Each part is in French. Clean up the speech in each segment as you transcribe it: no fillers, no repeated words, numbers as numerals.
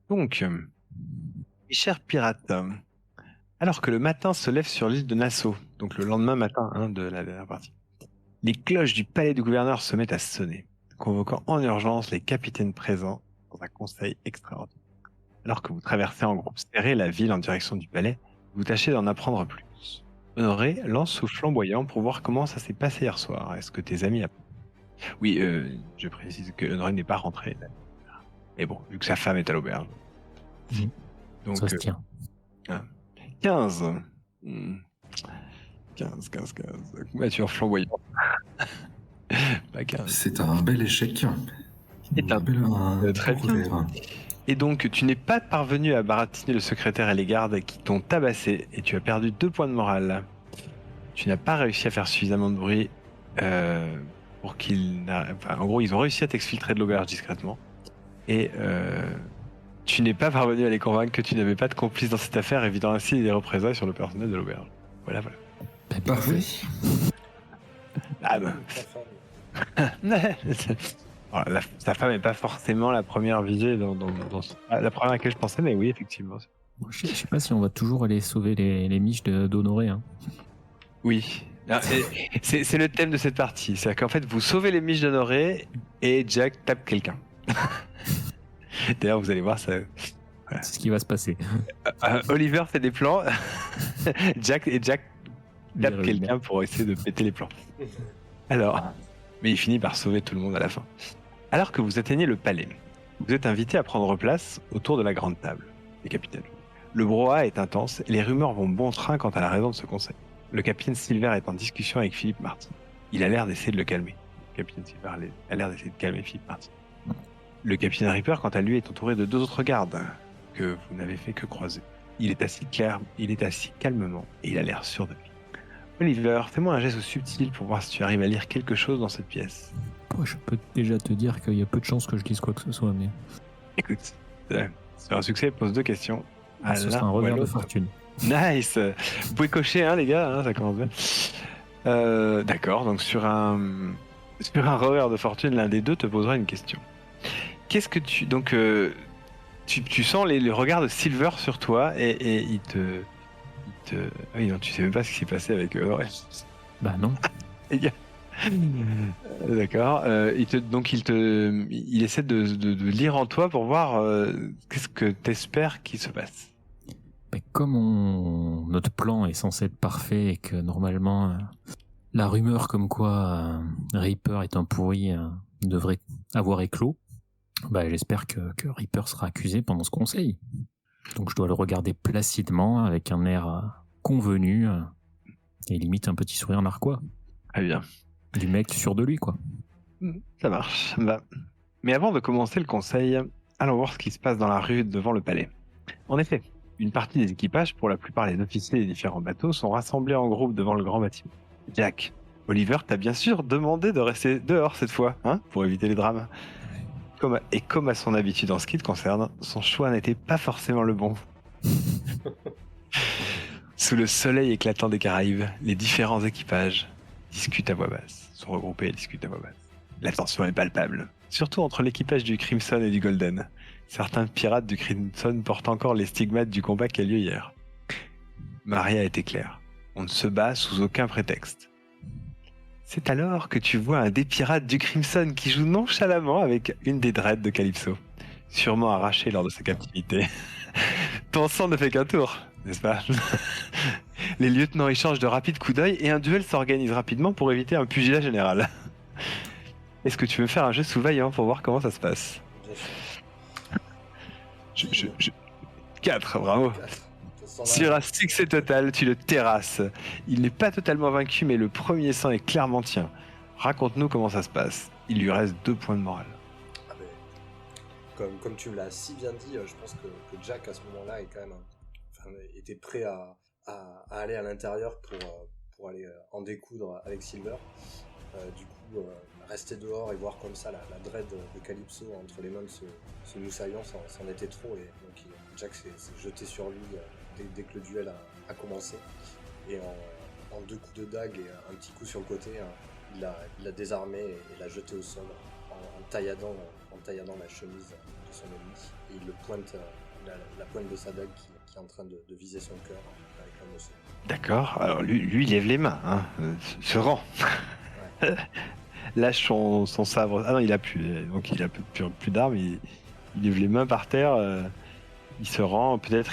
Donc, mes chers pirates, alors que le matin se lève sur l'île de Nassau, donc le lendemain matin de la dernière partie, les cloches du palais du gouverneur se mettent à sonner, convoquant en urgence les capitaines présents dans un conseil extraordinaire. Alors que vous traversez en groupe serré la ville en direction du palais, vous tâchez d'en apprendre plus. Honoré lance au flamboyant pour voir comment ça s'est passé hier soir. Est-ce que tes amis... Oui, je précise que Honoré n'est pas rentré. Et bon, vu que sa femme est à l'auberge. Donc, Ça se tient. 15. 15. Couverture flamboyant. Pas 15. C'est un bel échec. Très bien. Revers. Et donc, tu n'es pas parvenu à baratiner le secrétaire et les gardes qui t'ont tabassé et tu as perdu 2 points de morale. Tu n'as pas réussi à faire suffisamment de bruit pour qu'ils... Enfin, en gros, ils ont réussi à t'exfiltrer de l'auberge discrètement. Et tu n'es pas parvenu à les convaincre que tu n'avais pas de complice dans cette affaire, évitant ainsi des représailles sur le personnel de l'auberge. Voilà. Parfait. Ah ben... Alors, sa femme n'est pas forcément la première visée dans la première à laquelle je pensais, mais oui, effectivement. Je sais pas si on va toujours aller sauver les miches d'Honoré. Hein. Oui. C'est le thème de cette partie. C'est-à-dire qu'en fait, vous sauvez les miches d'Honoré et Jack tape quelqu'un. D'ailleurs, vous allez voir ça. Voilà. C'est ce qui va se passer. Oliver fait des plans. Jack tape quelqu'un pour essayer de péter les plans. Alors, mais il finit par sauver tout le monde à la fin. Alors que vous atteignez le palais, vous êtes invité à prendre place autour de la grande table, les capitaines. Le brouhaha est intense et les rumeurs vont bon train quant à la raison de ce conseil. Le capitaine Silver est en discussion avec Philippe Martin. Il a l'air d'essayer de le calmer. Le capitaine Silver a l'air d'essayer de calmer Philippe Martin. Le capitaine Ripper, quant à lui, est entouré de 2 autres gardes que vous n'avez fait que croiser. Il est assis calmement et il a l'air sûr de lui. Oliver, fais-moi un geste subtil pour voir si tu arrives à lire quelque chose dans cette pièce. Je peux déjà te dire qu'il y a peu de chances que je lise quoi que ce soit, mais... Écoute, sur un succès, pose 2 questions. Ce sera un revers de fortune. Nice. Vous pouvez cocher, les gars, ça commence bien. D'accord, donc sur un revers de fortune, l'un des deux te posera une question. Qu'est-ce que tu... Donc, tu sens les regards de Silver sur toi et il te... Oui, non, tu sais même pas ce qui s'est passé avec eux. Ouais. Bah non. Les gars. D'accord. Il essaie de lire en toi pour voir qu'est-ce que t'espères qu'il se passe. Mais comme notre plan est censé être parfait et que normalement la rumeur comme quoi Reaper est un pourri devrait avoir éclos, bah j'espère que Reaper sera accusé pendant ce conseil. Donc je dois le regarder placidement avec un air convenu et limite un petit sourire narquois. Très bien. Du mec sûr de lui, quoi. Ça marche. Mais avant de commencer le conseil, allons voir ce qui se passe dans la rue devant le palais. En effet, une partie des équipages, pour la plupart les officiers des différents bateaux, sont rassemblés en groupe devant le grand bâtiment. Jack, Oliver t'a bien sûr demandé de rester dehors cette fois, pour éviter les drames. Comme à son habitude en ce qui te concerne, son choix n'était pas forcément le bon. Sous le soleil éclatant des Caraïbes, les différents équipages discutent à voix basse, sont regroupés et discutent à voix basse. La tension est palpable, surtout entre l'équipage du Crimson et du Golden. Certains pirates du Crimson portent encore les stigmates du combat qui a lieu hier. Maria était claire. On ne se bat sous aucun prétexte. C'est alors que tu vois un des pirates du Crimson qui joue nonchalamment avec une des dreads de Calypso, sûrement arrachée lors de sa captivité. Ton sang ne fait qu'un tour, n'est-ce pas? Les lieutenants échangent de rapides coups d'œil et un duel s'organise rapidement pour éviter un pugilat général. Est-ce que tu veux faire un jeu sous vaillant pour voir comment ça se passe? 4, bravo. Sur un succès total, tu le terrasses. Il n'est pas totalement vaincu, mais le premier sang est clairement tien. Raconte-nous comment ça se passe. Il lui reste 2 points de morale. Ah ben, comme tu me l'as si bien dit, je pense que Jack à ce moment-là est quand même, était prêt à aller à l'intérieur pour aller en découdre avec Silver. Du coup, rester dehors et voir comme ça la dread de Calypso entre les mains de ce moussaillant, c'en était trop. Et donc Jack s'est jeté sur lui dès que le duel a commencé. Et en 2 coups de dague et un petit coup sur le côté, il l'a désarmé et l'a jeté au sol en tailladant la chemise de son ennemi, et il le pointe, la pointe de sa dague qui est en train de viser son cœur avec un morceau. D'accord. Alors lui, il lève les mains, hein, se rend. Ouais. Lâche son sabre. Ah non, il a plus. Donc il a plus d'armes. Il lève les mains par terre. Il se rend. Peut-être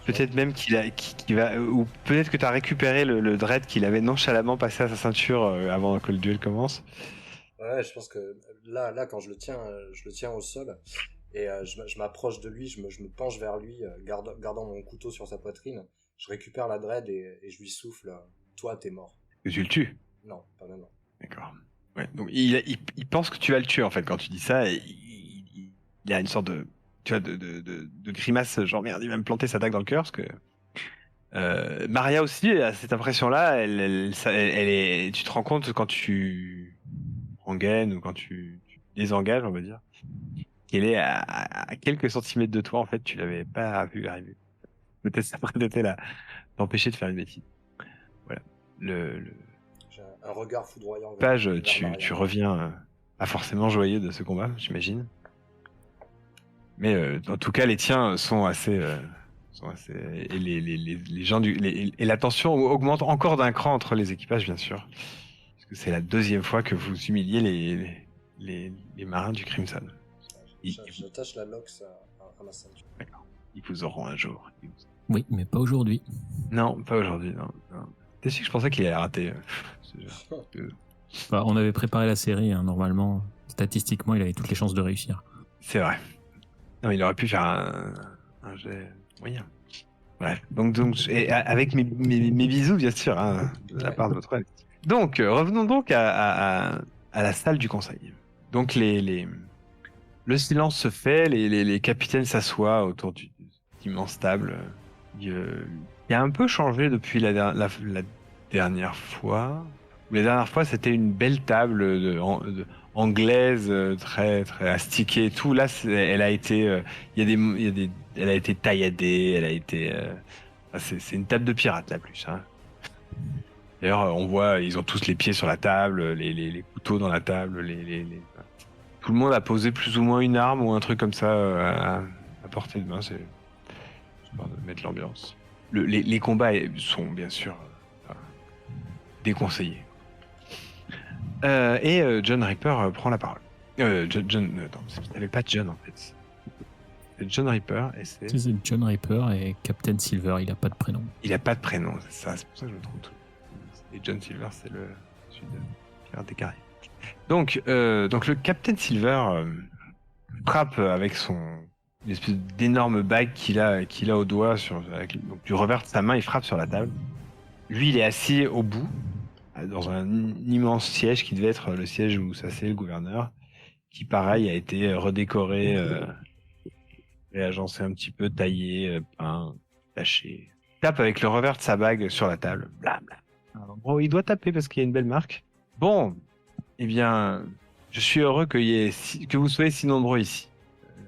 peut-être même qu'il va. Ou peut-être que tu as récupéré le dread qu'il avait nonchalamment passé à sa ceinture avant que le duel commence. Ouais, je pense que là, quand je le tiens au sol, et je m'approche de lui, je me penche vers lui, gardant mon couteau sur sa poitrine. Je récupère la dread et je lui souffle, toi, t'es mort. Que tu le tues. Non, pas maintenant. D'accord. Ouais. Donc il pense que tu vas le tuer en fait quand tu dis ça. Et il a une sorte de, tu vois, de grimace, genre merde, il va me planter sa dague dans le cœur parce que Maria aussi a cette impression-là. Tu te rends compte quand tu rengaines ou quand tu désengages, on va dire, qu'elle est à quelques centimètres de toi. En fait, tu l'avais pas vu arriver. Peut-être ça pourrait t'aider là, t'empêcher de faire une bêtise. Voilà. J'ai un regard foudroyant Page, vers tu Maria. reviens pas forcément joyeux de ce combat, j'imagine. Mais en tout cas, les tiens sont assez. Et les gens et la tension augmente encore d'un cran entre les équipages, bien sûr. Parce que c'est la deuxième fois que vous humiliez les marins du Crimson. J'attache la lox à ma ceinture. D'accord. Ils vous auront un jour. Oui, mais pas aujourd'hui. Non, pas aujourd'hui, non. T'es sûr que je pensais qu'il allait rater. Bah, on avait préparé la série, hein, normalement. Statistiquement, il avait toutes les chances de réussir. C'est vrai. Non, il aurait pu faire un jet moyen. Bref, donc et avec mes bisous, bien sûr, hein, de la part de votre aide. Donc, revenons donc à la salle du conseil. Donc, le silence se fait, les capitaines s'assoient autour d'une immense table. Il a un peu changé depuis la dernière fois. La dernière fois, c'était une belle table anglaise, très très astiquée et tout. Là, elle a été, elle a été tailladée, elle a été. C'est une table de pirate là plus. Hein. D'ailleurs, on voit, ils ont tous les pieds sur la table, les couteaux dans la table, tout le monde a posé plus ou moins une arme ou un truc comme ça à portée de main. C'est histoire de mettre l'ambiance. Les combats sont bien sûr déconseillés. John Ripper prend la parole. Attends, c'était pas John en fait. C'est John Ripper et c'est John Ripper et Captain Silver, il a pas de prénom. Il a pas de prénom, c'est ça, c'est pour ça que je me trompe tout. Et John Silver, c'est le sud des Caraïbes. Donc le Captain Silver frappe avec une espèce d'énorme bague qu'il a au doigt donc, du revers de sa main, il frappe sur la table. Lui, il est assis au bout, dans un immense siège qui devait être le siège où s'asseyait le gouverneur, qui pareil a été redécoré, réagencé un petit peu, taillé, peint, taché. Il tape avec le revers de sa bague sur la table. Bla bla. Bon, il doit taper parce qu'il y a une belle marque. Bon, eh bien, je suis heureux que vous soyez si nombreux ici.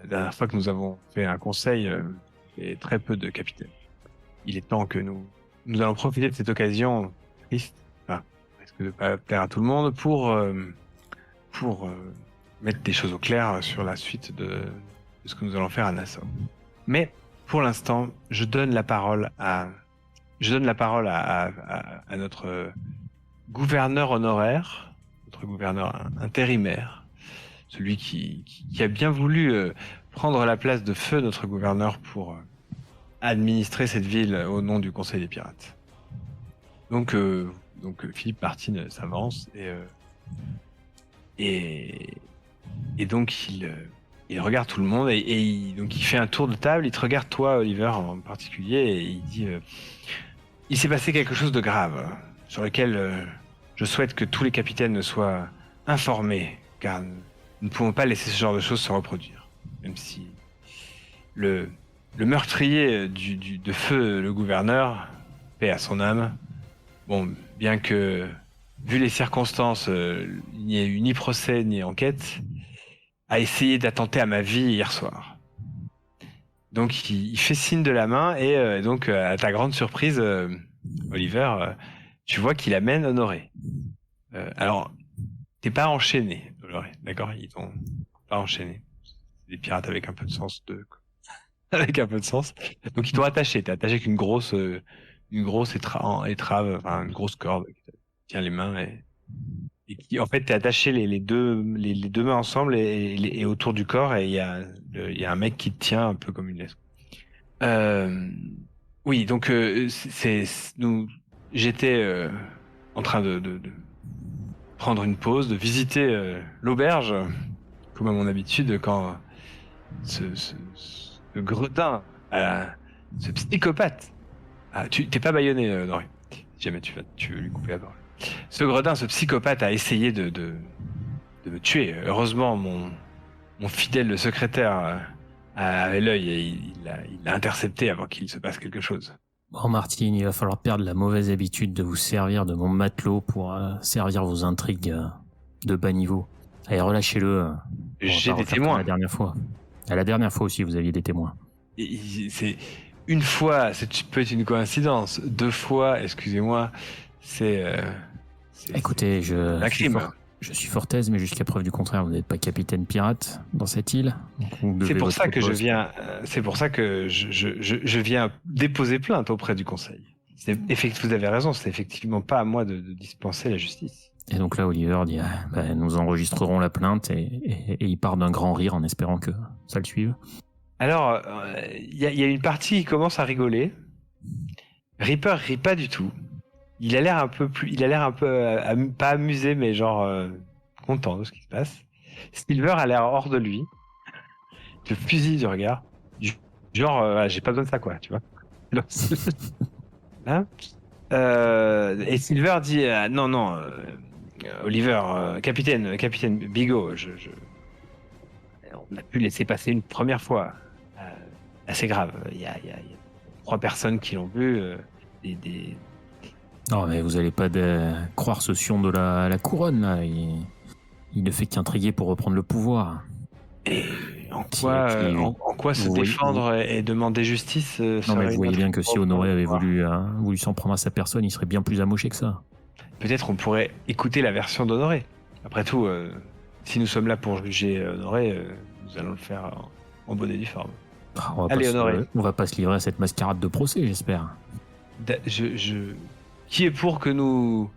La dernière fois que nous avons fait un conseil, il y avait très peu de capitaines. Il est temps que nous allons profiter de cette occasion triste, risque de pas plaire à tout le monde, pour mettre des choses au clair sur la suite de ce que nous allons faire à Nassau. Mais pour l'instant, je donne la parole à notre gouverneur honoraire, notre gouverneur intérimaire, celui qui a bien voulu prendre la place de feu notre gouverneur pour administrer cette ville au nom du Conseil des Pirates. Donc Philippe Martin s'avance et donc il regarde tout le monde et donc il fait un tour de table, il te regarde toi Oliver en particulier et il dit il s'est passé quelque chose de grave sur lequel je souhaite que tous les capitaines soient informés car nous ne pouvons pas laisser ce genre de choses se reproduire, même si le meurtrier de feu le gouverneur, paix à son âme, bon, bien que vu les circonstances il n'y ait eu ni procès ni enquête, a essayé d'attenter à ma vie hier soir. Donc il fait signe de la main et donc à ta grande surprise, Oliver, tu vois qu'il amène Honoré. Alors, t'es pas enchaîné, Doloré, d'accord? Ils t'ont pas enchaîné. C'est des pirates avec un peu de sens avec un peu de sens. Donc ils t'ont attaché. T'es attaché avec une grosse étrave, enfin une grosse corde qui te tient les mains et qui, en fait, t'es attaché les deux mains ensemble et autour du corps et il y a un mec qui te tient un peu comme une laisse. Euh, oui, donc j'étais en train de prendre une pause, de visiter l'auberge, comme à mon habitude, quand ce gredin, ce psychopathe, tu t'es pas bâillonné, Nori, si jamais tu veux lui couper la parole. Ce gredin, ce psychopathe a essayé de me tuer. Heureusement, mon fidèle secrétaire avait l'œil et il l'a intercepté avant qu'il se passe quelque chose. Bon, Martine, il va falloir perdre la mauvaise habitude de vous servir de mon matelot pour servir vos intrigues de bas niveau. Allez, relâchez-le. J'ai des comme témoins. la dernière fois. À la dernière fois aussi, vous aviez des témoins. C'est une fois, peut être une coïncidence. Deux fois, excusez-moi, c'est Écoutez, un crime. Je suis fort aise, mais jusqu'à preuve du contraire, vous n'êtes pas capitaine pirate dans cette île. C'est pour ça que je viens. C'est pour ça que je viens déposer plainte auprès du Conseil. Vous avez raison, c'est effectivement pas à moi de dispenser la justice. Et donc là, Oliver dit nous enregistrerons la plainte et il part d'un grand rire en espérant que ça le suive. Alors, il y a une partie qui commence à rigoler. Reaper rit pas du tout. Il a l'air un peu pas amusé, mais genre content de ce qui se passe. Silver a l'air hors de lui. Le fusil du regard. Genre, j'ai pas besoin de ça, quoi, tu vois. Hein et Silver dit non, Oliver, capitaine Bigot, on a pu laisser passer une première fois. Assez grave. Il y a 3 personnes qui l'ont vu. Non, mais vous allez pas croire ce sion de la couronne, là. Il ne fait qu'intriguer pour reprendre le pouvoir. Et en quoi se défendre et demander justice Non, mais vous voyez bien que si Honoré avait voulu s'en prendre à sa personne, il serait bien plus amoché que ça. Peut-être on pourrait écouter la version d'Honoré. Après tout, si nous sommes là pour juger Honoré, nous allons le faire en bonne et due forme. Allez, Honoré. On va pas se livrer à cette mascarade de procès, j'espère. Qui est pour que nous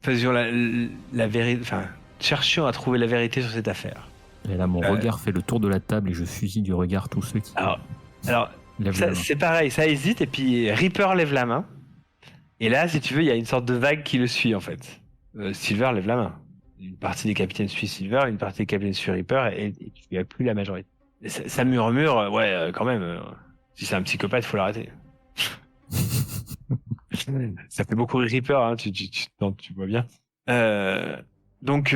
faisions la vérité, enfin, cherchions à trouver la vérité sur cette affaire. Et là, mon regard fait le tour de la table et je fusille du regard tous ceux qui... Alors c'est pareil, ça hésite et puis Reaper lève la main. Et là, si tu veux, il y a une sorte de vague qui le suit en fait. Silver lève la main. Une partie des capitaines suit Silver, une partie des capitaines suit Reaper et il n'y a plus la majorité. Ça murmure, quand même. Si c'est un psychopathe, il faut l'arrêter. Ça fait beaucoup rire Reaper, hein, tu vois bien. Donc,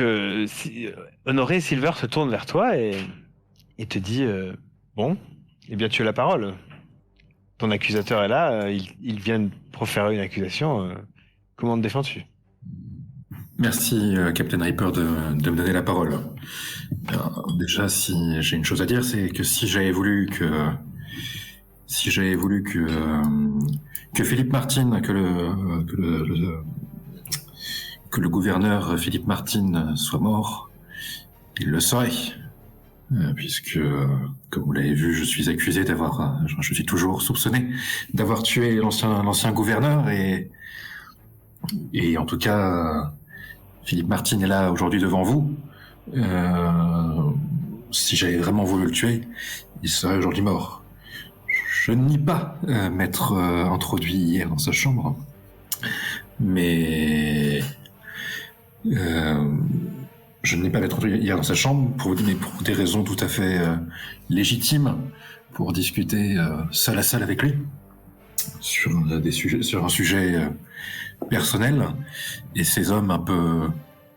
Honoré, Silver se tourne vers toi et te dit bon, eh bien, tu as la parole. Ton accusateur est là, il vient de proférer une accusation. Comment te défends-tu ? Merci, Captain Reaper, de me donner la parole. Déjà, si j'ai une chose à dire, c'est que si j'avais voulu que Philippe Martin, que le gouverneur Philippe Martin soit mort, il le saurait. Puisque, comme vous l'avez vu, je suis accusé je suis toujours soupçonné d'avoir tué l'ancien gouverneur et en tout cas, Philippe Martin est là aujourd'hui devant vous. Si j'avais vraiment voulu le tuer, il serait aujourd'hui mort. Je ne nie pas m'être introduit hier dans sa chambre, mais je n'ai pas m'être introduit hier dans sa chambre pour des raisons tout à fait légitimes, pour discuter seul à seul avec lui sur un sujet personnel. Et ces hommes un peu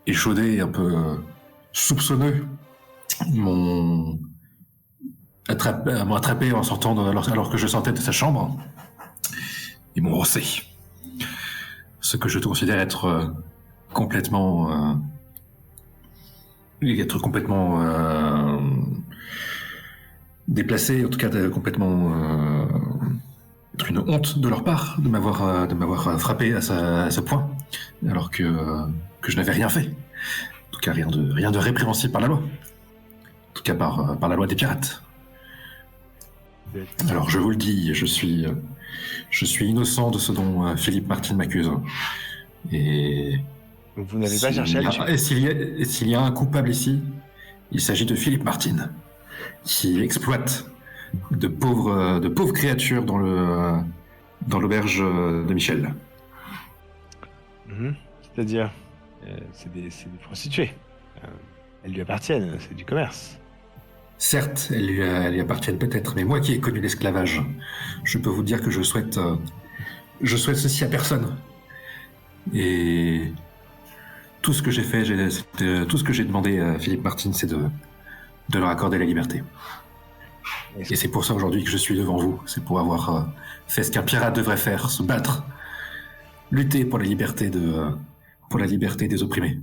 échaudés, un peu soupçonneux m'ont attrapé en sortant alors que je sortais de sa chambre. Ils m'ont rossé. Ce que je considère être complètement déplacé, en tout cas complètement une honte de leur part de m'avoir frappé à ce point, alors que je n'avais rien fait. En tout cas, rien de répréhensible par la loi. En tout cas, par la loi des pirates. Alors, je vous le dis, je suis innocent de ce dont Philippe Martin m'accuse. Et Donc vous n'avez pas cherché à le tuer. et s'il y a un coupable ici, il s'agit de Philippe Martin, qui exploite de pauvres créatures dans l'auberge de Michel. C'est-à-dire, c'est des prostituées. Elles lui appartiennent, c'est du commerce. Certes, elles lui appartiennent peut-être, mais moi qui ai connu l'esclavage, je peux vous dire que je souhaite ceci à personne. Et tout ce que j'ai fait, tout ce que j'ai demandé à Philippe Martin, c'est de leur accorder la liberté. Et c'est pour ça aujourd'hui que je suis devant vous. C'est pour avoir fait ce qu'un pirate devrait faire, se battre, lutter pour la liberté des opprimés.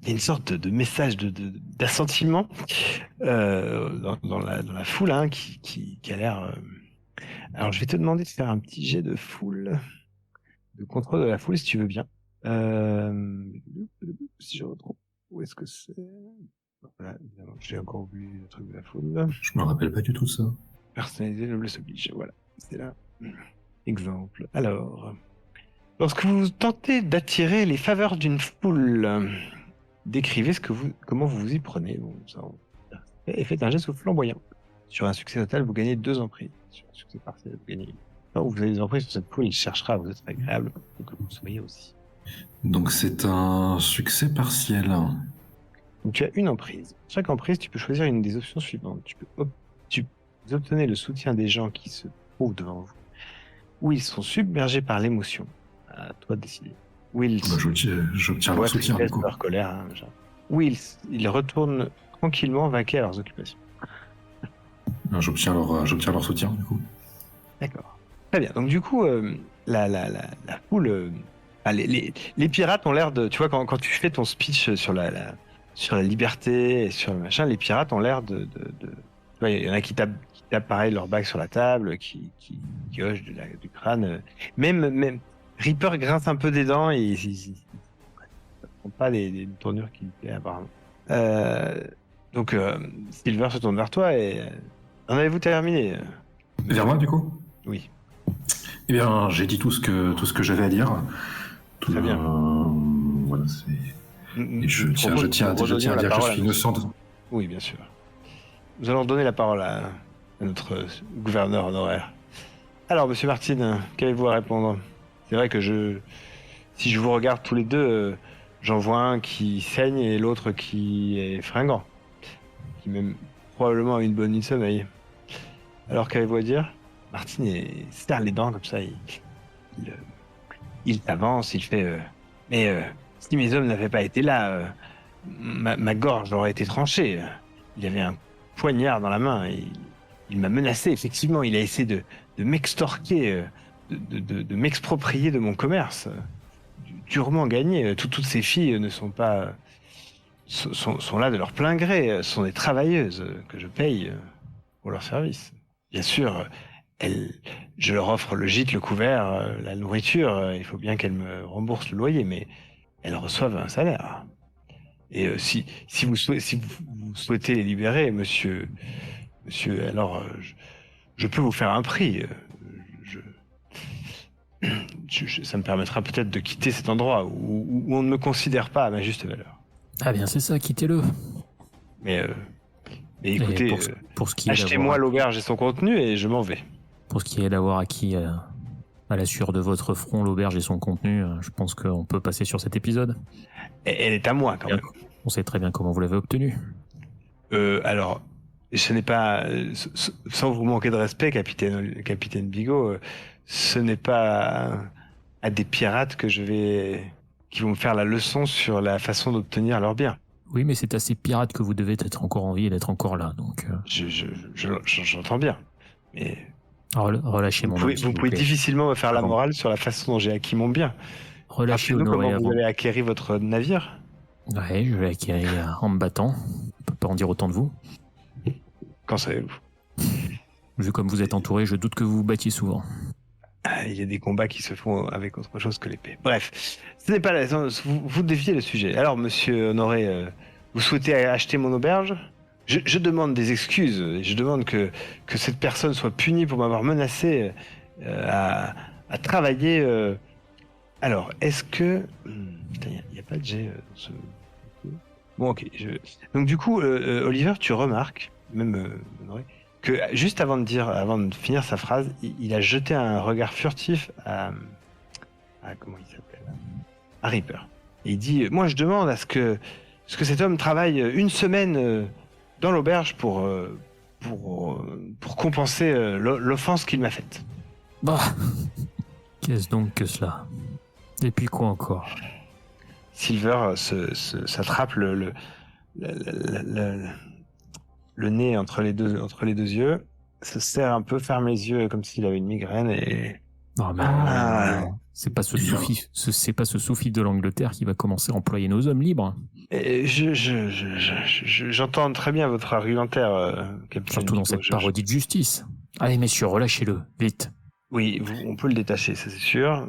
Il y a une sorte de message d'assentiment dans la foule hein, qui a l'air... Alors je vais te demander de faire un petit jet de foule, de contrôle de la foule si tu veux bien. Si je retrouve, où est-ce que c'est? Voilà, évidemment, j'ai encore oublié le truc de la foule. Je me rappelle pas du tout ça. Personnaliser le bleu s'oblige, voilà, c'est là. Exemple. Alors, lorsque vous tentez d'attirer les faveurs d'une foule, décrivez comment vous vous y prenez. Bon, ça, et faites un geste flamboyant. Sur un succès total, vous gagnez 2 emprises. Sur un succès partiel, vous gagnez. Alors, vous avez des emprises sur cette foule, il cherchera à vous être agréable pour que vous le soyez aussi. Donc c'est un succès partiel. Donc tu as une emprise. Chaque emprise, tu peux choisir une des options suivantes. Tu obtenez le soutien des gens qui se trouvent devant vous, ou ils sont submergés par l'émotion. À toi de décider. Ou ils j'obtiens leur soutien du coup. Leur colère, hein, genre. Ou ils retournent tranquillement vaquer à leurs occupations. J'obtiens leur soutien du coup. D'accord. Très bien. Donc du coup, la foule, les pirates ont l'air de, tu vois, quand tu fais ton speech sur la liberté et sur le machin, les pirates ont l'air de tu vois, il y en a qui tapent pareil leur bague sur la table, qui hochent du crâne. Même Reaper grince un peu des dents et ils font pas des tournures qu'il fait apparemment. Donc Silver se tourne vers toi et en avez-vous terminé? Vers moi du coup? Oui. Eh bien, j'ai dit tout ce que j'avais à dire. Très bien. Voilà, et je tiens à dire que je suis innocent. Oui, bien sûr. Nous allons donner la parole à notre gouverneur honoraire. Alors, monsieur Martin, qu'avez-vous à répondre? C'est vrai que si je vous regarde tous les deux, j'en vois un qui saigne et l'autre qui est fringant. Qui même probablement a une bonne nuit de sommeil. Alors, qu'avez-vous à dire? Martin serre les dents comme ça. Il avance, il fait... mais si mes hommes n'avaient pas été là, ma gorge aurait été tranchée. Il avait un poignard dans la main et il m'a menacé. Effectivement, il a essayé de m'extorquer, de m'exproprier de mon commerce. Durement gagné. Toutes ces filles ne sont pas... sont là de leur plein gré. Ce sont des travailleuses que je paye pour leur service. Bien sûr, je leur offre le gîte, le couvert, la nourriture. Il faut bien qu'elles me remboursent le loyer, mais elles reçoivent un salaire. Et si vous souhaitez les libérer, monsieur, alors je peux vous faire un prix. Ça me permettra peut-être de quitter cet endroit où on ne me considère pas à ma juste valeur. Ah bien, c'est ça, quittez-le. Mais écoutez, pour ce qui est achetez-moi l'auberge et son contenu et je m'en vais. Pour ce qui est d'avoir acquis à la sueur de votre front l'auberge et son contenu, je pense qu'on peut passer sur cet épisode. Elle est à moi quand même. On sait très bien comment vous l'avez obtenue. Alors, ce n'est pas, sans vous manquer de respect, capitaine Bigot, ce n'est pas à des pirates qui vont me faire la leçon sur la façon d'obtenir leurs biens. Oui, mais c'est à ces pirates que vous devez être encore en vie et d'être encore là, donc... J'entends bien, mais... Relâchez mon homme, vous pouvez difficilement me faire la morale sur la façon dont j'ai acquis mon bien. Relâchez-nous comment vous avez acquéri votre navire. Ouais, je vais acquérir en me battant. On peut pas en dire autant de vous. Quand savez-vous? Vu comme vous êtes entouré, je doute que vous vous battiez souvent. Il y a des combats qui se font avec autre chose que l'épée. Bref, ce n'est pas la... vous déviez le sujet. Alors, monsieur Honoré, vous souhaitez acheter mon auberge ? Je demande des excuses. Et je demande que cette personne soit punie pour m'avoir menacé à travailler. Alors, est-ce que... Putain, il n'y a pas de jet dans ce... Bon, ok. Donc, du coup, Oliver, tu remarques, même Honoré, que juste avant de finir sa phrase, il a jeté un regard furtif à comment il s'appelle ? À Reaper. Et il dit, moi je demande à ce que cet homme travaille une semaine dans l'auberge pour compenser l'offense qu'il m'a faite. Bah, qu'est-ce donc que cela ? Et puis quoi encore ? Silver s'attrape le nez entre les deux yeux, se serre un peu, ferme les yeux comme s'il avait une migraine et... Non, mais c'est pas ce sous-fifre de l'Angleterre qui va commencer à employer nos hommes libres. Et j'entends très bien votre argumentaire, capitaine. Surtout dans cette parodie de justice. Allez, messieurs, relâchez-le, vite. Oui, on peut le détacher, ça c'est sûr.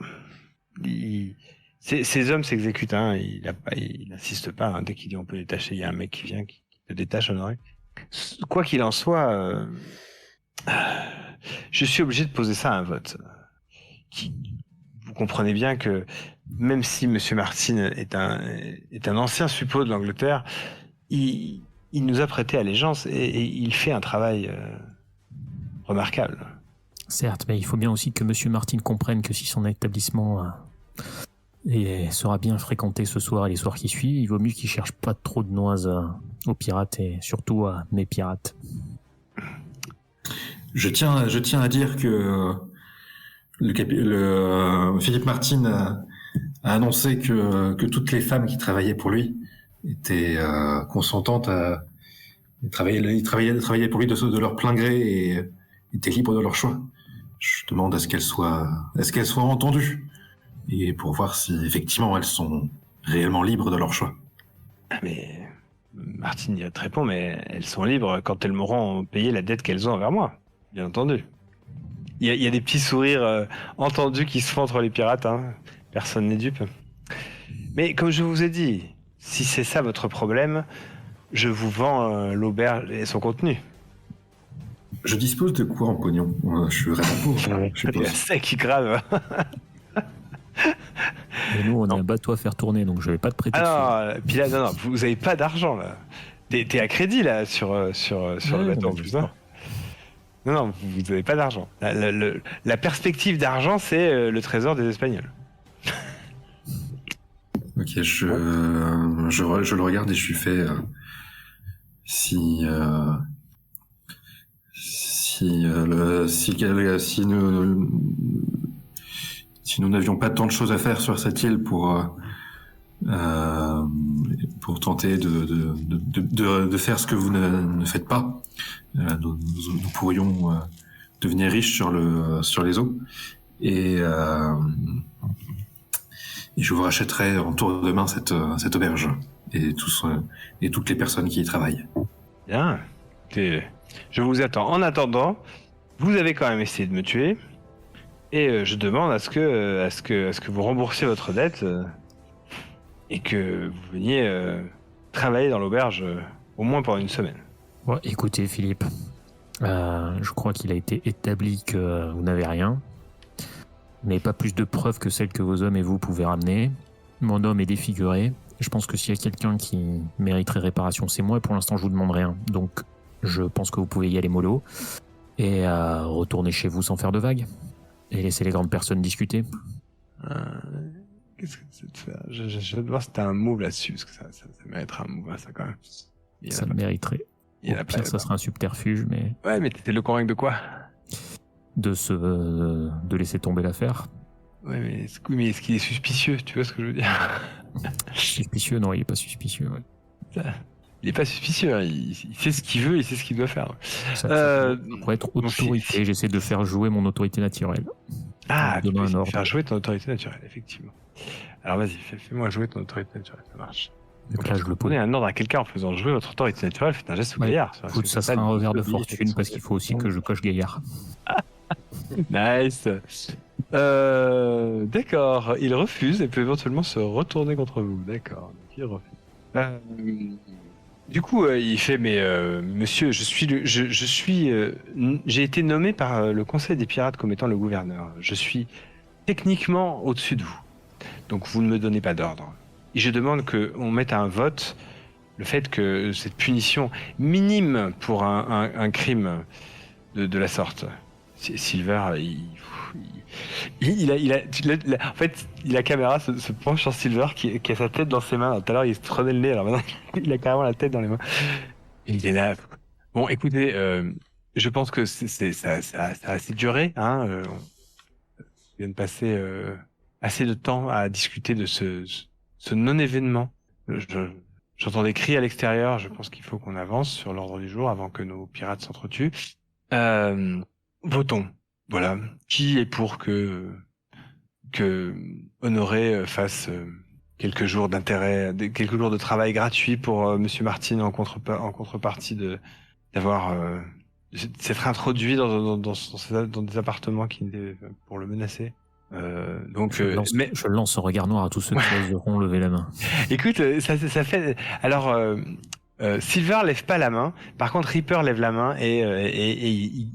Ces hommes s'exécutent, hein, il n'insiste pas. Hein, dès qu'il dit on peut détacher, il y a un mec qui vient, qui te détache, Honoré. Quoi qu'il en soit, je suis obligé de poser ça à un vote. Vous comprenez bien que même si M. Martin est un ancien suppôt de l'Angleterre, il nous a prêté allégeance et il fait un travail remarquable. Certes, mais il faut bien aussi que M. Martin comprenne que si son établissement sera bien fréquenté ce soir et les soirs qui suivent, il vaut mieux qu'il cherche pas trop de noises aux pirates et surtout à mes pirates. Je tiens à dire que Philippe Martin a annoncé que toutes les femmes qui travaillaient pour lui étaient consentantes à travailler pour lui de leur plein gré et étaient libres de leur choix. Je demande à ce qu'elles soient entendues et pour voir si effectivement elles sont réellement libres de leur choix. Mais Martine y répond, mais elles sont libres quand elles m'auront payé la dette qu'elles ont envers moi, bien entendu. Il y a des petits sourires entendus qui se font entre les pirates, hein. Personne n'est dupe. Mais comme je vous ai dit, si c'est ça votre problème, je vous vends l'auberge et son contenu. Je dispose de quoi en pognon ? Je suis vraiment pauvre. Il y a ça qui grave. Et nous, on a un bateau à faire tourner, donc je vais pas te prêter. Alors, puis là, non, vous avez pas d'argent là. T'es à crédit là sur le bateau en plus, hein. Non, vous n'avez pas d'argent. La perspective d'argent, c'est le trésor des Espagnols. Ok, je le regarde et je lui fais si nous n'avions pas tant de choses à faire sur cette île pour tenter de faire ce que vous ne faites pas, nous pourrions devenir riches sur les eaux et je vous rachèterai en tour de main cette auberge et toutes les personnes qui y travaillent. Bien. Je vous attends. En attendant, vous avez quand même essayé de me tuer et je demande à ce que vous remboursiez votre dette et que vous veniez travailler dans l'auberge au moins pendant une semaine. Ouais, écoutez, Philippe, je crois qu'il a été établi que vous n'avez rien. Mais pas plus de preuves que celles que vos hommes et vous pouvez ramener. Mon homme est défiguré. Je pense que s'il y a quelqu'un qui mériterait réparation, c'est moi. Et pour l'instant, je vous demande rien. Donc, je pense que vous pouvez y aller mollo. Et retourner chez vous sans faire de vagues. Et laisser les grandes personnes discuter. Qu'est-ce que c'est de faire ? Je vais voir si t'as un move là-dessus. Parce que ça mériterait un move, ça, quand même. Ça le mériterait. Au pire, ça serait un subterfuge, mais... Ouais, mais t'étais le convaincre de quoi ? De laisser tomber l'affaire. Ouais, mais est-ce qu'il est suspicieux ? Tu vois ce que je veux dire ? Suspicieux ? Non, il est pas suspicieux. Ouais. Il est pas suspicieux. Hein. Il sait ce qu'il veut, il sait ce qu'il doit faire. Ça pourrait être autorité. J'essaie de faire jouer mon autorité naturelle. Ah, tu peux faire jouer ton autorité naturelle, effectivement. Alors vas-y, fais-moi jouer ton autorité naturelle, ça marche. Donc là, je le pose. Donnez un ordre à quelqu'un en faisant jouer votre autorité naturelle, faites un geste au Ouais. gaillard. Écoute, ça sera un revers de fortune parce qu'il faut aussi que je coche gaillard. Nice. D'accord, il refuse et peut éventuellement se retourner contre vous. D'accord, donc il refuse. Du coup, il fait, mais monsieur, j'ai été nommé par le Conseil des pirates comme étant le gouverneur. Je suis techniquement au-dessus de vous. Donc vous ne me donnez pas d'ordre. Et je demande qu'on mette à un vote le fait que cette punition minime pour un crime de la sorte. Silver, en fait, la caméra se penche sur Silver qui a sa tête dans ses mains. Tout à l'heure, il se prenait le nez, alors maintenant, il a carrément la tête dans les mains. Et il est là. Bon, écoutez, je pense que ça a assez duré. Hein, on vient de passer assez de temps à discuter de ce non-événement. J'entends des cris à l'extérieur. Je pense qu'il faut qu'on avance sur l'ordre du jour avant que nos pirates s'entretuent. Votons. Voilà. Qui est pour que Honoré fasse quelques jours d'intérêt, quelques jours de travail gratuit pour Monsieur Martin en contrepartie d'avoir s'être introduit dans des appartements pour le menacer. Donc, je lance un regard noir à tous ceux qui oseront lever la main. Écoute, ça fait. Alors, Silver lève pas la main. Par contre, Reaper lève la main et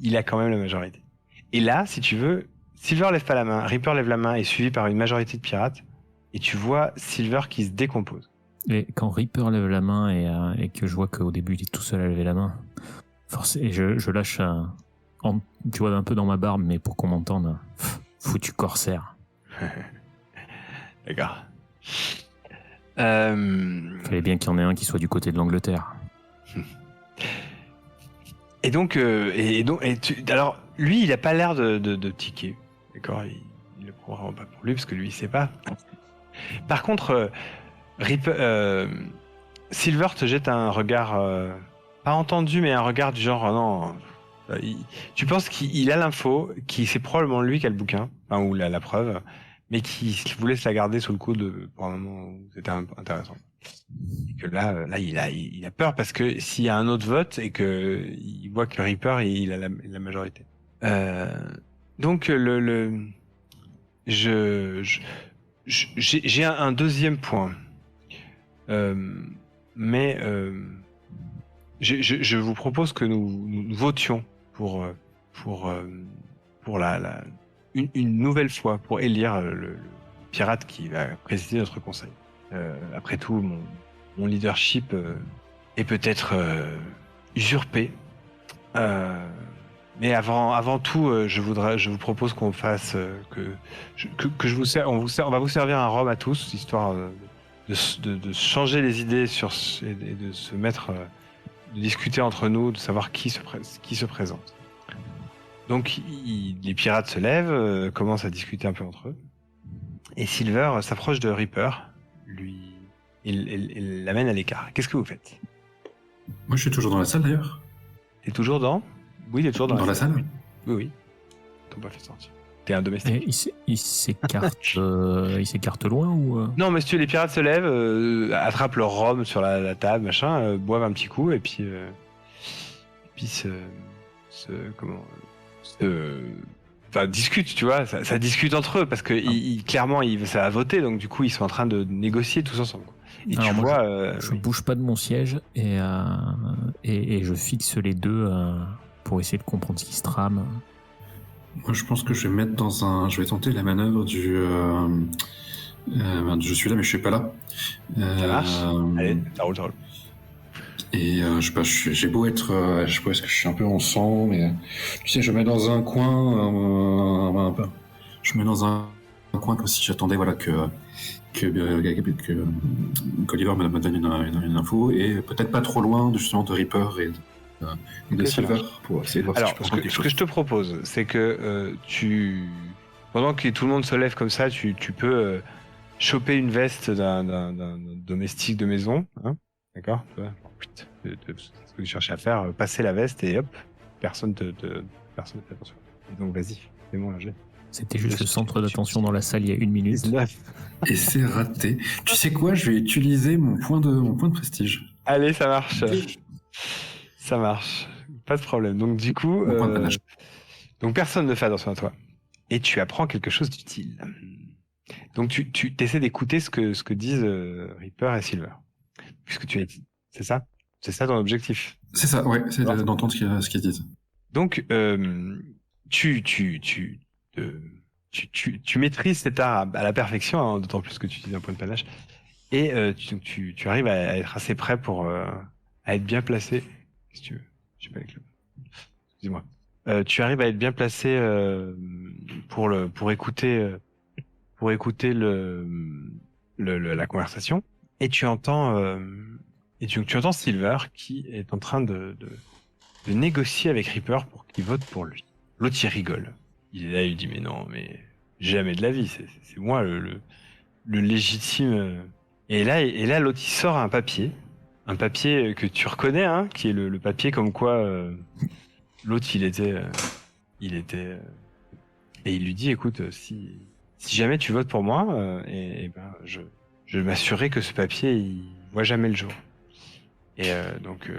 il a quand même la majorité. Et là, si tu veux, Silver lève pas la main, Reaper lève la main et suivi par une majorité de pirates. Et tu vois Silver qui se décompose. Et quand Reaper lève la main et que je vois qu'au début il est tout seul à lever la main, et je lâche tu vois un peu dans ma barbe, mais pour qu'on m'entende, foutu corsaire. D'accord. Fallait bien qu'il y en ait un qui soit du côté de l'Angleterre. Et donc, alors, lui, il a pas l'air de tiquer. D'accord, il le prend vraiment pas pour lui, parce que lui, il sait pas. Par contre, Silver te jette un regard, pas entendu, mais un regard du genre, non, tu penses qu'il a l'info, c'est probablement lui qui a le bouquin, enfin, ou la preuve, mais qui vous laisse la garder sous le coude pour un moment où c'était intéressant. Et que là, il a peur parce que s'il y a un autre vote et que il voit que Reaper il a la majorité. Donc j'ai un deuxième point, mais je vous propose que nous votions pour une nouvelle fois pour élire le pirate qui va présider notre conseil. Après tout, mon leadership est peut-être usurpé. Mais avant tout, je vous propose qu'on fasse on va vous servir un rhum à tous, histoire de changer les idées et de se mettre, de discuter entre nous, de savoir qui se présente. Donc les pirates se lèvent, commencent à discuter un peu entre eux, et Silver s'approche de Reaper, il l'amène à l'écart. Qu'est-ce que vous faites? Moi, je suis toujours dans la salle, d'ailleurs. T'es toujours dans? Oui, t'es toujours dans la salle. Oui. T'ont pas fait sortir. T'es un domestique. Il s'écarte loin ou Non, monsieur, les pirates se lèvent, attrapent leur rhum sur la table, machin, boivent un petit coup, et puis discutent, tu vois, ça discute entre eux, parce que clairement, ça va voter, donc du coup, ils sont en train de négocier tous ensemble. Et alors, tu vois... Je bouge pas de mon siège, et je fixe les deux pour essayer de comprendre ce qui se trame. Moi, je pense que je vais tenter la manœuvre du... je suis là, mais je suis pas là. Ça marche. Allez, ça roule. Et je sais pas, j'ai beau être... je pense que je suis un peu en sang, mais... tu sais, je me mets dans un coin... je me mets dans un coin comme si j'attendais, voilà, que Oliver me donne une info, et peut-être pas trop loin, justement, de Reaper et de Silver, pour essayer de voir alors, si je peux prendre quelque chose. Ce que je te propose, c'est que pendant que tout le monde se lève comme ça, tu peux choper une veste d'un domestique de maison, hein, d'accord, ce que tu cherches à faire, passer la veste et hop, personne ne fait attention. Et donc vas-y, fais-moi un jet. C'était juste le centre d'attention dans la salle il y a 1 minute. 19. Et c'est raté. Tu sais quoi, je vais utiliser mon point de prestige. Allez, ça marche. Oui. Ça marche. Pas de problème. Donc du coup, Mon point de panache. donc personne ne fait attention à toi. Et tu apprends quelque chose d'utile. Donc tu essaies d'écouter ce que disent Reaper et Silver. Puisque tu es... C'est ça? C'est ça ton objectif. C'est ça, ouais, c'est Alors, d'entendre ce qu'ils disent. Donc, tu maîtrises cet art à la perfection, hein, d'autant plus que tu utilises un point de panache. Et tu arrives à être assez prêt pour à être bien placé. Si tu veux. Je sais pas avec le... Excuse-moi. Tu arrives à être bien placé pour écouter la conversation. Et tu entends tu entends Silver qui est en train de négocier avec Reaper pour qu'il vote pour lui. L'autre il rigole. Il est là, il dit mais non, mais jamais de la vie, c'est moi le légitime. Et là l'autre il sort un papier que tu reconnais, hein, qui est le papier comme quoi l'autre il était et il lui dit écoute si jamais tu votes pour moi et ben je vais m'assurer que ce papier il voit jamais le jour. Et donc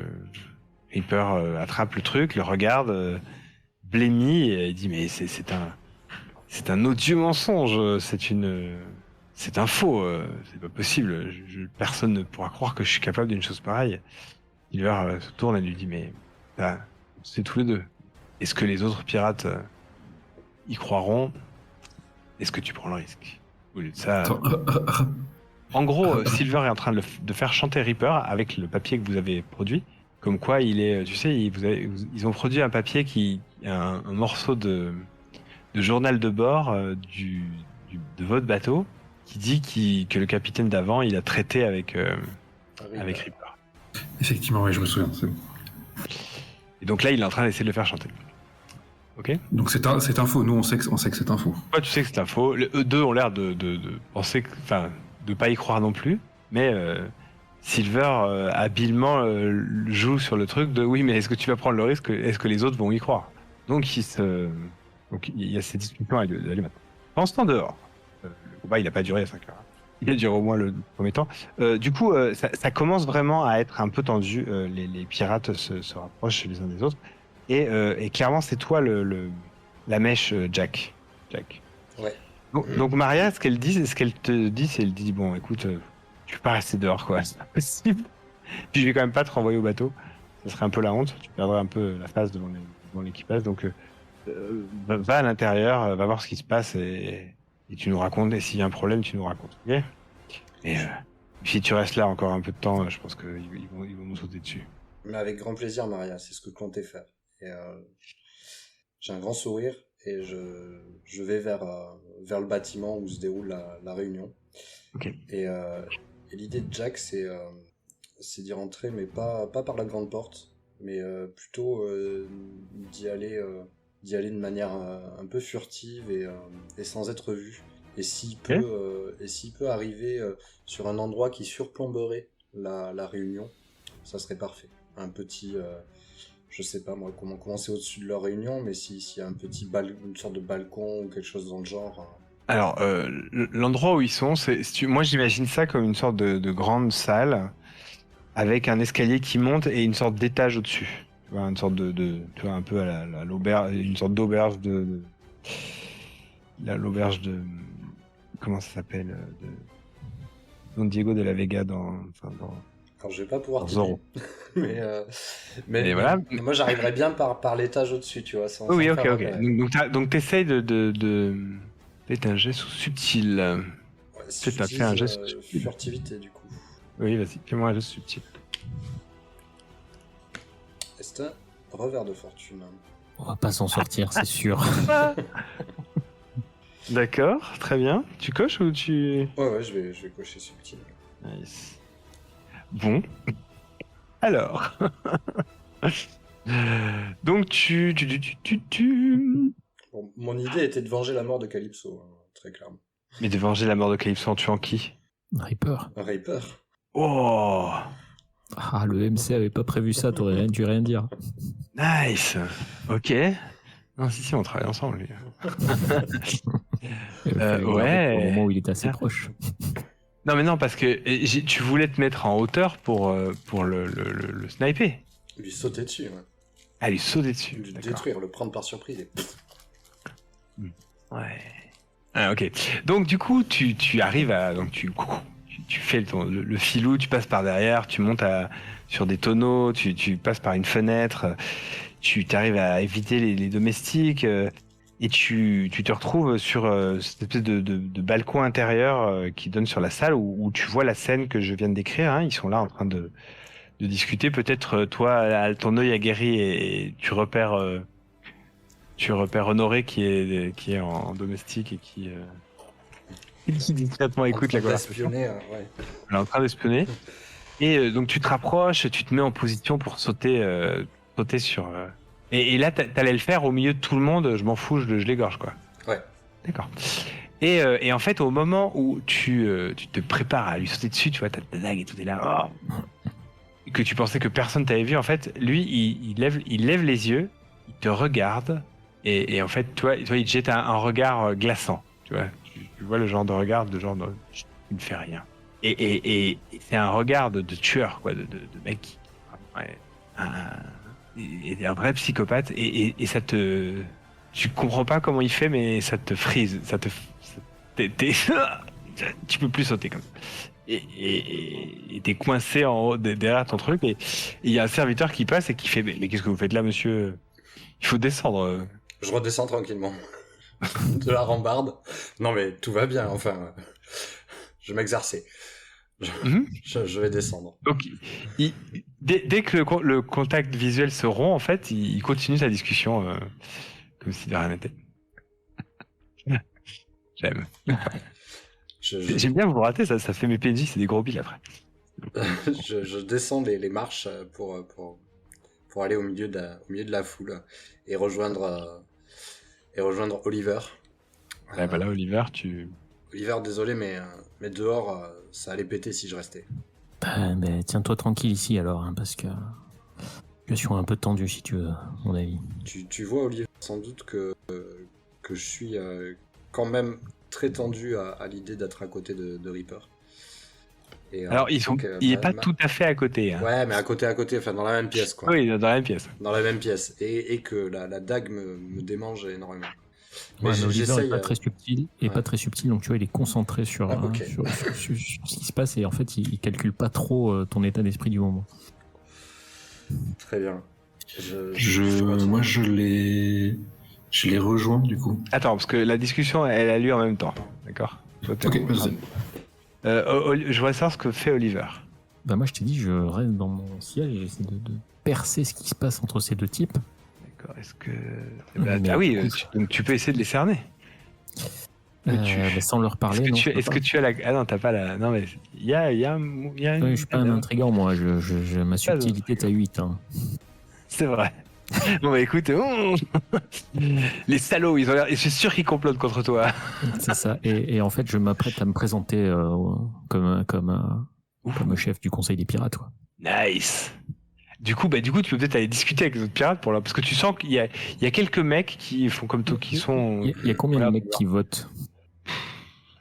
Reaper attrape le truc, le regarde, blêmi et il dit mais c'est un odieux mensonge, c'est un faux, c'est pas possible, personne ne pourra croire que je suis capable d'une chose pareille. Silver se tourne et lui dit mais là, c'est tous les deux. Est-ce que les autres pirates y croiront? Est-ce que tu prends le risque? Au lieu de ça. Attends, En gros, Silver est en train de faire chanter Reaper avec le papier que vous avez produit. Comme quoi, il est, tu sais, ils ont produit un papier un morceau de journal de bord de votre bateau qui dit que le capitaine d'avant, il a traité avec Reaper. effectivement, ouais, je me souviens. C'est bon. Et donc là, il est en train d'essayer de le faire chanter. Ok. Donc c'est un faux. Nous, on sait que c'est un faux. Toi, tu sais que c'est un faux. Eux deux ont l'air de penser, enfin, de pas y croire non plus. Mais Silver habilement joue sur le truc de oui, mais est-ce que tu vas prendre le risque? Est-ce que les autres vont y croire? Donc il y a cette discussion à aller maintenant. Pendant ce temps dehors, le combat il a pas duré à 5 heures. Il a duré au moins le premier temps. Du coup, ça commence vraiment à être un peu tendu. Les pirates se rapprochent les uns des autres. Et clairement, c'est toi la mèche, Jack. Ouais. Donc Maria, ce qu'elle te dit, c'est elle dit bon, écoute, tu peux pas rester dehors, quoi, c'est pas possible. Puis je vais quand même pas te renvoyer au bateau, ça serait un peu la honte, tu perdrais un peu la face devant l'équipage. Donc va à l'intérieur, va voir ce qui se passe et tu nous racontes. Et s'il y a un problème, tu nous racontes. Ok. Et si tu restes là encore un peu de temps, je pense qu'ils vont nous sauter dessus. Mais avec grand plaisir, Maria, c'est ce que je comptais faire. Et j'ai un grand sourire et je vais vers le bâtiment où se déroule la réunion. Ok. Et l'idée de Jack, c'est d'y rentrer, mais pas par la grande porte, mais plutôt d'y aller de manière un peu furtive et sans être vu. Et s'il peut arriver sur un endroit qui surplomberait la réunion, ça serait parfait. Un petit, je sais pas moi comment commencer au-dessus de leur réunion, mais s'il y a un petit une sorte de balcon ou quelque chose dans le genre. Alors, l'endroit où ils sont, moi j'imagine ça comme une sorte de grande salle avec un escalier qui monte et une sorte d'étage au-dessus. Tu vois, une sorte tu vois, un peu à l'auberge, une sorte d'auberge l'auberge de, comment ça s'appelle, de Don Diego de la Vega dans Alors je vais pas pouvoir Zorro. mais voilà. Moi j'arriverais bien par l'étage au-dessus, tu vois. Oui, ok. Donc t'essayes d'être un geste subtil. Ouais, si T'as fait un geste subtil. furtivité du coup. Oui, vas-y, fais-moi un geste subtil. Est-ce un revers de fortune? On va pas s'en sortir, c'est sûr. D'accord, très bien. Tu coches ou tu... Ouais, je vais cocher subtil. Nice. Bon. Alors. Donc Bon, mon idée était de venger la mort de Calypso, hein, très clairement. Mais de venger la mort de Calypso en tuant qui? Reaper. Reaper. Oh, Ah, le MC avait pas prévu ça, t'aurais dû rien dire. nice. Ok. Non, si, on travaille ensemble, lui. Il fallait le garder pour le moment où il était assez proche. Non, mais non, parce que tu voulais te mettre en hauteur pour le sniper. Lui sauter dessus, ouais. Ah, lui sauter dessus. Le D'accord. détruire, le prendre par surprise et... Ouais. Ah, ok. Donc, du coup, tu arrives à. Donc, tu fais le filou, tu passes par derrière, tu montes sur des tonneaux, tu passes par une fenêtre, tu arrives à éviter les domestiques, et tu te retrouves sur cette espèce de balcon intérieur qui donne sur la salle où tu vois la scène que je viens de décrire. Hein. Ils sont là en train de discuter. Peut-être toi, ton œil aguerri et tu repères Honoré qui est en domestique et qui discrètement écoute la conversation. Ouais. Elle est en train d'espionner. Et donc tu te rapproches, tu te mets en position pour sauter sur. Et là, t'allais le faire au milieu de tout le monde. Je m'en fous, je l'égorge quoi. Ouais. D'accord. Et en fait, au moment où tu te prépares à lui sauter dessus, tu vois, t'as ta dague et tout est là. Oh, et que tu pensais que personne t'avait vu, en fait, lui, il lève les yeux, il te regarde. Et en fait, toi, il te jette un regard glaçant. Tu vois, tu vois le genre de regard de genre, tu ne fais rien. Et c'est un regard de tueur, quoi, de mec, ouais, un vrai psychopathe. Et ça te, tu comprends pas comment il fait, mais ça te frise, tu peux plus sauter comme ça. Et t'es coincé en haut derrière ton truc. Et il y a un serviteur qui passe et qui fait, mais qu'est-ce que vous faites là, monsieur? Il faut descendre. Je redescends tranquillement de la rambarde. Non mais tout va bien, enfin, je m'exerçais. Je vais descendre. Donc, dès que le contact visuel se rompt, en fait, il continue sa discussion comme si de rien n'était. J'aime. J'aime bien vous rater, ça fait mes PNJ, c'est des gros billes après. je descends les marches pour aller au milieu de la foule et rejoindre Oliver. Ouais, bah là, Oliver, Oliver, désolé, mais dehors, ça allait péter si je restais. Bah, tiens-toi tranquille ici alors, hein, parce que je suis un peu tendu si tu veux, à mon avis. Tu vois, Oliver, sans doute que je suis quand même très tendu à l'idée d'être à côté de Reaper. Et, alors, il est pas tout à fait à côté. Hein. Ouais, mais à côté, enfin dans la même pièce, quoi. Oui, dans la même pièce. Dans la même pièce. Et que la dague me démange énormément. Ouais, mais Oliver n'est pas très subtil, pas très subtil, donc tu vois, il est concentré sur ce qui se passe, et en fait, il calcule pas trop ton état d'esprit du moment. Très bien. Moi, je les rejoins, du coup. Attends, parce que la discussion, elle a lieu en même temps. D'accord? Ok, vas-y. Je voudrais savoir ce que fait Oliver. Bah moi, je t'ai dit, je reste dans mon siège et j'essaie de percer ce qui se passe entre ces deux types. D'accord, est-ce que... ah oui, donc tu peux essayer de les cerner. Sans leur parler. Est-ce que tu as la... Ah non, t'as pas la... Non, mais il y a une... Je suis pas un intrigant, moi. Ma subtilité est à 8. Hein. C'est vrai. Bon, bah écoute... les salauds, je suis sûr qu'ils complotent contre toi. C'est ça. Et en fait, je m'apprête à me présenter comme chef du conseil des pirates. Quoi. Nice. Du coup, tu peux peut-être aller discuter avec les autres pirates parce que tu sens qu'il y a quelques mecs qui font comme toi, qui sont... Il y a combien de mecs qui votent?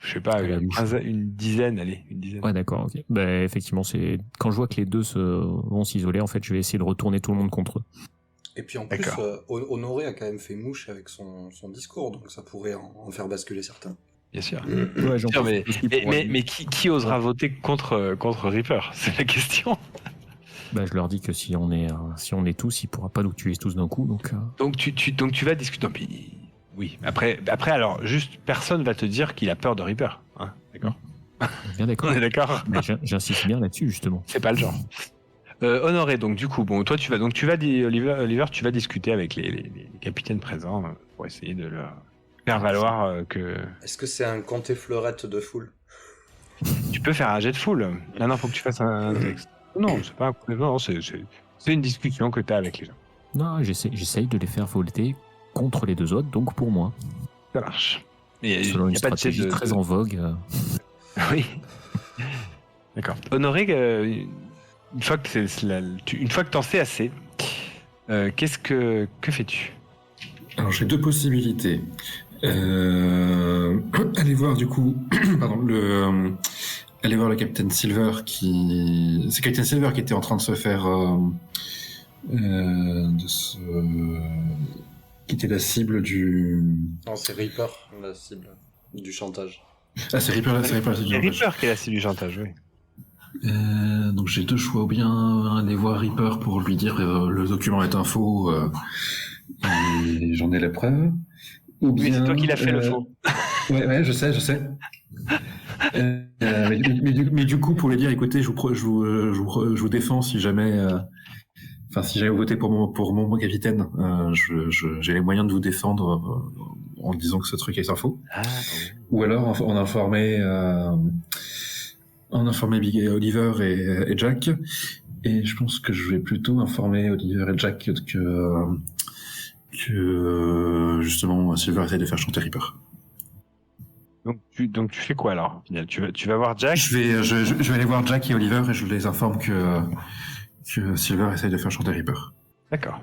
Je sais pas, une dizaine, allez, une dizaine. Ouais, d'accord, ok. Bah, effectivement, quand je vois que les deux vont s'isoler, en fait, je vais essayer de retourner tout le monde contre eux. Et puis en plus, Honoré a quand même fait mouche avec son discours, donc ça pourrait en faire basculer certains. Bien sûr. Ouais, j'en pense mais qui osera voter contre Reaper? C'est la question. Bah, je leur dis que si on est tous, il pourra pas nous tuer tous d'un coup, donc tu vas discuter. Oui. Après, alors juste personne va te dire qu'il a peur de Reaper, hein, d'accord? Bien d'accord. On est d'accord. Mais j'insiste bien là-dessus justement. C'est pas le genre. Honoré, donc du coup, bon, toi Oliver, tu vas discuter avec les capitaines présents pour essayer de leur faire valoir que. Est-ce que c'est un compte fleurette de foule? Tu peux faire un jet de foule. Non, faut que tu fasses un texte. Non, c'est pas un... Non, c'est une discussion que tu as avec les gens. Non, j'essaye de les faire voter contre les deux autres, donc pour moi. Ça marche. Selon une stratégie très en vogue. Oui. D'accord. Honoré, une fois que t'en sais assez, que fais-tu? Alors j'ai deux possibilités. Allez voir du coup, pardon, allez voir le Captain Silver c'est Captain Silver qui était en train de se faire, qui était la cible du. Non, c'est Reaper, la cible du chantage. Ah, c'est Reaper, la cible C'est du chantage. Reaper qui est la cible du chantage, oui. Donc j'ai deux choix, ou bien aller voir Reaper pour lui dire le document est un faux et j'en ai la preuve. Ou bien, Oui, c'est toi qui l'as fait le faux. Ouais, je sais. Mais du coup, pour lui dire, écoutez, je vous défends si jamais, si jamais vous votez pour mon capitaine, j'ai les moyens de vous défendre en disant que ce truc est un faux. Ah, Ou alors en informer Oliver et Jack. Et je pense que je vais plutôt informer Oliver et Jack que justement Silver essaie de faire chanter Reaper. Donc tu fais quoi alors? Tu vas voir Jack? Je vais aller voir Jack et Oliver et je les informe que Silver essaie de faire chanter Reaper. D'accord.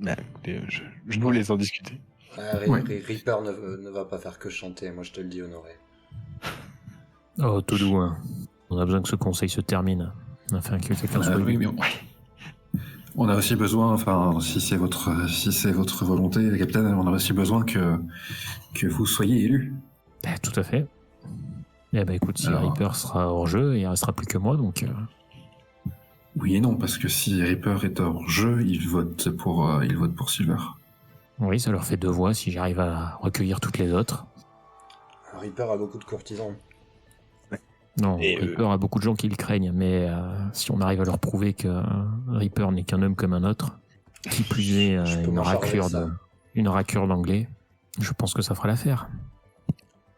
Ben, écoutez, je vous laisse en discuter. Reaper ne va pas faire que chanter, moi je te le dis, Honoré. Oh, tout doux, hein. On a besoin que ce conseil se termine. Afin que quelqu'un soit Oui, élu. mais on a aussi besoin, si c'est votre volonté, Capitaine, on a aussi besoin que vous soyez élu. Tout à fait. Eh ben écoute, si Alors... Reaper sera hors jeu, il restera plus que moi, donc... Oui et non, parce que si Reaper est hors jeu, il vote pour Silver. Oui, ça leur fait 2 voix si j'arrive à recueillir toutes les autres. Reaper a beaucoup de courtisans. Non, Et Reaper a beaucoup de gens qui le craignent, mais si on arrive à leur prouver que Reaper n'est qu'un homme comme un autre, qui plus est une raclure d'anglais, je pense que ça fera l'affaire.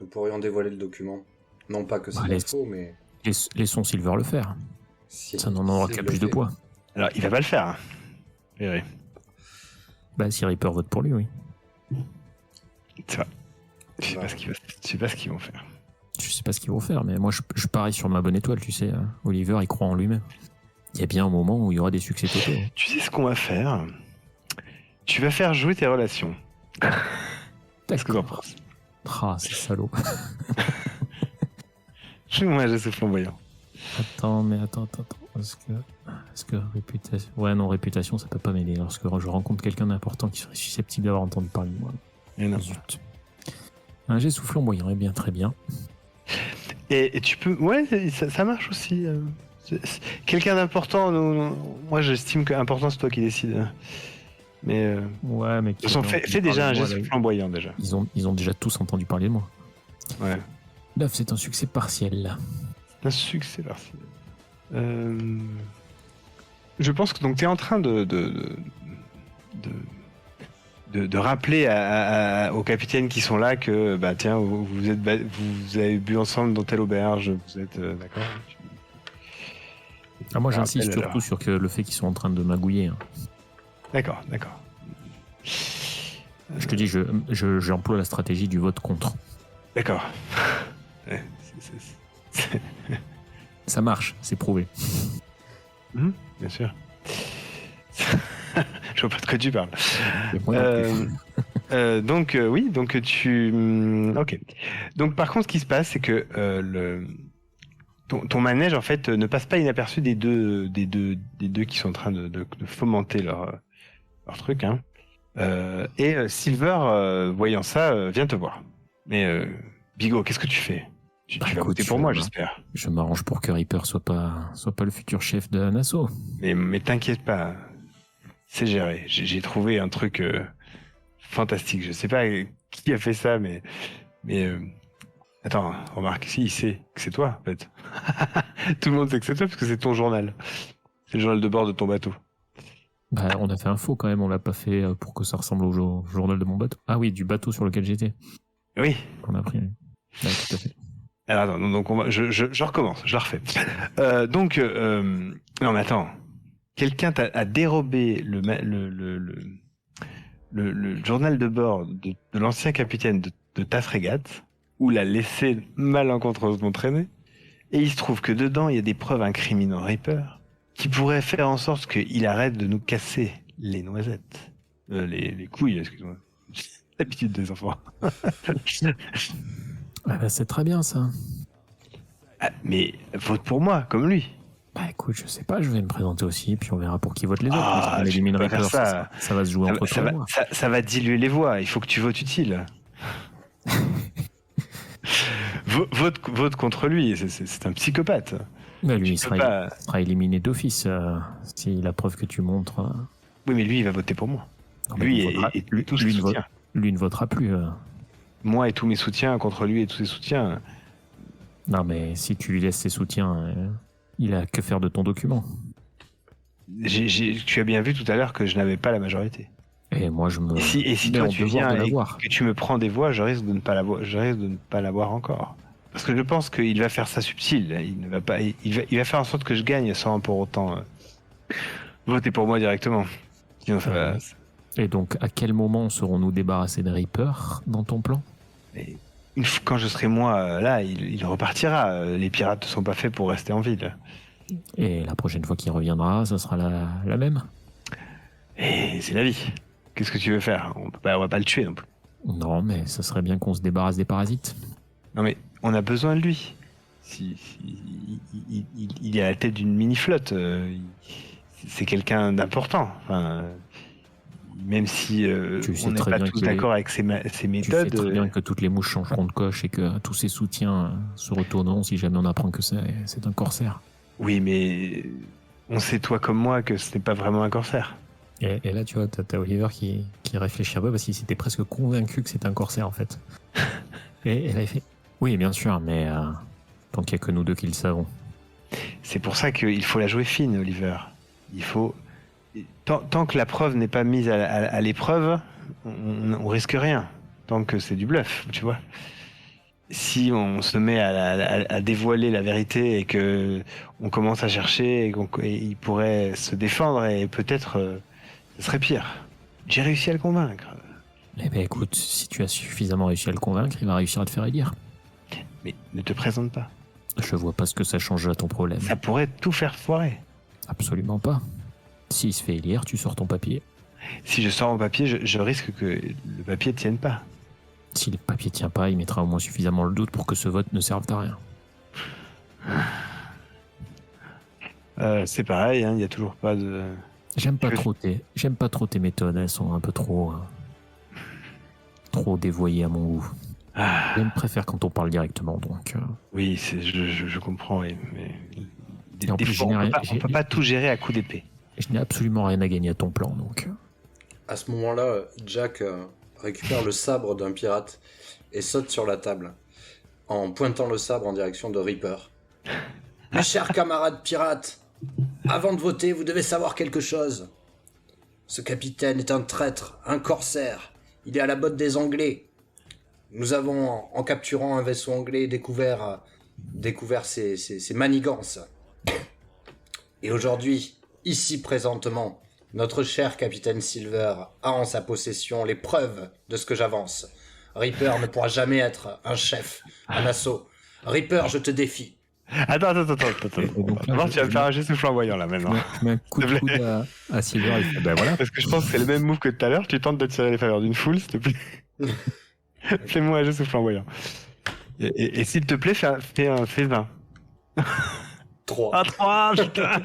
Nous pourrions dévoiler le document. Non pas que c'est faux, mais... Laissons Silver le faire. Ça n'en aura qu'à plus de poids. Alors, il va pas le faire. Hein. Oui. Bah, si Reaper vote pour lui, oui. C'est vrai. Je sais pas ce qu'ils vont faire. Je sais pas ce qu'ils vont faire, mais moi je parie sur ma bonne étoile, tu sais. Oliver, il croit en lui-même. Il y a bien un moment où il y aura des succès totaux. Tu sais ce qu'on va faire? Tu vas faire jouer tes relations. Qu'est-ce que t'en penses? Ah, c'est salaud. Moi, j'ai ce flamboyant. Attends. Est-ce que réputation... Ouais, non, réputation, ça peut pas m'aider. Lorsque je rencontre quelqu'un d'important qui serait susceptible d'avoir entendu parler de moi. Et non. Zut. Un jet sous flamboyant, eh bien, très bien. Et tu peux... Ouais, ça marche aussi. Quelqu'un d'important, moi j'estime que important c'est toi qui décides. Mais... Ouais, mais... De toute façon, fais déjà un jet sous flamboyant, déjà. Ils ont déjà tous entendu parler de moi. Ouais. 9, c'est un succès partiel. Un succès partiel. Je pense que donc tu es en train de rappeler au capitaine qui sont là que bah tiens vous avez bu ensemble dans telle auberge, vous êtes d'accord. Moi j'insiste surtout sur le fait qu'ils sont en train de magouiller. Hein. D'accord. Je te dis, j'emploie la stratégie du vote contre. D'accord. Ça marche, c'est prouvé. Bien sûr. Je vois pas de quoi tu parles. Oui, donc tu... Ok. Donc par contre, ce qui se passe, c'est que ton manège, en fait, ne passe pas inaperçu des deux qui sont en train de fomenter leur truc. Hein. Et Silver, voyant ça, vient te voir. Mais Bigot, qu'est-ce que tu fais? Tu vas voter pour moi, j'espère. Je m'arrange pour que Reaper soit pas le futur chef de Nassau. Mais t'inquiète pas, c'est géré. J'ai trouvé un truc fantastique. Je sais pas qui a fait ça, mais attends, remarque, si il sait que c'est toi, en fait. Tout le monde sait que c'est toi parce que c'est ton journal. C'est le journal de bord de ton bateau. Bah, on a fait un faux quand même. On l'a pas fait pour que ça ressemble au journal de mon bateau. Ah oui, du bateau sur lequel j'étais. Oui. Qu'on a pris. Ouais, tout à fait. Alors attends, donc je recommence, je la refais. Non mais attends, quelqu'un a dérobé le journal de bord de l'ancien capitaine de ta frégate, ou l'a laissé malencontreusement traîner, et il se trouve que dedans il y a des preuves incriminant Reaper, qui pourraient faire en sorte qu'il arrête de nous casser les noisettes, les couilles, excuse-moi. L'habitude des enfants. C'est très bien ça. Ah, mais vote pour moi, comme lui. Bah écoute, je sais pas, je vais me présenter aussi, puis on verra pour qui vote les autres. Ah, On tu élimine peux pas Reaper, faire ça. ça va se jouer entre toi et moi. Ça va diluer les voix. Il faut que tu votes utile. Vote contre lui. C'est un psychopathe. Mais lui, Tu il peux pas- sera éliminé d'office si la preuve que tu montres. Oui, mais lui, il va voter pour moi. Non, mais Lui il et, votera- et lui- tous ses lui ne soutiens. lui ne votera plus. Moi et tous mes soutiens contre lui et tous ses soutiens. Non, mais si tu lui laisses ses soutiens, il a que faire de ton document. Tu as bien vu tout à l'heure que je n'avais pas la majorité. Et moi, je me. Et si mets toi en tu devoir viens de et l'avoir. que tu me prends des voix, je risque de ne pas l'avoir. Je risque de ne pas l'avoir encore. Parce que je pense qu'il va faire ça subtil. Il ne va pas. Il va faire en sorte que je gagne sans pour autant voter pour moi directement. Sinon ça va. Et donc, à quel moment serons-nous débarrassés de Reaper dans ton plan? Mais quand je serai moi là, il repartira. Les pirates ne sont pas faits pour rester en ville. Et la prochaine fois qu'il reviendra, ça sera la même? Et c'est la vie. Qu'est-ce que tu veux faire? On va pas le tuer non plus. Non, mais ça serait bien qu'on se débarrasse des parasites. Non mais on a besoin de lui. Il est à la tête d'une mini-flotte. C'est quelqu'un d'important. Enfin, même si Tu sais on n'est très pas bien tous que d'accord avec ses Tu sais méthodes. très bien que toutes les mouches changeront de coche et que tous ses soutiens se retourneront si jamais on apprend que c'est un corsaire. Oui, mais on sait toi comme moi que ce n'est pas vraiment un corsaire. Et là, tu vois, t'as Oliver qui réfléchit un peu parce qu'il s'était presque convaincu que c'était un corsaire en fait. Et là, il fait oui, bien sûr, mais tant qu'il n'y a que nous deux qui le savons. C'est pour ça qu'il faut la jouer fine, Oliver. Il faut tant que la preuve n'est pas mise à l'épreuve, on risque rien. Tant que c'est du bluff, tu vois. Si on se met à dévoiler la vérité et que on commence à chercher et il pourrait se défendre et peut-être ce serait pire. J'ai réussi à le convaincre. Eh ben écoute, si tu as suffisamment réussi à le convaincre, il va réussir à te faire élire. Mais ne te présente pas. Je vois pas ce que ça change à ton problème. Ça pourrait tout faire foirer. Absolument pas. S'il se fait élire, tu sors ton papier. Si je sors mon papier, je risque que le papier ne tienne pas. Si le papier tient pas, il mettra au moins suffisamment le doute pour que ce vote ne serve à rien. C'est pareil, il n'y a toujours pas de... J'aime pas trop tes méthodes, elles sont un peu trop dévoyées à mon goût. Ah, Je préfère quand on parle directement, donc. oui, je comprends, oui, mais... Et en Des plus, fois, on j'ai- peut pas tout gérer à coups d'épée. Je n'ai absolument rien à gagner à ton plan, donc. À ce moment-là, Jack récupère le sabre d'un pirate et saute sur la table en pointant le sabre en direction de Reaper. Mes chers camarades pirates, avant de voter, vous devez savoir quelque chose. Ce capitaine est un traître, un corsaire. Il est à la botte des Anglais. Nous avons, en capturant un vaisseau anglais, découvert ses manigances. Et aujourd'hui, ici présentement, notre cher capitaine Silver a en sa possession les preuves de ce que j'avance. Reaper ne pourra jamais être un chef, un assaut. Reaper, je te défie. Attends. donc là, D'abord, tu vas me faire un geste flamboyant, là, maintenant. Je mets un coup de coude à Silver, il fait, ben voilà. Parce que je pense que c'est le même move que tout à l'heure. Tu tentes d'attirer les faveurs d'une foule, s'il te plaît. Fais-moi un geste flamboyant. Et s'il te plaît, fais 20. 3. Ah, 3, putain.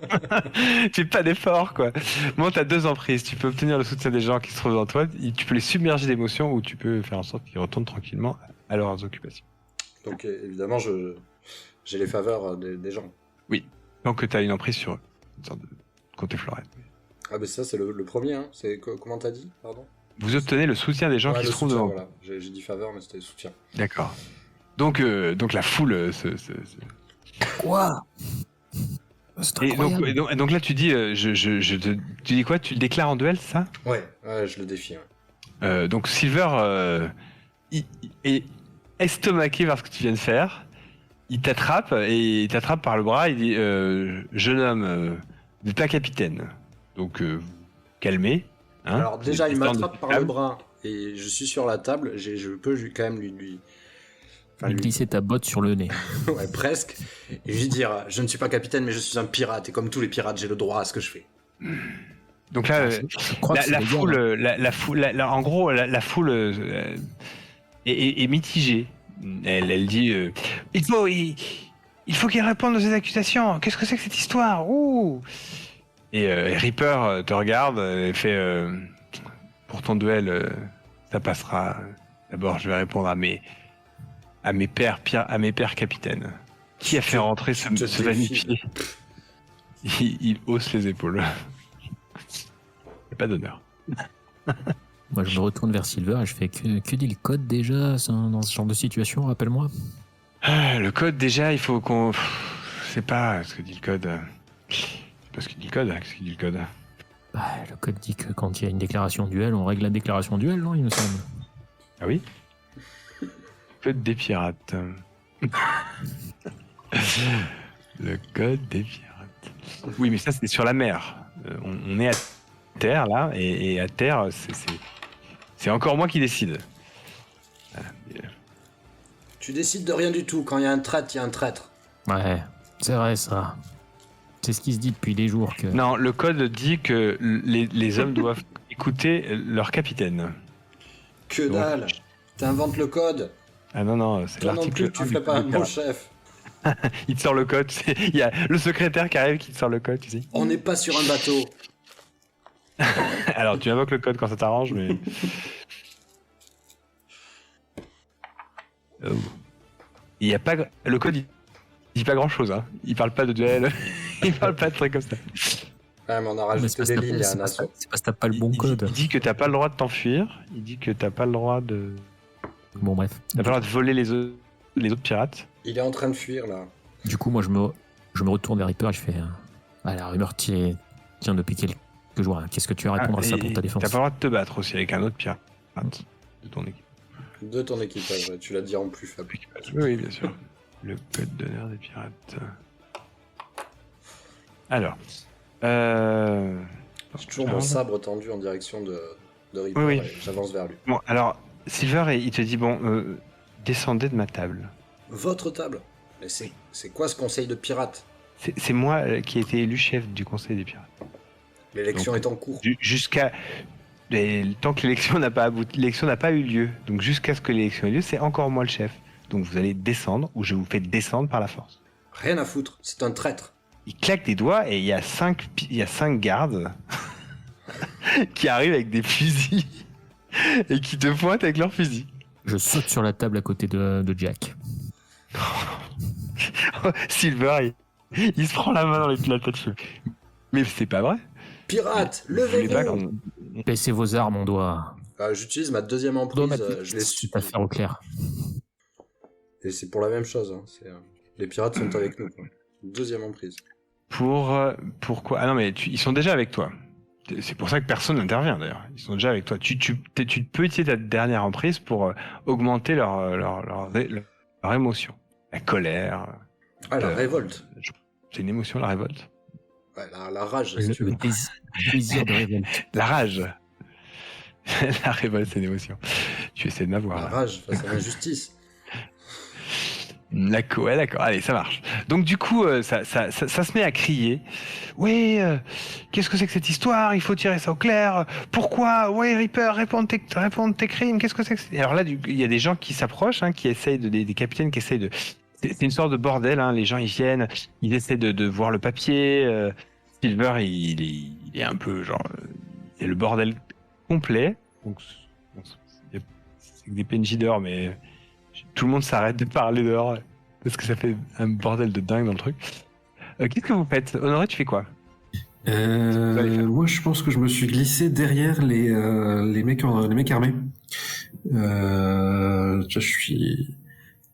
Fais pas d'effort, quoi. Bon, t'as 2 emprises. Tu peux obtenir le soutien des gens qui se trouvent devant toi. Tu peux les submerger d'émotions ou tu peux faire en sorte qu'ils retournent tranquillement à leurs occupations. Donc évidemment, j'ai les faveurs des gens. Donc que t'as une emprise sur eux. Une sorte de côté florette. Ah mais ça c'est le premier, hein. Comment t'as dit, pardon? Vous obtenez le soutien des gens Ouais, qui le se trouvent soutien, devant vous. voilà. J'ai dit faveur, mais c'était soutien. D'accord. Donc la foule Quoi? C'est Et incroyable. donc là, tu dis, tu dis quoi? Tu le déclares en duel, c'est ça? Ouais, je le défie. Ouais. Donc Silver il est estomaqué par ce que tu viens de faire. Il t'attrape par le bras. Il dit, jeune homme, vous n'êtes pas capitaine, donc calmez. Hein, Alors déjà, il Vous êtes m'attrape par le bras et je suis sur la table. Je peux quand même lui Glisser ta botte sur le nez. ouais, presque. Et lui dire, je ne suis pas capitaine, mais je suis un pirate. Et comme tous les pirates, j'ai le droit à ce que je fais. Donc là, Je crois que la c'est légal, foule, hein. la foule, en gros, la foule est mitigée. Elle dit il faut qu'il réponde à ces accusations. Qu'est-ce que c'est que cette histoire? Ouh. Et Reaper te regarde et fait pour ton duel, ça passera. D'abord, je vais répondre à mes pères capitaines. Qui a fait rentrer ce va-nu-pied? Il hausse les épaules. Il n'y a pas d'honneur. Moi, je me retourne vers Silver et je fais que dit le code déjà dans ce genre de situation, rappelle-moi. Le code, déjà, il faut qu'on. Je sais pas ce que dit le code. Je sais pas ce que dit le code. Qu'est-ce qu'il dit le code? Bah, le code dit que quand il y a une déclaration duel, on règle la déclaration duel, non, il me semble. Ah oui? Code des pirates. Le code des pirates. Oui, mais ça, c'est sur la mer. On est à terre, là, et à terre, c'est encore moi qui décide. Tu décides de rien du tout. Quand il y a un traître, il y a un traître. Ouais, c'est vrai ça. C'est ce qui se dit depuis des jours que... Non, le code dit que les hommes doivent écouter leur capitaine. Que dalle. T'inventes le code. Ah non, c'est Toi non l'article. plus, tu ferais pas un bon chef. Il te sort le code. Il y a le secrétaire qui arrive qui te sort le code, tu sais. On n'est pas sur un bateau. Alors, tu invoques le code quand ça t'arrange, mais... Oh. Il y a pas... Le code, il dit pas grand-chose, hein. Il parle pas de duel. Il parle pas de trucs comme ça. Ouais, mais on a Mais c'est rajouté parce des que lignes t'as- à c'est un parce assaut. que- c'est parce que t'as pas le bon code. Il dit que t'as pas le droit de t'enfuir. Il dit que t'as pas le droit de... Bon, bref. T'as pas le droit de voler les autres pirates. Il est en train de fuir, là. Du coup, moi, je me retourne vers Reaper et je fais... Ah, la rumeur tient depuis quelques jours. Hein. Qu'est-ce que tu vas répondre à ça pour ta défense? T'as pas le droit de te battre aussi avec un autre pirate de ton équipe. De ton équipage, ouais. Tu l'as dit en plus faible. Oui, bien sûr. Le code d'honneur des pirates. Alors. J'ai toujours mon sabre tendu en direction de Reaper Oui. et j'avance vers lui. Bon, alors, Silver, il te dit, bon, descendez de ma table. Votre table? Mais c'est quoi ce conseil de pirates? C'est moi qui ai été élu chef du conseil des pirates. L'élection Donc, est en cours. Jusqu'à... Tant que l'élection n'a pas abouti, l'élection n'a pas eu lieu. Donc jusqu'à ce que l'élection ait lieu, c'est encore moi le chef. Donc vous allez descendre, ou je vous fais descendre par la force. Rien à foutre, c'est un traître. Il claque des doigts et il y a 5 gardes qui arrivent avec des fusils et qui te pointent avec leurs fusils. Je saute sur la table à côté de Jack. Silver, il se prend la main dans la tête. Mais c'est pas vrai. Pirates, Vous voulez pas levez-vous! Baissez vos armes, on doit... J'utilise ma deuxième on doit emprise, mettre je l'ai cette affaire au clair. Et c'est pour la même chose. Hein. Les pirates sont avec nous. Quoi. Deuxième emprise. Pourquoi? Ah non, mais ils sont déjà avec toi. C'est pour ça que personne n'intervient d'ailleurs. Ils sont déjà avec toi. Tu peux utiliser ta dernière emprise pour augmenter leur émotion. La colère. Ah, la révolte. C'est une émotion, la révolte. Ouais, la rage, si tu veux. Le désir de révolte. La rage. La révolte, c'est une émotion. Tu essaies de m'avoir. La là. rage face à l'injustice. D'accord, ouais, d'accord. Allez, ça marche. Donc du coup, ça se met à crier. Oui, qu'est-ce que c'est que cette histoire? Il faut tirer ça au clair. Pourquoi? Oui, Reaper, réponds de tes crimes. Qu'est-ce que c'est que c'est? Alors là, il y a des gens qui s'approchent, qui essayent des capitaines qui essayent de... C'est une sorte de bordel. Les gens, ils viennent, ils essaient de voir le papier. Silver, il est un peu genre... c'est le bordel complet. Donc, c'est des PNJ dehors, mais... Tout le monde s'arrête de parler dehors parce que ça fait un bordel de dingue dans le truc. Qu'est-ce que vous faites? Honoré, tu fais quoi? Moi, je pense que je me suis glissé derrière les mecs armés. Tu vois, je suis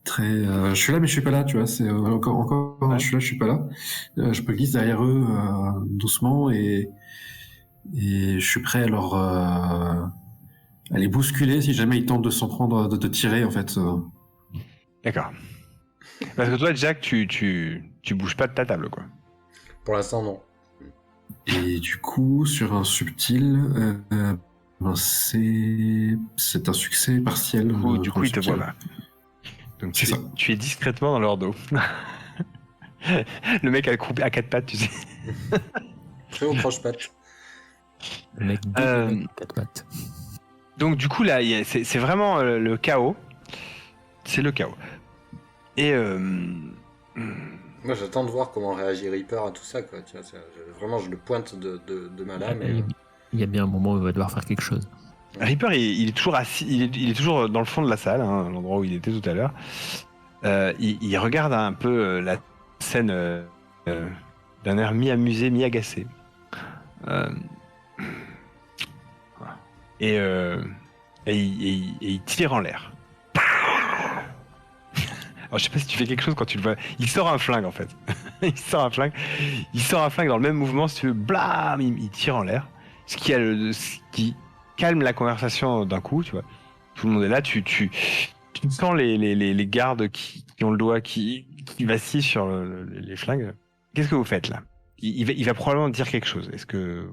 je suis là, mais je suis pas là. Tu vois, c'est encore. Ouais. Je suis là, je suis pas là. Je me glisse derrière eux doucement et je suis prêt à les bousculer si jamais ils tentent de s'en prendre, de tirer en fait. D'accord. Parce que toi, Jack, tu bouges pas de ta table, quoi. Pour l'instant, non. Et du coup, sur un subtil, c'est un succès partiel. Du coup, ils te voient pas. Donc C'est ça. tu es discrètement dans leur dos. Le mec à quatre pattes, tu sais. Très au croche-patte. Le mec, Euh, 4 pattes. Donc du coup là, c'est vraiment le chaos. C'est le chaos. Et Moi, j'attends de voir comment réagit Reaper à tout ça, quoi. Tu vois, vraiment, je le pointe de ma lame. Et... Il y a bien un moment où il va devoir faire quelque chose. Reaper, il est toujours assis, il est toujours dans le fond de la salle, hein, à l'endroit où il était tout à l'heure. Il regarde un peu la scène d'un air mi-amusé, mi-agacé. Et il tire en l'air. Alors, je sais pas si tu fais quelque chose quand tu le vois. Il sort un flingue en fait. Il sort un flingue dans le même mouvement, si tu veux. Blam, il tire en l'air. Ce qui calme la conversation d'un coup, tu vois. Tout le monde est là. Tu sens les gardes qui ont le doigt qui vacillent sur les flingues. Qu'est-ce que vous faites là? Il va probablement dire quelque chose. Est-ce que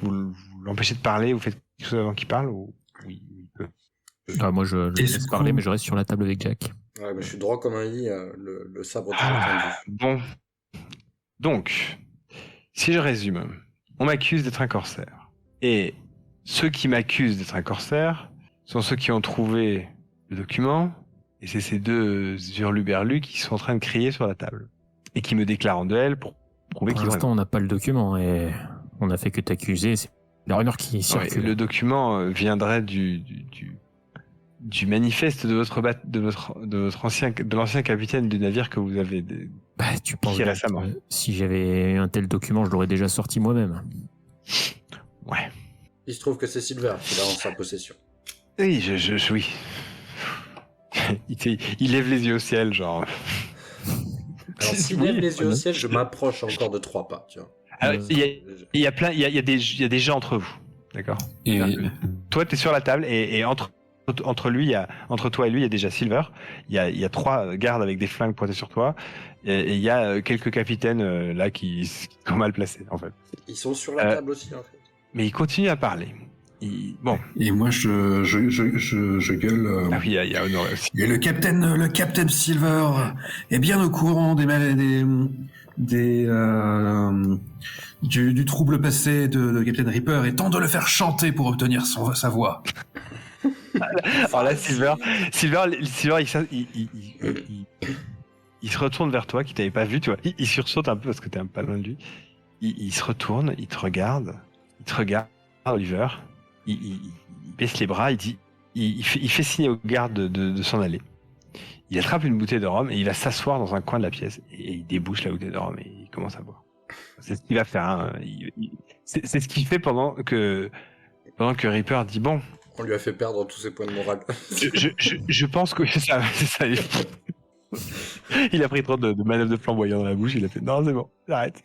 vous l'empêchez de parler? Vous faites quelque chose avant qu'il parle ou oui, il peut. Moi, je laisse parler, mais je reste sur la table avec Jack. Ouais, mais je suis droit comme un lit, le sabre très tendu. Bon. Donc, si je résume, on m'accuse d'être un corsaire. Et ceux qui m'accusent d'être un corsaire sont ceux qui ont trouvé le document, et c'est ces deux hurluberlus qui sont en train de crier sur la table. Et qui me déclarent en duel pour prouver Pour qu'ils ont l'instant, on n'a pas le document, et on a fait que t'accuser. C'est la rumeur qui circule. le document viendrait du manifeste de l'ancien capitaine du navire que vous avez Tu penses qui récemment. Si j'avais un tel document, je l'aurais déjà sorti moi-même. Ouais. Il se trouve que c'est Silver qui l'a en sa possession. Oui, oui. Il lève les yeux au ciel, genre. Alors, s'il Oui, lève les yeux au voilà. ciel, je m'approche encore de 3 pas, tu vois. Alors, il y a des gens entre vous, d'accord. Et Toi, t'es sur la table et entre toi et lui, il y a déjà Silver. Il y a 3 gardes avec des flingues pointés sur toi et il y a quelques capitaines là qui sont mal placés en fait. Ils sont sur la table aussi, en fait. Mais ils continuent à parler. Bon. et moi, je gueule. Ah oui, il y a Honoré aussi. Et le Captain Silver est bien au courant du trouble passé de Captain Reaper et tente de le faire chanter pour obtenir sa voix. Alors là, Silver, il se retourne vers toi, qui t'avait pas vu, tu vois. Il sursaute un peu parce que t'es un peu loin de lui. Il se retourne, il te regarde, Oliver. Il baisse les bras, il fait signe aux gardes de s'en aller. Il attrape une bouteille de rhum et il va s'asseoir dans un coin de la pièce et il débouche la bouteille de rhum et il commence à boire. C'est ce qu'il va faire. Hein. C'est ce qu'il fait pendant que Reaper dit bon. On lui a fait perdre tous ses points de morale. Je pense que c'est ça. Il a pris trop de manœuvres de flamboyant dans la bouche. Il a fait non, c'est bon, j'arrête.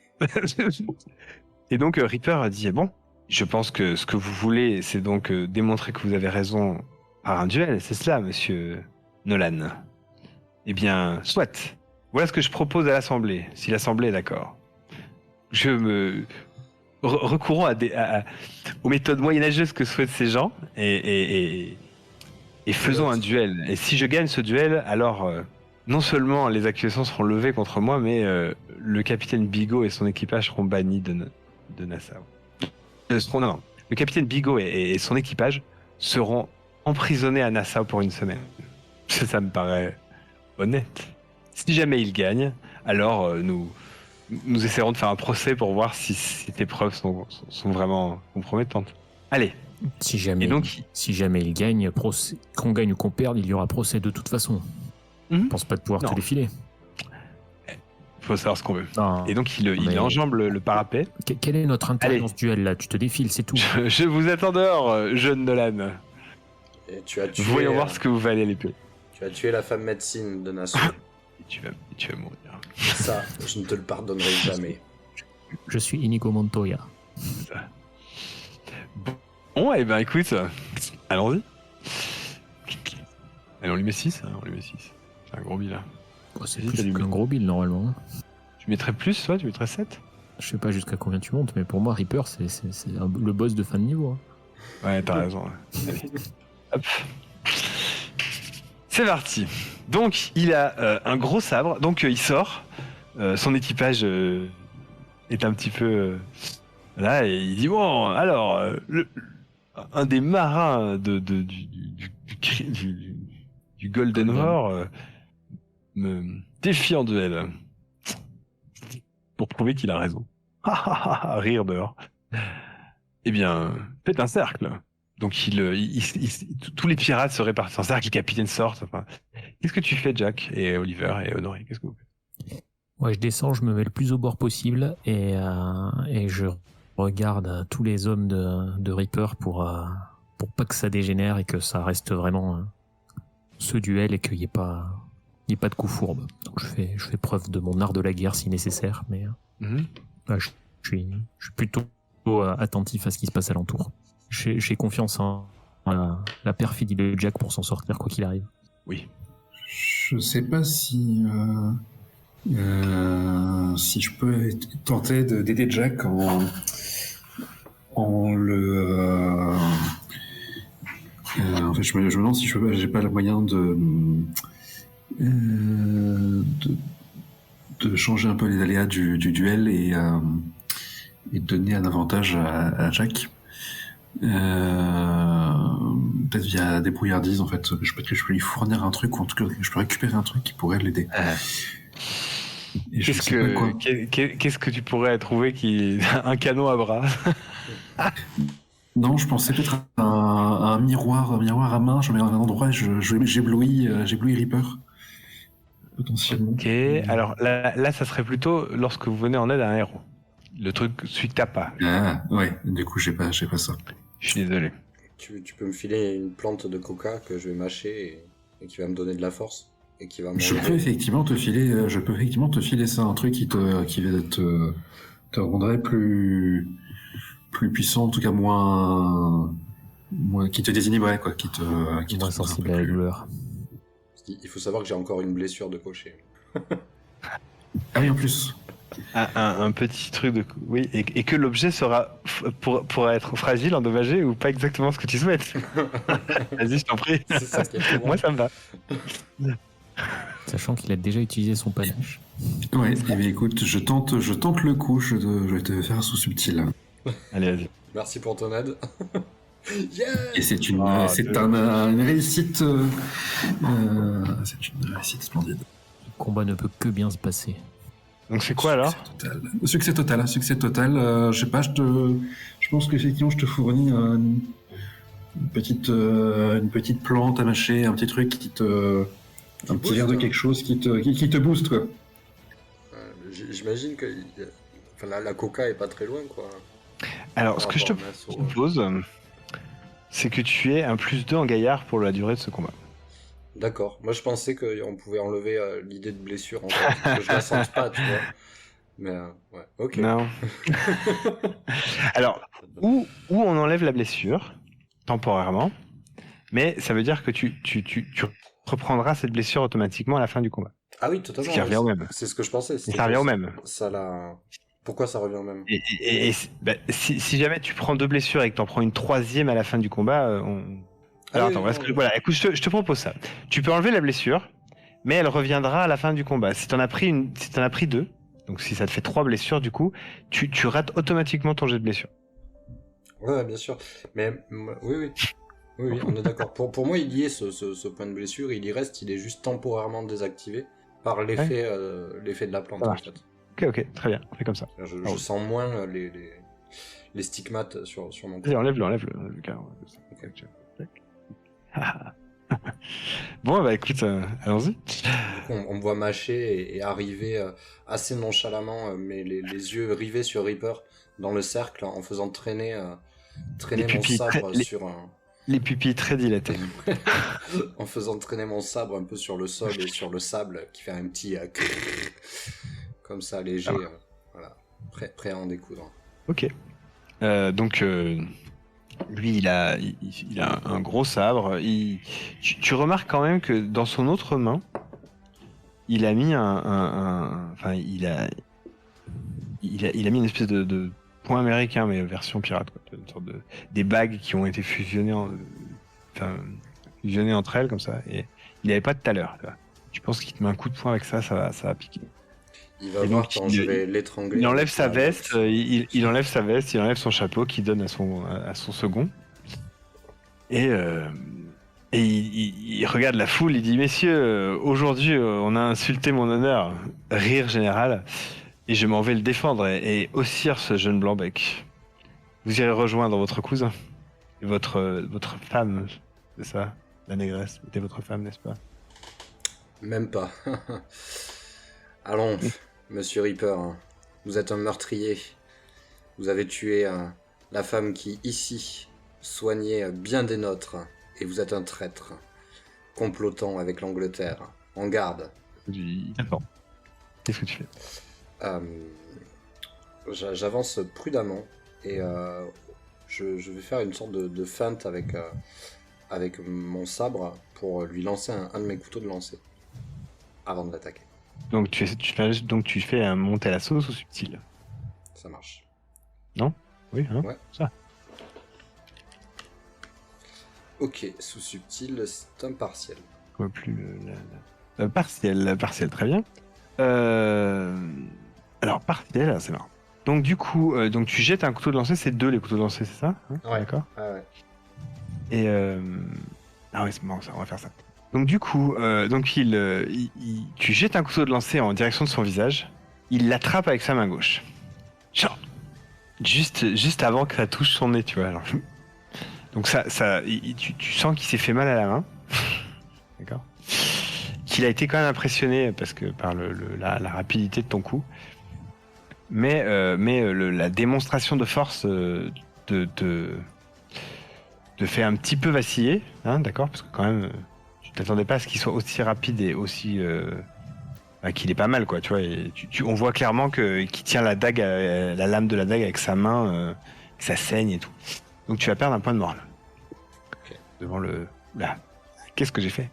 Et donc Reaper dit bon, je pense que ce que vous voulez, c'est donc démontrer que vous avez raison par un duel. C'est cela, monsieur Nolan. Eh bien, soit. Voilà ce que je propose à l'Assemblée, si l'Assemblée est d'accord. Recourons aux méthodes moyenâgeuses que souhaitent ces gens et faisons un duel. Et si je gagne ce duel, alors non seulement les accusations seront levées contre moi, mais le capitaine Bigot et son équipage seront bannis de Nassau. Non. Le capitaine Bigot et son équipage seront emprisonnés à Nassau pour une semaine. Ça me paraît honnête. Si jamais ils gagnent, alors nous essaierons de faire un procès pour voir si tes preuves sont vraiment compromettantes. Allez. Si jamais il gagne, qu'on gagne ou qu'on perde, il y aura procès de toute façon. Je pense pas de pouvoir te défiler. Il faut savoir ce qu'on veut. Non. Et donc il enjambe le parapet. Quel est notre intérêt dans ce duel là? Tu te défiles, c'est tout. Je vous attends dehors, jeune Nolan. Et tu as tué, voyons voir ce que vous valez l'épée. Tu as tué la femme médecine de Nassau. Tu vas mourir. Ça, je ne te le pardonnerai jamais. Je suis Inigo Montoya. Bon, et ben écoute, allons-y. Allez, on lui met 6. Hein, c'est un gros bill. Là. C'est plus qu'un gros bill normalement. Tu mettrais plus, toi? Tu mettrais 7? Je sais pas jusqu'à combien tu montes, mais pour moi, Reaper, c'est le boss de fin de niveau. Hein. Ouais, t'as raison. Allez. Hop. C'est parti. Donc, il a un gros sabre. Donc, il sort. Son équipage est un petit peu Là, et il dit bon, alors, un des marins du Golden War me défie en duel pour prouver qu'il a raison. Rire dehors. Eh bien, faites un cercle. Donc tous les pirates se répartissent en cercle, les capitaines sortent. Enfin, qu'est-ce que tu fais, Jack et Oliver et Honoré? Qu'est-ce que vous faites? Ouais, je descends, je me mets le plus au bord possible et je regarde tous les hommes de Reaper pour pas que ça dégénère et que ça reste vraiment ce duel et qu'il n'y ait pas de coup fourbe. Donc je fais preuve de mon art de la guerre si nécessaire, mais je suis plutôt attentif à ce qui se passe alentour. J'ai confiance en la perfidie de Jack pour s'en sortir quoi qu'il arrive. Oui. Je sais pas si je peux tenter d'aider Jack en le. En fait, je me demande si j'ai pas le moyen de changer un peu les aléas du duel et donner un avantage à Jack. Peut-être via débrouillardise en fait. Je peux lui fournir un truc ou en tout cas je peux récupérer un truc qui pourrait l'aider. Qu'est-ce que tu pourrais trouver un canon à bras? Non, je pensais peut-être à un miroir à main. Je mets dans un endroit et j'éblouis Reaper potentiellement. Ok. Alors là, ça serait plutôt lorsque vous venez en aide à un héros. Le truc, celui que t'as pas. Ah ouais. Du coup, j'ai pas ça. Je suis désolé. Tu peux me filer une plante de coca que je vais mâcher et qui va me donner de la force et qui va Je peux effectivement te filer ça, un truc qui va te rendrait plus puissant, en tout cas moins qui te désinhiberait quoi, qui moins sensible à la douleur. Il faut savoir que j'ai encore une blessure de cocher. Ah oui, en plus. Un petit truc de oui, et que l'objet sera pourra être fragile, endommagé ou pas exactement ce que tu souhaites. Vas-y, je t'en prie. C'est ça qui est Moi, ça me va. Sachant qu'il a déjà utilisé son panache. Ouais, mais écoute, je tente le coup, je vais te faire sous subtil. Allez, vas-y. Merci pour ton aide. Yeah. Et c'est une réussite. C'est une réussite splendide. Le combat ne peut que bien se passer. Donc c'est quoi alors? Succès total. Je sais pas, je pense qu'effectivement je te fournis une petite plante à mâcher, un petit truc un petit verre de quelque chose qui te booste quoi. J'imagine que la coca est pas très loin quoi. Alors ce que je te propose, c'est que tu aies un +2 en gaillard pour la durée de ce combat. D'accord. Moi, je pensais qu'on pouvait enlever l'idée de blessure, en fait, que je la sente pas, tu vois. Mais, ouais, ok. Non. Alors, où on enlève la blessure, temporairement, mais ça veut dire que tu reprendras cette blessure automatiquement à la fin du combat. Ah oui, totalement. Ce qui revient au même. C'est ce que je pensais. Ça revient au même. Pourquoi ça revient au même? Si jamais tu prends 2 blessures et que tu en prends une 3e à la fin du combat, Alors attends, voilà, écoute, je te propose ça. Tu peux enlever la blessure, mais elle reviendra à la fin du combat. Si t'en as pris 2, donc si ça te fait 3 blessures, du coup, tu rates automatiquement ton jet de blessure. Ouais, bien sûr. Mais oui, on est d'accord. Pour moi, il y est ce point de blessure, il y reste, il est juste temporairement désactivé par l'effet de la plante, en fait. Ok, très bien, on fait comme ça. Je sens moins les stigmates sur mon corps. Vas-y, enlève-le, car... Okay. Bon, bah écoute, allons-y. Du coup, on me voit mâcher et arriver assez nonchalamment, mais les yeux rivés sur Reaper dans le cercle en faisant traîner mon sabre sur un... Les pupilles très dilatées. En faisant traîner mon sabre un peu sur le sol et sur le sable qui fait un petit... comme ça, léger, voilà, prêt à en découdre. Ok. Donc... Lui, il a un gros sabre. Tu remarques quand même que dans son autre main, il a mis il a mis une espèce de point américain, mais version pirate, quoi. Une sorte des bagues qui ont été fusionnées entre elles comme ça. Et il n'avait pas de taleur. Tu penses qu'il te met un coup de poing avec ça, ça va piquer. Il va Et voir donc, quand je vais l'étrangler. Il enlève avec sa ma veste, lance. il enlève sa veste, il enlève son chapeau qu'il donne à son second. Et, il regarde la foule, il dit: Messieurs, aujourd'hui on a insulté mon honneur. Rire général. Et je m'en vais le défendre et haussir ce jeune blanc-bec. Vous irez rejoindre votre cousin. Et votre femme, c'est ça? La négresse était votre femme, n'est-ce pas? Même pas. Allons, monsieur Reaper, hein. Vous êtes un meurtrier. Vous avez tué la femme qui, ici, soignait bien des nôtres. Et vous êtes un traître, complotant avec l'Angleterre. En garde. D'accord. Qu'est-ce que tu fais? J'avance prudemment et je vais faire une sorte de feinte avec mon sabre pour lui lancer un de mes couteaux de lancer avant de l'attaquer. Donc tu fais un monter à la sauce ou subtil? Ça marche. Oui, hein? Ouais. Ça. Ok, sous subtil, c'est un partiel. Je vois plus partiel, très bien. Alors partiel, c'est marrant. Donc du coup, donc tu jettes un couteau de lancer, c'est 2 les couteaux de lancer, c'est ça, hein? Ouais. D'accord. Ouais. Et ah oui, c'est marrant ça, on va faire ça. Donc du coup, tu jettes un couteau de lancer en direction de son visage, il l'attrape avec sa main gauche. Genre, juste avant que ça touche son nez, tu vois. Alors, donc tu sens qu'il s'est fait mal à la main, d'accord. Qu'il a été quand même impressionné par la rapidité de ton coup, mais la démonstration de force te fait un petit peu vaciller, hein, d'accord, parce que quand même tu t'attendais pas à ce qu'il soit aussi rapide et aussi qu'il est pas mal, quoi, tu vois. Et on voit clairement qu'il tient la dague, la lame de la dague avec sa main, que ça saigne et tout. Donc tu vas perdre un point de morale. Ok. Devant le. Là, qu'est-ce que j'ai fait?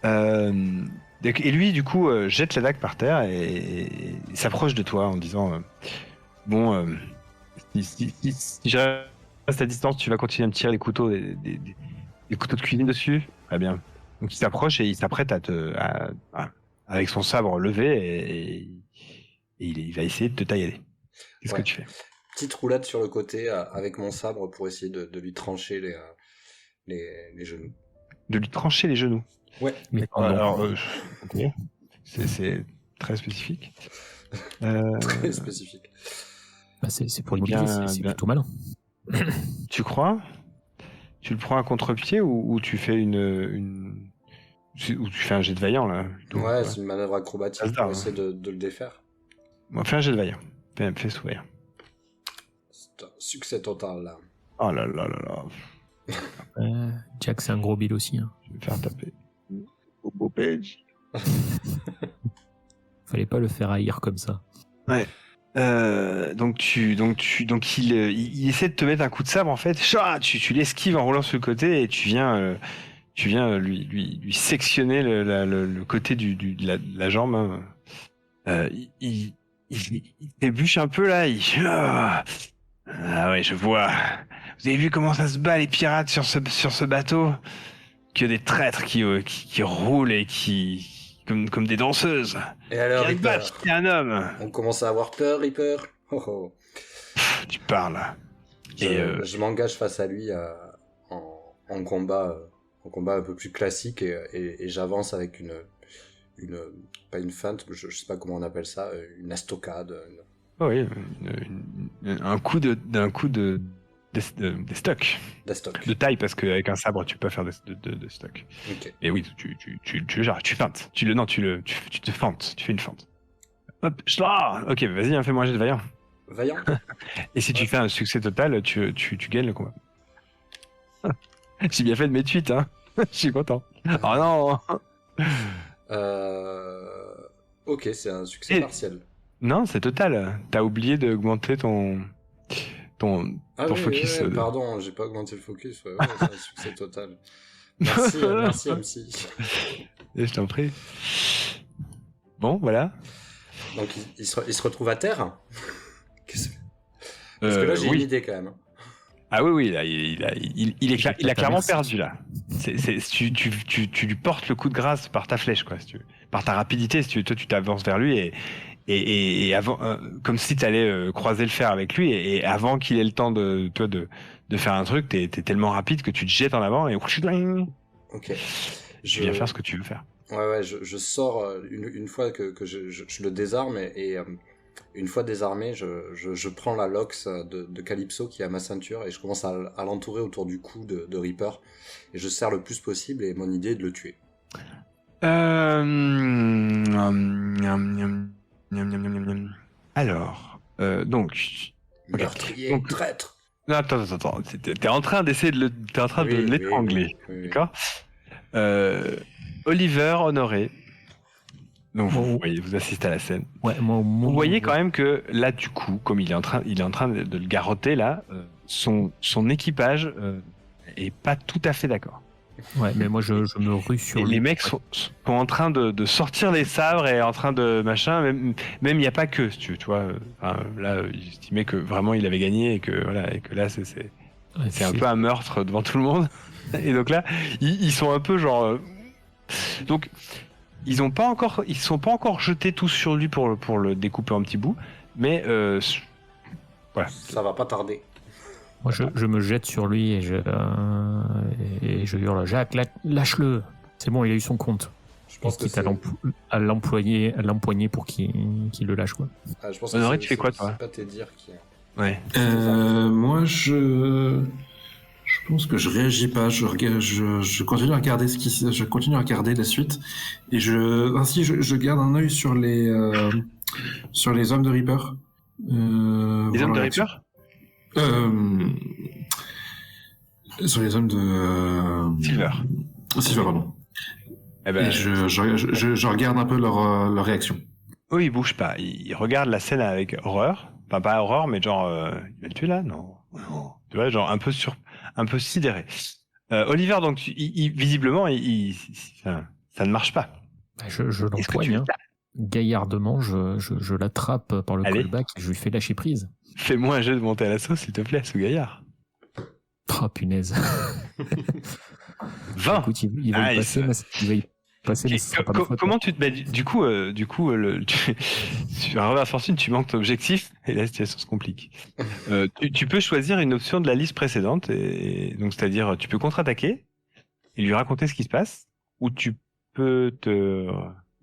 Et lui, du coup, jette la dague par terre et s'approche de toi en disant bon, si je reste à distance, tu vas continuer à me tirer les couteaux, des couteaux de cuisine dessus. Très bien. Donc il s'approche et il s'apprête avec son sabre levé et il va essayer de te taillader. Qu'est-ce que Ouais. tu fais? Petite roulade sur le côté avec mon sabre pour essayer de lui trancher les genoux. De lui trancher les genoux. Ouais. Mais pardon. Alors, ok. C'est très spécifique. Très spécifique. Bah, c'est pour Eh l'immobilier, bien, c'est bien. plutôt malin. Tu crois? Tu le prends à contre-pied ou tu fais ou tu fais un jet de vaillant là? plutôt, Ouais, quoi. c'est une manœuvre acrobatique Ça se pour dard, essayer de le défaire. Bon, fais un jet de vaillant. Fais sous vaillant. C'est un succès total là. Oh là là là là. Jack, c'est un gros bill aussi. Hein. Je vais me faire taper. Au beau page. Fallait pas le faire haïr comme ça. Ouais. Donc il essaie de te mettre un coup de sabre en fait. Tu l'esquives en roulant sur le côté et tu viens lui sectionner le côté de la jambe. Hein. Il trébuche un peu là. Ah ouais, je vois. Vous avez vu comment ça se bat les pirates sur ce bateau? Que des traîtres qui roulent et comme des danseuses. Et alors, Viens te Reaper, battre, t'es un homme. on commence à avoir peur, Reaper. Oh, oh. Tu parles. Je m'engage face à lui en combat un peu plus classique et j'avance avec pas une feinte, je sais pas comment on appelle ça, une estocade. Oh oui, un coup de stock. D'estoc. De taille, parce qu'avec un sabre, tu peux pas faire de stock. Ok. Et oui, tu le gères, tu feintes. Tu te fentes, tu fais une fente. Hop, ok, vas-y, hein, fais-moi un jet de vaillant. Vaillant. Et si tu fais un succès total, tu gagnes le combat. J'ai bien fait de mes tweets, hein. Je suis content. Oh non. Ok, c'est un succès Et- partiel. Non, c'est total. T'as oublié d'augmenter ton Ah oui, focus. pardon, j'ai pas augmenté le focus. Ouais, c'est un succès total. Merci MC. Et je t'en prie. Bon, voilà. Donc il se retrouve à terre. Parce que là j'ai oui. une idée quand même. Ah oui, là, il a clairement perdu là. Tu lui portes le coup de grâce par ta flèche, quoi. Si tu veux. par ta rapidité. Si toi, tu t'avances vers lui et avant, comme si tu allais croiser le fer avec lui et avant qu'il ait le temps de faire un truc, t'es tellement rapide que tu te jettes en avant et Ok. tu viens faire ce que tu veux faire. Ouais, je sors une fois que je le désarme et une fois désarmé, je prends la Lox de Calypso qui est à ma ceinture et je commence à l'entourer autour du cou de Reaper et je serre le plus possible et mon idée est de le tuer. Alors, donc, Meurtrier, Donc- traître. non, attends, t'es en train d'essayer de l'étrangler, Oui. d'accord? Oliver, Honoré. Donc vous voyez, vous assistez à la scène. Ouais, moi, au moment Vous voyez où- quand même que là, du coup, comme il est en train de le garrotter là, son équipage est pas tout à fait d'accord. Ouais, mais moi je me rue sur Et lui. les mecs sont en train de sortir les sabres et en train de machin. Même il n'y a pas que, si tu vois. Là, il estimait que vraiment il avait gagné et que voilà, et que là c'est un peu un meurtre devant tout le monde. Et donc là, ils sont un peu genre. Donc ils sont pas encore jetés tous sur lui pour le découper en petits bouts, mais voilà. Ça va pas tarder. Moi, je me jette sur lui et je hurle, Jacques, lâche-le. C'est bon, il a eu son compte. Je pense que Quitte c'est... à l'empoigner pour qu'il le lâche, quoi. Ah, je pense Honoré, que tu fais quoi, toi? C'est pas tes dires qui... Ouais. Moi, je pense que je réagis pas. Je continue à regarder je continue à regarder la suite et je garde un œil sur les hommes de Reaper. Les hommes de Reaper? Sur les hommes de Silver. Silver, pardon. Eh ben, Et je regarde un peu leur réaction. eux, ils bougent pas. Ils regardent la scène avec horreur. Enfin, pas horreur, mais genre, il va le tuer là? Non. Tu vois, genre un peu sidéré. Oliver, donc, visiblement, ça ne marche pas. Je Est-ce que l'empoigne, tu hein. Gaillardement, je l'attrape par le Allez. callback et je lui fais lâcher prise. Fais-moi un jeu de monter à l'assaut, s'il te plaît, sous Gaillard. Oh, punaise. 20. Écoute, il va y Nice. passer, mais il va y passer, mais ce sera pas de faute. Comment tu te mets du coup, sur un revers de fortune, tu manques ton objectif et la situation se complique. Tu peux choisir une option de la liste précédente, et donc c'est-à-dire tu peux contre-attaquer et lui raconter ce qui se passe, ou tu peux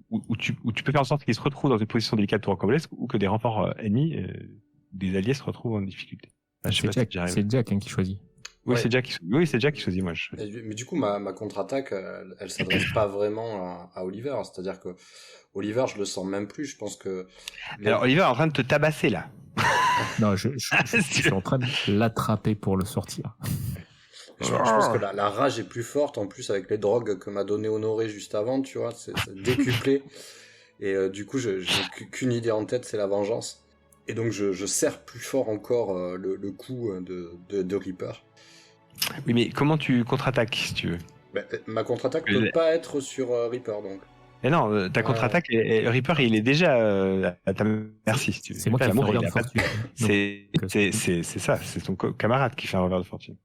ou tu peux faire en sorte qu'il se retrouve dans une position délicate ou rocambolesque, ou que des renforts ennemis, des alliés se retrouvent en difficulté. Ah, je sais pas si j'y arrive. C'est Jack qui choisit. Oui, Ouais. c'est Jack qui choisit. Moi, je... Mais du coup, ma contre-attaque, elle s'adresse pas vraiment à Oliver. C'est-à-dire que Oliver, je le sens même plus. Je pense que... Alors Oliver est en train de te tabasser là. Non, je suis en train de l'attraper pour le sortir. Je pense que la rage est plus forte, en plus avec les drogues que m'a donné Honoré juste avant, tu vois, c'est décuplé. Et du coup, j'ai qu'une idée en tête, c'est la vengeance. Et donc, je serre plus fort encore le coup de Reaper. Oui, mais comment tu contre-attaques, si tu veux? Bah, ma contre-attaque peut pas être sur Reaper, donc. Mais non, ta contre-attaque, et Reaper, il est déjà à ta merci, si tu veux. C'est moi qui fais un L'amour, revers il de a pas- fortune. C'est ça, c'est ton camarade qui fait un revers de fortune.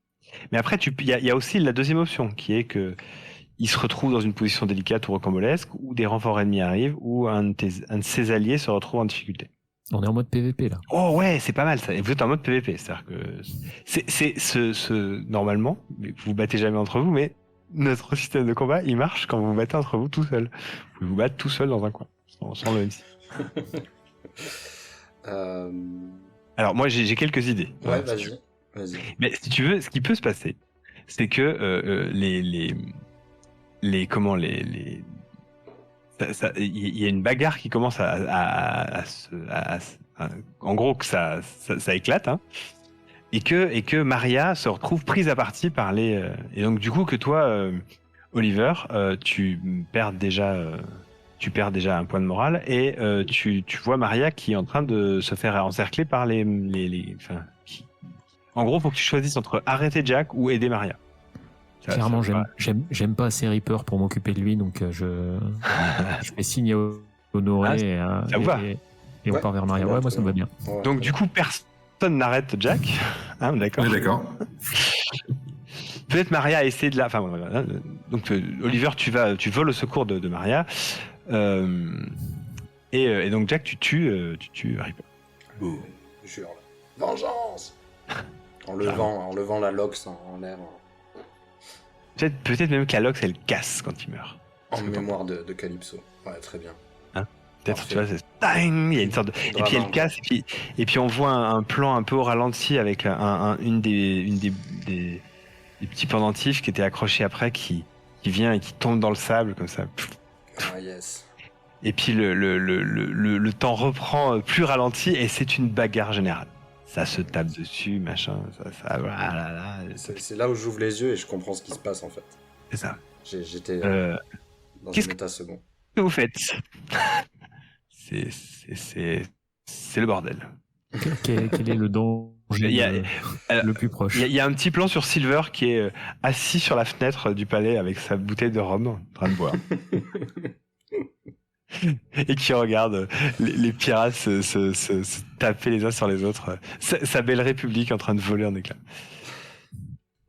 Mais après, il y a aussi la deuxième option, qui est que il se retrouve dans une position délicate ou rocambolesque, ou des renforts ennemis arrivent, ou un de ses alliés se retrouve en difficulté. On est en mode PVP là. Oh ouais, c'est pas mal ça. Et vous êtes en mode PVP, c'est-à-dire que normalement, vous vous battez jamais entre vous, mais notre système de combat, il marche quand vous vous battez entre vous tout seul. Vous pouvez vous battre tout seul dans un coin, sans le MC. Alors moi, j'ai quelques idées. Ouais, Voilà, si tu veux. vas-y. Mais si tu veux, ce qui peut se passer, c'est que il y a une bagarre qui commence en gros que ça éclate, hein, et que Maria se retrouve prise à partie par les et donc du coup que toi Oliver tu perds déjà un point de morale et tu vois Maria qui est en train de se faire encercler par en gros faut que tu choisisses entre arrêter Jack ou aider Maria. Clairement, j'aime pas assez Reaper pour m'occuper de lui, donc je fais signe à Honoré ça vous va et on part vers Maria. Ouais, moi ça me va bien. Ouais. Donc du coup personne n'arrête Jack, hein, d'accord. On est d'accord. Peut-être Maria a essayé de la. Enfin, voilà. Donc, Oliver, tu voles au secours de Maria. Et donc Jack, tu tues Reaper. Je hurle. Vengeance. en levant la Lox en l'air. Peut-être même qu'Alox, elle casse quand il meurt. En mémoire de Calypso. Ouais, très bien. Peut-être, Parfait. tu vois, c'est Tang, il y a une sorte de... Et puis elle casse, et puis on voit un plan un peu au ralenti avec une des petits pendentifs qui étaient accrochés après, qui vient et qui tombe dans le sable comme ça. Ah yes. Et puis le temps reprend plus ralenti et c'est une bagarre générale. Ça se tape dessus, machin, voilà. C'est là où j'ouvre les yeux et je comprends ce qui se passe en fait. C'est ça. J'étais dans qu'est-ce un état second. que vous faites? C'est le bordel. Quel est le danger le plus proche? Il y a un petit plan sur Silver qui est assis sur la fenêtre du palais avec sa bouteille de rhum en train de boire. Et qui regarde les pirates se taper les uns sur les autres. Sa belle république en train de voler en éclats.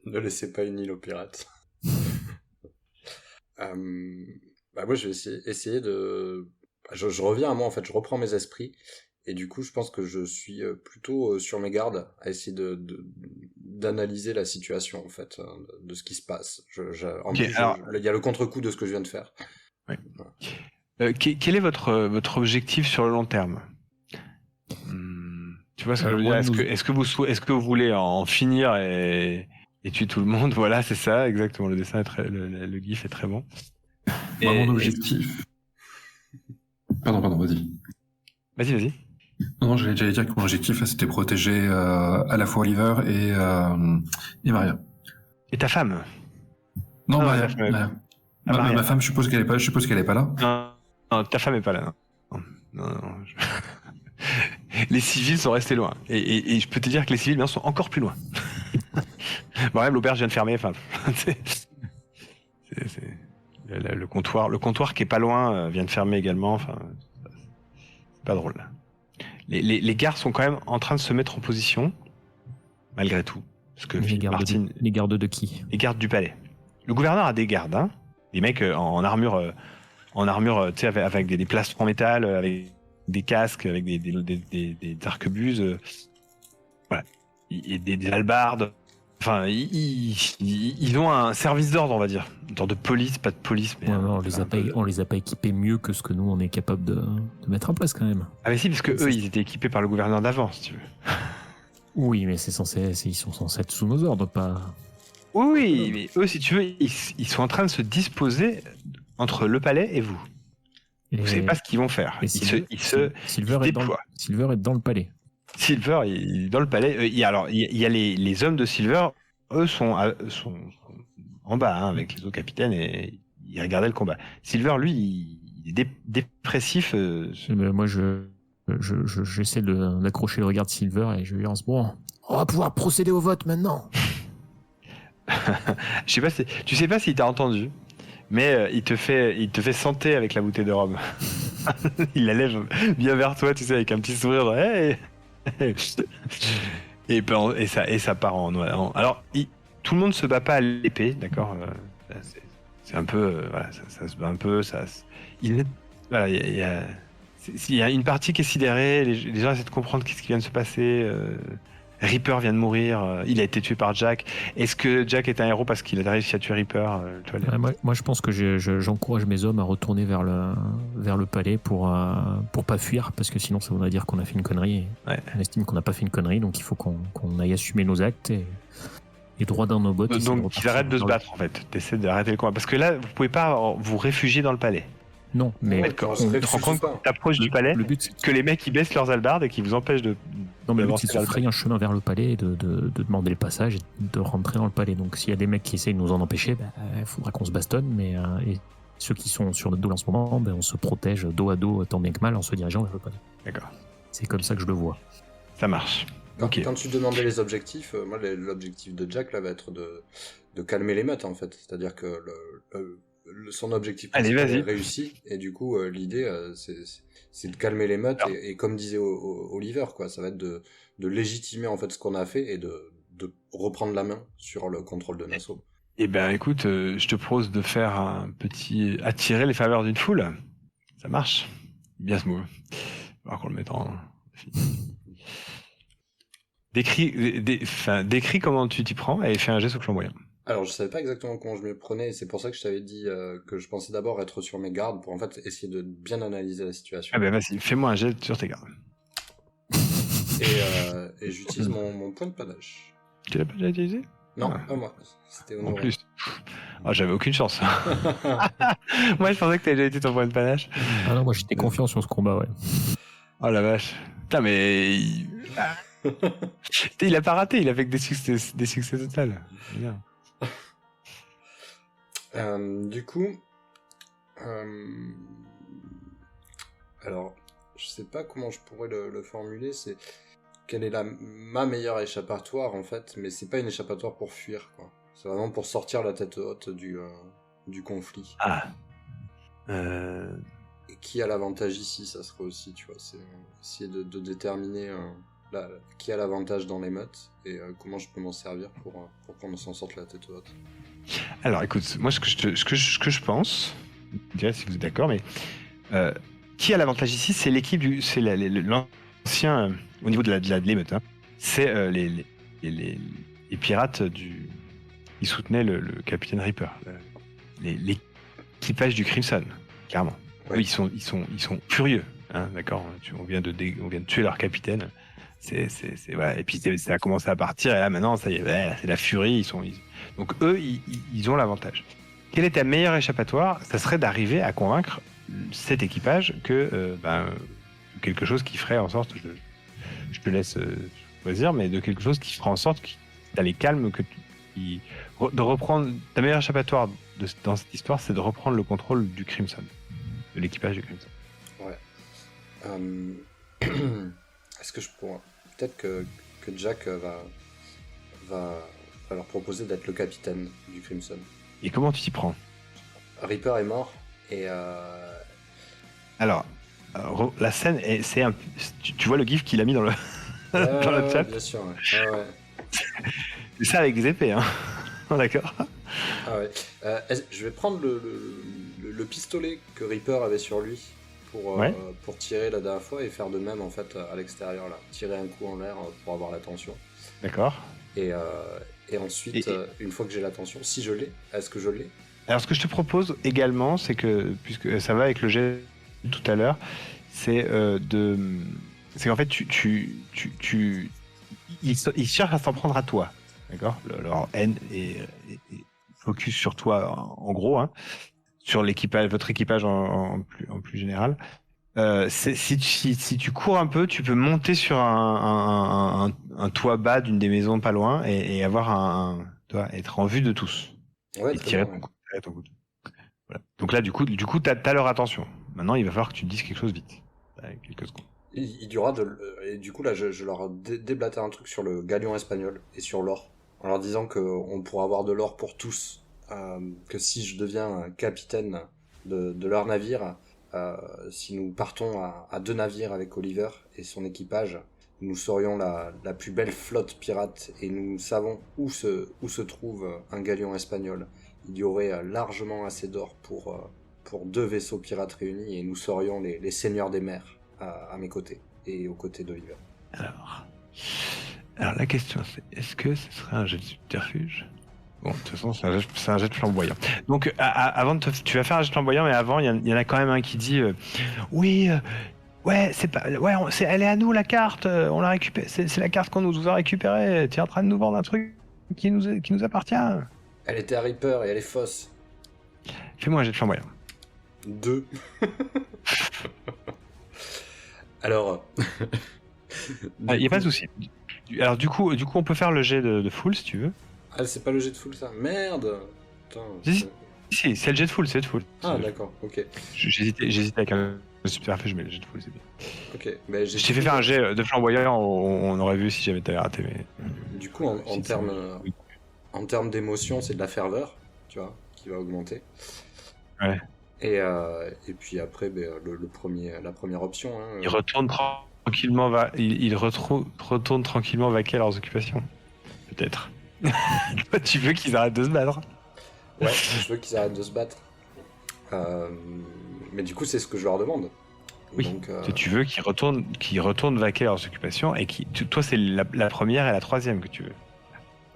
Ne laissez pas une île aux pirates. Moi, je vais essayer de... Je reviens à moi, en fait, je reprends mes esprits. Et du coup, je pense que je suis plutôt sur mes gardes à essayer d'analyser la situation, en fait, de ce qui se passe. En plus, il y a le contre-coup de ce que je viens de faire. Oui. Voilà. Quel est votre objectif sur le long terme? Tu vois ce que je veux dire? Est-ce que vous voulez en finir et tuer tout le monde? Voilà, c'est ça, exactement. Le dessin le gif est très bon. Mon objectif... Pardon, vas-y. Vas-y. Non, j'allais dire que mon objectif, c'était protéger à la fois Oliver et Maria. Et ta femme? Non, Maria. Ma femme, je suppose qu'elle est pas là. Non, ta femme est pas là. Non. Les civils sont restés loin. Et je peux te dire que les civils bien, sont encore plus loin. Bon, même l'auberge vient de fermer. Enfin, c'est le comptoir qui est pas loin vient de fermer également. Enfin, c'est pas drôle. Les gardes sont quand même en train de se mettre en position, malgré tout. Parce que les gardes de qui? Les gardes du palais. Le gouverneur a des gardes, hein. Des mecs en armure, tu sais, avec des plastrons en métal, avec des casques, avec des arquebuses, voilà, et des hallebardes. Enfin, ils ont un service d'ordre, on va dire, une sorte de police, pas de police, mais on les a pas équipés mieux que ce que nous on est capable de mettre en place quand même. Ah mais si, parce que eux, ils étaient équipés par le gouverneur d'avant, si tu veux. Oui, mais ils sont censés être sous nos ordres, pas. Oui, mais eux, si tu veux, ils sont en train de se disposer entre le palais et vous. Vous savez pas ce qu'ils vont faire. Silver est dans le palais. Silver est dans le palais. Il y a les hommes de Silver, eux sont en bas, hein, avec les autres capitaines, et ils regardaient le combat. Silver, lui, il est dépressif. Moi, j'essaie d'accrocher le regard de Silver et je lui lance, bon, on va pouvoir procéder au vote maintenant. Je sais pas tu sais pas s'il t'a entendu, mais il te fait santer avec la bouteille de rhum. Il la lève bien vers toi, tu sais, avec un petit sourire. Hey et ça part en alors tout le monde se bat pas à l'épée, d'accord, c'est un peu voilà, ça se bat un peu, il y a une partie qui est sidérée, les gens essaient de comprendre qu'est-ce qui vient de se passer. Reaper vient de mourir, il a été tué par Jack. Est-ce que Jack est un héros parce qu'il a réussi à tuer Reaper? Moi, je pense que j'encourage mes hommes à retourner vers le palais pour pas fuir, parce que sinon ça voudrait dire qu'on a fait une connerie. Ouais. On estime qu'on n'a pas fait une connerie, donc il faut qu'on aille assumer nos actes et droit dans nos bottes. Donc qu'ils arrêtent de se battre, en fait. T'essaies d'arrêter le combat. Parce que là, vous pouvez pas vous réfugier dans le palais. Non, mais on se rend compte que t'approches du palais, le but, que les mecs ils baissent leurs hallebardes et qui vous empêchent de... Non, mais le but, c'est de se frayer un chemin vers le palais et de demander le passage et de rentrer dans le palais. Donc s'il y a des mecs qui essayent de nous en empêcher, il faudra qu'on se bastonne. Mais et ceux qui sont sur notre dos en ce moment, on se protège dos à dos tant bien que mal en se dirigeant vers le palais. D'accord. C'est comme ça que je le vois. Ça marche. Quand tu demandais les objectifs, moi l'objectif de Jack là va être de calmer l'émeute en fait. C'est-à-dire que son objectif principal est réussi et du coup l'idée c'est de calmer l'émeute et comme disait Oliver, quoi, ça va être de légitimer en fait ce qu'on a fait et de reprendre la main sur le contrôle de Nassau. Eh ben écoute, je te propose de faire un petit attirer les faveurs d'une foule. Ça marche. Bien ce mot. On va qu'on le mette en... Décris comment tu t'y prends et fais un geste au flamboyant. Alors, je savais pas exactement comment je me prenais, et c'est pour ça que je t'avais dit que je pensais d'abord être sur mes gardes pour en fait essayer de bien analyser la situation. Ah ben vas-y, fais-moi un geste sur tes gardes. Et j'utilise mon point de panache. Tu l'as pas déjà utilisé? Non, Ah. pas moi. C'était En honoré. plus. Ah, j'avais aucune chance. Moi, je pensais que t'avais déjà été ton point de panache. Ah non, moi j'étais confiant sur ce combat, ouais. Oh la vache. Putain, mais... Il a pas raté, il a fait que des succès total. Bien. Du coup, alors, je sais pas comment je pourrais le formuler, c'est quelle est ma meilleure échappatoire en fait, mais c'est pas une échappatoire pour fuir, quoi. C'est vraiment pour sortir la tête haute du conflit. Ah. Et qui a l'avantage ici, ça serait aussi, tu vois, c'est essayer de déterminer qui a l'avantage dans l'émeute et comment je peux m'en servir pour qu'on s'en sorte la tête haute. Alors, écoute, moi, ce que je pense, je dirais si vous êtes d'accord, mais qui a l'avantage ici, c'est l'équipe c'est l'ancien au niveau de l'émeute. Hein, c'est les pirates qui soutenaient le capitaine Reaper, l'équipage du Crimson, clairement. Ouais. Eux, ils sont furieux, hein, d'accord. On vient de tuer leur capitaine. Voilà. Et puis ça a commencé à partir et là maintenant ça y est, c'est la furie. Donc eux, ils ont l'avantage. Quelle est ta meilleure échappatoire? Ça serait d'arriver à convaincre cet équipage que quelque chose qui ferait en sorte, je te laisse choisir, mais de quelque chose qui fera en sorte que ça les calme, de reprendre ta meilleure échappatoire dans cette histoire, c'est de reprendre le contrôle du Crimson, de l'équipage du Crimson. Ouais. Est-ce que je pourrais... Peut-être que Jack va leur proposer d'être le capitaine du Crimson. Et comment tu t'y prends? Reaper est mort et... Alors, la scène, tu vois le gif qu'il a mis dans le, dans le chat? Bien sûr, ouais. Ouais. C'est ça avec des épées, hein. D'accord. Ah ouais. Je vais prendre le pistolet que Reaper avait sur lui pour tirer la dernière fois et faire de même en fait à l'extérieur là. Tirer un coup en l'air pour avoir l'attention. D'accord. Et ensuite, une fois que j'ai l'attention, si je l'ai, est-ce que je l'ai? Alors ce que je te propose également, c'est que, puisque ça va avec le jet tout à l'heure, c'est qu'en fait ils cherchent à s'en prendre à toi, d'accord. Leur haine est focus sur toi en gros, hein, sur l'équipage, votre équipage en plus général. Si tu cours un peu, tu peux monter sur un toit bas d'une des maisons pas loin et avoir être en vue de tous. Ouais, Et tirer ton coup. Voilà. Donc là, du coup, t'as leur attention. Maintenant, il va falloir que tu dises quelque chose vite. Quelques secondes. Il y aura et du coup là, je leur déblatère un truc sur le galion espagnol et sur l'or, en leur disant qu'on pourra avoir de l'or pour tous, que si je deviens capitaine de leur navire, si nous partons à 2 navires avec Oliver et son équipage, nous serions la plus belle flotte pirate et nous savons où se trouve un galion espagnol. Il y aurait largement assez d'or pour 2 vaisseaux pirates réunis et nous serions les seigneurs des mers à mes côtés et aux côtés d'Oliver. Alors la question c'est, est-ce que ce serait un jet de subterfuge? Bon, de toute façon, c'est un jet de flamboyant. Donc, avant tu vas faire un jet de flamboyant, mais avant, il y en a quand même un qui dit oui, ouais, c'est pas, ouais, elle est à nous la carte, on l'a récupérée, c'est la carte qu'on nous a récupérée. Tu es en train de nous vendre un truc qui nous appartient. Elle était à Reaper et elle est fausse. Fais-moi un jet de flamboyant. 2. Alors. Il n'y a pas de souci. Alors, du coup, on peut faire le jet de full si tu veux. Ah, c'est pas le jet de full ça? Merde! Putain, Si, c'est le jet de full, Ah, d'accord, ok. J'hésitais avec un subterfuge, mais le jet de full, c'est bien. Ok, mais Je t'ai fait faire un jet de flamboyant, on aurait vu si jamais t'avais raté. Mais... Du coup, en termes d'émotion, c'est de la ferveur, tu vois, qui va augmenter. Ouais. Et puis après, la première option. Hein, Ils retournent tranquillement, retournent tranquillement vaquer à leurs occupations. Peut-être. Toi, tu veux qu'ils arrêtent de se battre? Ouais, je veux qu'ils arrêtent de se battre. Mais du coup, c'est ce que je leur demande. Oui. Donc, Tu veux qu'ils retournent vaquer leurs occupations et toi, c'est la première et la troisième que tu veux.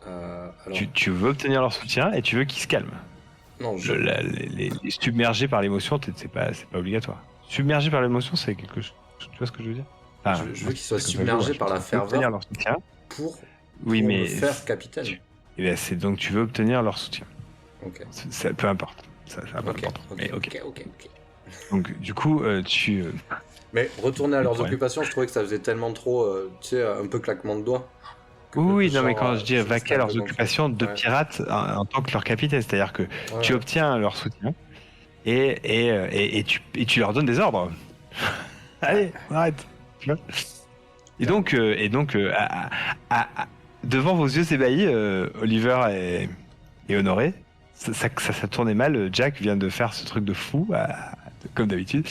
alors, Tu veux obtenir leur soutien et tu veux qu'ils se calment. non, Les submerger par l'émotion, c'est pas obligatoire. Submerger par l'émotion, c'est quelque chose. Tu vois ce que je veux dire? je veux qu'ils soient c'est comme ça, submergés je par la pense que tu veux obtenir ferveur leur soutien. pour Oui, me mais faire capitaine. Eh bien, c'est donc tu veux obtenir leur soutien. Ok. Peu importe. Ça va pas Ok, importe. Mais ok. ok. Donc du coup, Mais retourner à leurs Ouais. occupations, je trouvais que ça faisait tellement trop, tu sais, un peu claquement de doigts. Oui, non, genre, mais quand je dis c'était vaquer à un leurs peu gonflé. occupations de Ouais. pirates en tant que leur capitaine, c'est-à-dire que tu Ouais. obtiens leur soutien et tu leur donnes des ordres. Allez, on arrête. Tu vois. Et donc, devant vos yeux ébahis, Oliver et Honoré, ça tournait mal. Jack vient de faire ce truc de fou, comme d'habitude.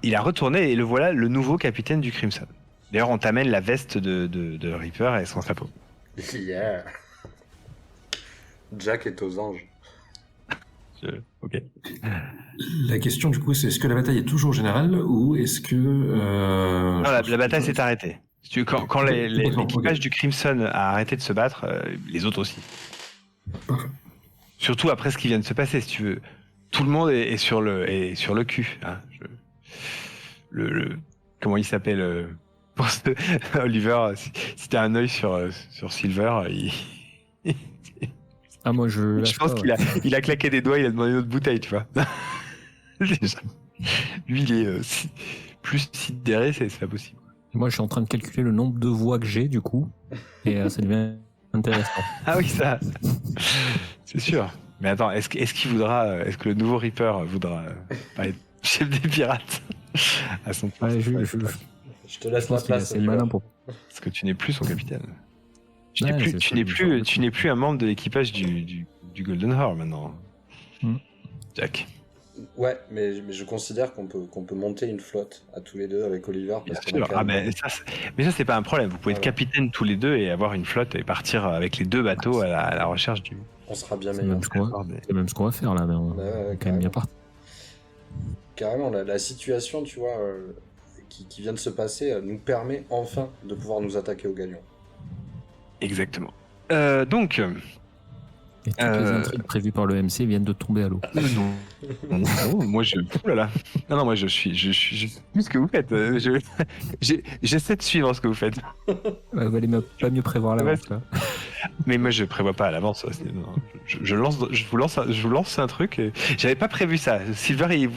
Il a retourné et le voilà, le nouveau capitaine du Crimson. D'ailleurs, on t'amène la veste de Reaper et son chapeau. Yeah. Jack est aux anges. Ok. La question, du coup, c'est est-ce que la bataille est toujours générale ou est-ce que... Non, la bataille s'est arrêtée. Si tu veux, quand D'accord, l'équipage ok. du Crimson a arrêté de se battre, les autres aussi. Parfait. Surtout après ce qui vient de se passer, si tu veux. Tout le monde est sur le cul. Hein. Comment il s'appelle Oliver, si t'as un œil sur Silver, Ah, moi, je je lâche pense pas, qu'il ouais. a claqué des doigts, il a demandé une autre bouteille, tu vois. Déjà. Lui, il est plus sidéré, c'est pas possible. Moi, je suis en train de calculer le nombre de voix que j'ai, du coup, et ça devient intéressant. Ah oui, ça, c'est sûr. Mais attends, est-ce qu'il voudra, est-ce que le nouveau Reaper voudra pas être chef des pirates à son tour? Ouais, je Je te laisse pense la qu'il est place. assez Oliver. malin pour. Parce que tu n'es plus son capitaine. Tu Ouais, n'es plus, c'est tu ça, n'es je plus, me tu n'es plus un membre de l'équipage du Golden Horn maintenant. Hmm. Jack. Ouais, mais je considère qu'on peut monter une flotte à tous les deux avec Oliver. Bien Parce qu'on a sûr. quand Ah, même- mais ça, c'est pas un problème. Vous pouvez être Voilà. capitaine tous les deux et avoir une flotte et partir avec les deux bateaux à la recherche du. On sera bien C'est meilleur. même ce qu'on va faire là, mais on Ouais, est quand même bien parti. Carrément, la situation, tu vois, qui vient de se passer, nous permet enfin de pouvoir nous attaquer au galion. Exactement. Donc. Et toutes les intrigues prévues par le MC viennent de tomber à l'eau. Non, moi je. Ouh là là. Non, moi je suis plus ce que vous faites. J'essaie de suivre ce que vous faites. Ouais, valait pas mieux prévoir à l'avance, là. Mais moi je prévois pas à l'avance. Non, je vous lance un truc. J'avais pas prévu ça. Silver,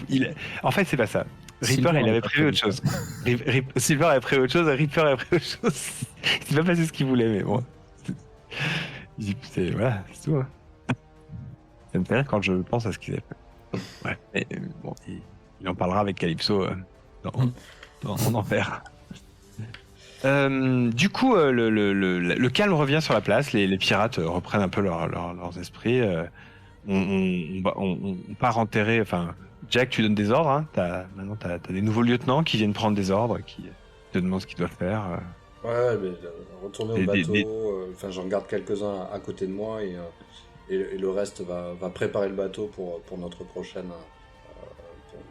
en fait c'est pas ça. Reaper, Silver il avait avait pas prévu autre prévu chose. Silver avait prévu autre chose, Reaper avait prévu autre chose. Il s'est pas passé ce qu'il voulait, mais bon. Voilà, c'est tout. Hein. Ça me fait rire quand je pense à ce qu'il a fait. Ouais. Mais, bon, il en parlera avec Calypso en enfer. Du coup, le calme revient sur la place. Les pirates reprennent un peu leurs esprits. On part enterrer. Enfin, Jack, tu donnes des ordres. Hein. Maintenant, t'as des nouveaux lieutenants qui viennent prendre des ordres, qui te demandent ce qu'ils doivent faire. Ouais, mais retourner au Des- bateau, enfin j'en garde quelques-uns à côté de moi et le reste va préparer le bateau pour notre prochaine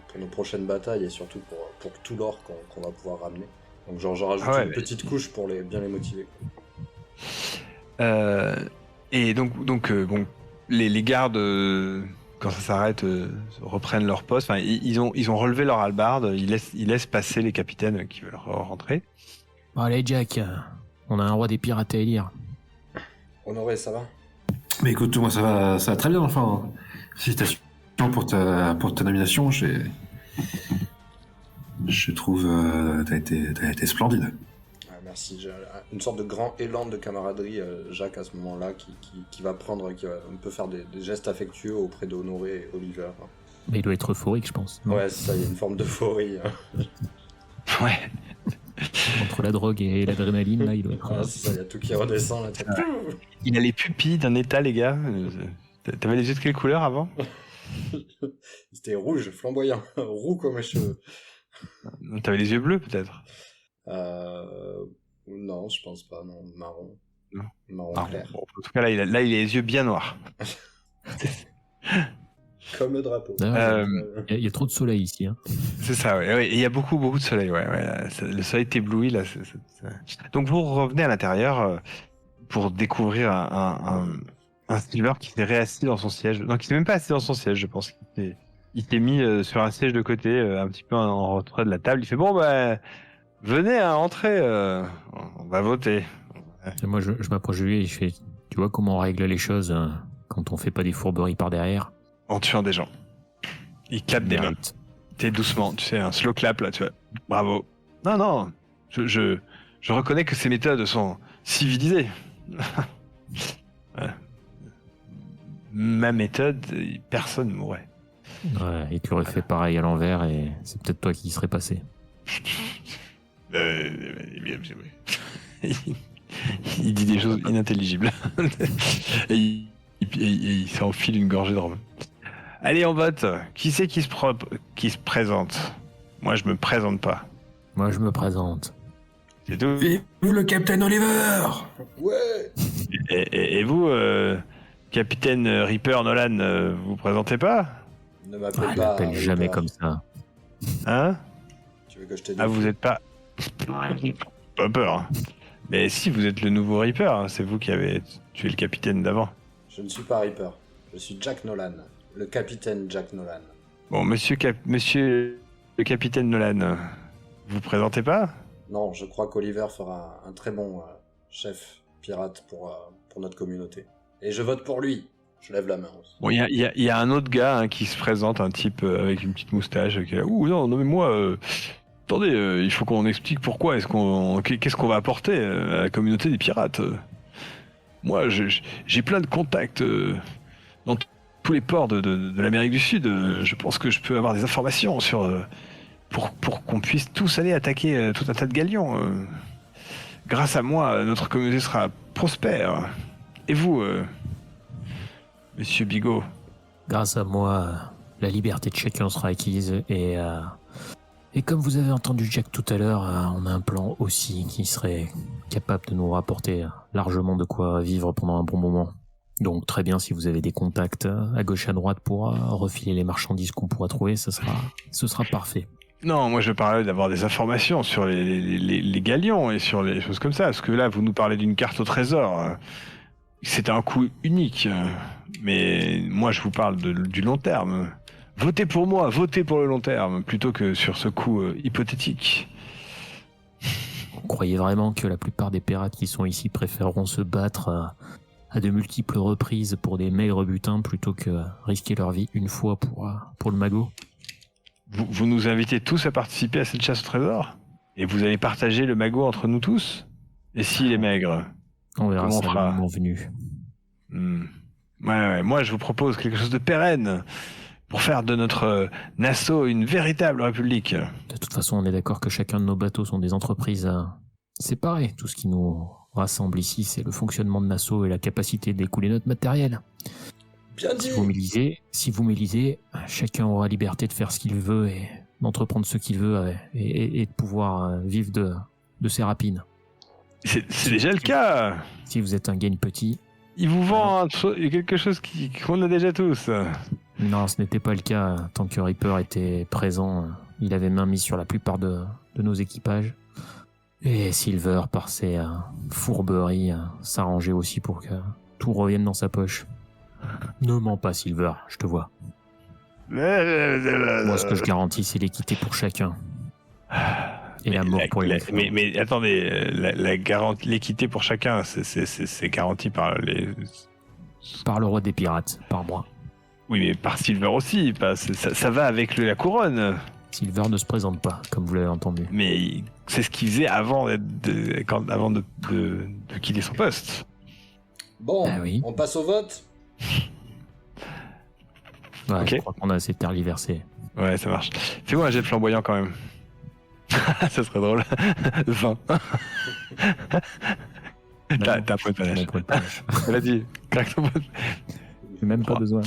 pour nos prochaines batailles et surtout pour tout l'or qu'on va pouvoir ramener. Donc genre j'en rajoute Ah ouais, une petite couche pour bien les motiver. Et donc bon, les gardes, quand ça s'arrête, reprennent leur poste. Enfin, ils ont relevé leur hallebarde. Ils laissent passer les capitaines qui veulent rentrer. Bon, allez, Jack, on a un roi des pirates à élire. Honoré, ça va? Mais écoute, moi ça va très bien, enfin. Félicitations pour ta nomination, je trouve t'as été splendide. Ah, merci, j'ai une sorte de grand élan de camaraderie, Jacques, à ce moment-là, qui va prendre, on peut faire des gestes affectueux auprès d'Honoré et Oliver. Mais il doit être euphorique, je pense. non Ouais, c'est ça, il y a une forme d'euphorie. Ouais. Entre la drogue et l'adrénaline, là, il doit être. Ah, c'est ça, il y a tout qui redescend, la tête. Il a les pupilles d'un état, les gars. T'avais les yeux de quelle couleur avant? C'était rouge, flamboyant, roux comme mes cheveux. T'avais les yeux bleus, peut-être? Non, je pense pas, non, marron. Non. Marron Ah, clair. bon, en tout cas, là, il a les yeux bien noirs. Comme le drapeau. Il y a trop de soleil ici. Hein. C'est ça, ouais. Et il y a beaucoup de soleil, ouais. Là, le soleil t'éblouit, là. Donc vous revenez à l'intérieur pour découvrir un Silver qui s'est réassis dans son siège. Non, qui s'est même pas assis dans son siège, je pense. Il s'est mis sur un siège de côté, un petit peu en retrait de la table. Il fait bon, bah, venez, entrez, on va voter. Et moi, je m'approche de lui et je fais, tu vois comment on règle les choses quand on fait pas des fourberies par derrière? En tuant des gens. Il clappe des mains. T'es doucement, tu sais, un slow clap là, tu vois. Bravo. Non, je reconnais que ces méthodes sont civilisées. Ouais. Ma méthode, personne mourrait. Ouais, et tu aurais fait pareil à l'envers et c'est peut-être toi qui y serais passé. Il dit des choses inintelligibles. et il s'enfile une gorgée de rhum. Allez, on vote. Qui c'est qui se présente? Moi, je me présente pas. Moi, je me présente. C'est tout. Vive le Capitaine Oliver! Ouais. Et vous, Capitaine Reaper Nolan, vous présentez pas? Ne m'appelle Je pas. l'appelle jamais Reaper. comme ça. Hein? Tu veux que je te dise? Ah, vous êtes pas... Pas peur. Hein. Mais si, vous êtes le nouveau Reaper. Hein. C'est vous qui avez tué le capitaine d'avant. Je ne suis pas Reaper. Je suis Jack Nolan. Le capitaine Jack Nolan. Bon, monsieur le capitaine Nolan, vous présentez pas? Non, je crois qu'Oliver fera un très bon chef pirate pour notre communauté. Et je vote pour lui. Je lève la main aussi. Bon, il y a un autre gars qui se présente, un type avec une petite moustache, qui est là, ouh non, mais moi, attendez, il faut qu'on explique pourquoi, qu'est-ce qu'on va apporter à la communauté des pirates. Moi, j'ai plein de contacts dans tous les ports de l'Amérique du Sud. Je pense que je peux avoir des informations pour qu'on puisse tous aller attaquer tout un tas de galions. Grâce à moi, notre communauté sera prospère. Et vous, Monsieur Bigot? Grâce à moi, la liberté de chacun sera acquise et comme vous avez entendu Jack tout à l'heure, on a un plan aussi qui serait capable de nous rapporter largement de quoi vivre pendant un bon moment. Donc très bien, si vous avez des contacts à gauche à droite pour refiler les marchandises qu'on pourra trouver, ce sera parfait. Non, moi je parlais d'avoir des informations sur les galions et sur les choses comme ça, parce que là vous nous parlez d'une carte au trésor. C'est un coup unique, mais moi je vous parle du long terme. Votez pour moi, votez pour le long terme, plutôt que sur ce coup hypothétique. Vous croyez vraiment que la plupart des pirates qui sont ici préféreront se battre à de multiples reprises pour des maigres butins plutôt que risquer leur vie une fois pour le magot? Vous nous invitez tous à participer à cette chasse au trésor? Et vous allez partager le magot entre nous tous? Et s'il est maigre? On verra Comment on ça fera le moment venu. Ouais, moi je vous propose quelque chose de pérenne pour faire de notre Nassau une véritable république. De toute façon, on est d'accord que chacun de nos bateaux sont des entreprises séparées. Tout ce qui nous rassemble ici, c'est le fonctionnement de Nassau et la capacité d'écouler notre matériel. Bien dit. Si vous m'élisez, chacun aura liberté de faire ce qu'il veut et d'entreprendre ce qu'il veut et de pouvoir vivre de ses rapines. C'est déjà le cas. Si vous êtes un gagne petit... Il vous vend quelque chose qu'on a déjà tous. Non, ce n'était pas le cas. Tant que Reaper était présent, il avait main mise sur la plupart de nos équipages. Et Silver, par ses fourberies, s'arrangeait aussi pour que tout revienne dans sa poche. Ne mens pas, Silver, je te vois. Moi, ce que je garantis, c'est l'équité pour chacun. Et la mort pour les... Mais attendez, l'équité pour chacun, c'est garanti par les... Par le roi des pirates, par moi. Oui, mais par Silver aussi, ça va avec la couronne. Silver ne se présente pas, comme vous l'avez entendu. Mais c'est ce qu'il faisait avant de quitter son poste. Bon, Ah oui. on passe au vote. Ouais, Ok. Je crois qu'on a assez tergiversé. Ouais, ça marche. Fais-moi un jet de flamboyant quand même. Ça serait drôle. 20. T'as un point de panache. Mon point de panache. Vas-y, craque ton point. J'ai même pas besoin.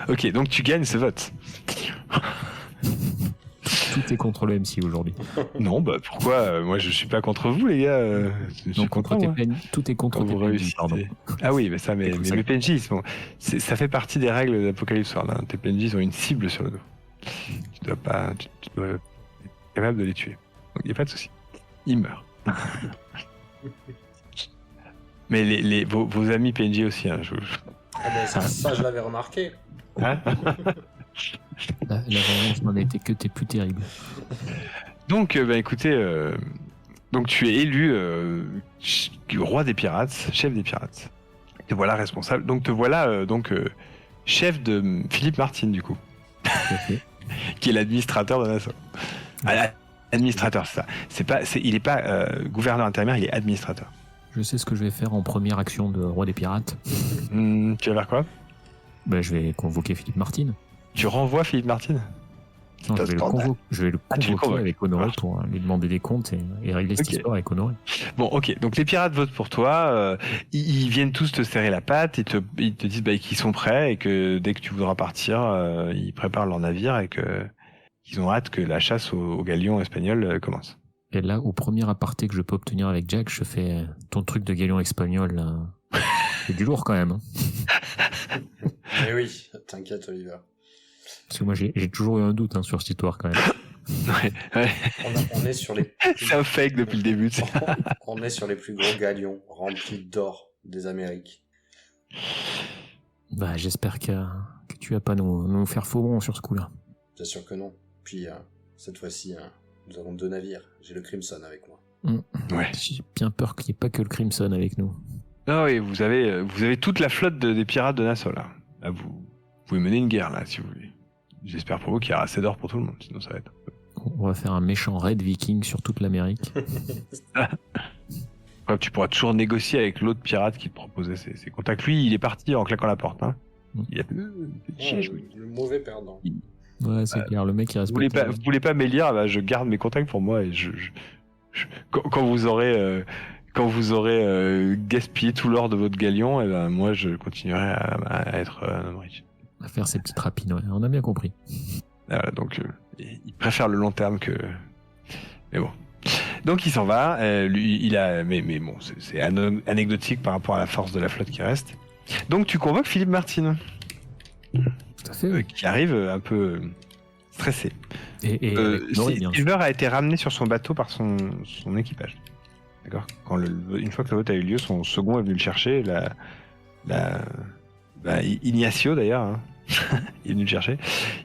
Ok, donc tu gagnes ce vote. Tout est contre le MC aujourd'hui. Non, bah pourquoi moi je suis pas contre vous les gars. Je suis Donc contre content, tes moi. tout est contre Quand tes vous PNJ, réussissez. pardon. Ah oui, mais ça, C'est pour ça mes que- PNJ, ça fait partie des règles d'Apocalypse World. Hein. Tes PNJ ils ont une cible sur le dos. Tu dois être capable de les tuer. Donc il n'y a pas de souci. Ils meurent. Mais vos amis PNJ aussi. Hein, Ah ben, ça, je l'avais remarqué. Hein La vengeance n'en était que t'es plus terrible. donc, bah, écoutez, donc tu es élu roi des pirates, chef des pirates. Te voilà responsable. Donc te voilà chef de Philippe Martin du coup, Ok. qui est l'administrateur de Nassau. Ah, administrateur, c'est ça. Il est pas gouverneur intérimaire, il est administrateur. Je sais ce que je vais faire en première action de roi des pirates. Tu vas faire quoi? Ben, je vais convoquer Philippe Martin. Tu renvoies Philippe Martin? Non, je vais le tu le convoquer convoques. avec Honoré pour lui demander des comptes et régler cette Ok. histoire avec Honoré. Bon, ok. Donc les pirates votent pour toi. Ils viennent tous te serrer la patte. Ils te disent qu'ils sont prêts et que dès que tu voudras partir, ils préparent leur navire et qu'ils ont hâte que la chasse aux galions espagnols commence. Et là, au premier aparté que je peux obtenir avec Jack, je fais ton truc de galion espagnol. Là. C'est du lourd quand même. Hein. Mais oui, t'inquiète Oliver. Parce que moi, j'ai toujours eu un doute sur cette histoire quand même. Ouais. On est sur les C'est un fake depuis le début. on est sur les plus gros galions remplis d'or des Amériques. Bah, j'espère que tu vas pas nous faire faux bon sur ce coup-là. Bien sûr que non. Puis cette fois-ci, nous avons 2 navires. J'ai le Crimson avec moi. Ouais. J'ai bien peur qu'il n'y ait pas que le Crimson avec nous. Non, oui, vous avez toute la flotte des pirates de Nassau là. Là, vous pouvez mener une guerre là, si vous voulez. J'espère pour vous qu'il y aura assez d'or pour tout le monde, sinon ça va être. On va faire un méchant raid viking sur toute l'Amérique. Ouais, tu pourras toujours négocier avec l'autre pirate qui te proposait ses contacts. Lui, il est parti en claquant la porte. Hein. Il a Le mauvais perdant. Ouais, c'est clair, le mec il reste vous voulez pas m'élire, bah, je garde mes contacts pour moi et quand vous aurez gaspillé tout l'or de votre galion, et ben moi je continuerai à être un homme riche. À faire ses petites rapines, ouais. On a bien compris. Voilà, donc il préfère le long terme que. Mais bon. Donc il s'en va. Lui, il a. Mais bon, c'est anecdotique par rapport à la force de la flotte qui reste. Donc tu convoques Philippe Martin, Tout à fait. Oui. qui arrive un peu stressé. Et avec Honoré, bien sûr. Silver a été ramené sur son bateau par son équipage. D'accord. Une fois que le vote a eu lieu, son second est venu le chercher. Ignacio d'ailleurs. Hein. Il est venu le chercher.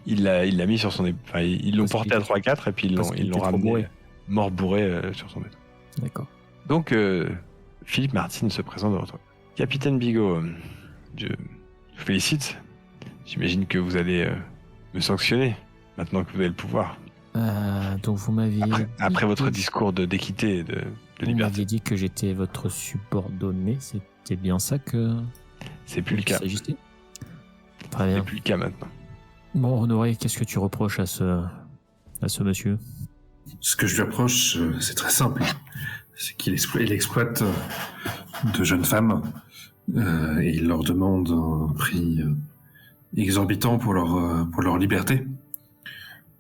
Il l'a mis sur son. Ils l'ont porté à 3-4 et puis ils l'ont ramené bourré. mort bourré sur son bateau. D'accord. Donc Philippe Martin se présente devant toi. Capitaine Bigot, je vous félicite. J'imagine que vous allez me sanctionner maintenant que vous avez le pouvoir. Donc vous m'aviez Après votre discours d'équité et de vous liberté. m'aviez dit que j'étais votre subordonné. C'était bien ça que C'est plus le cas. qu'il s'agissait. Très C'est bien. plus le cas maintenant. Bon, Honoré, qu'est-ce que tu reproches à ce monsieur? Ce que je lui reproche, c'est très simple. C'est qu'il exploite de jeunes femmes et il leur demande un prix exorbitant pour leur liberté.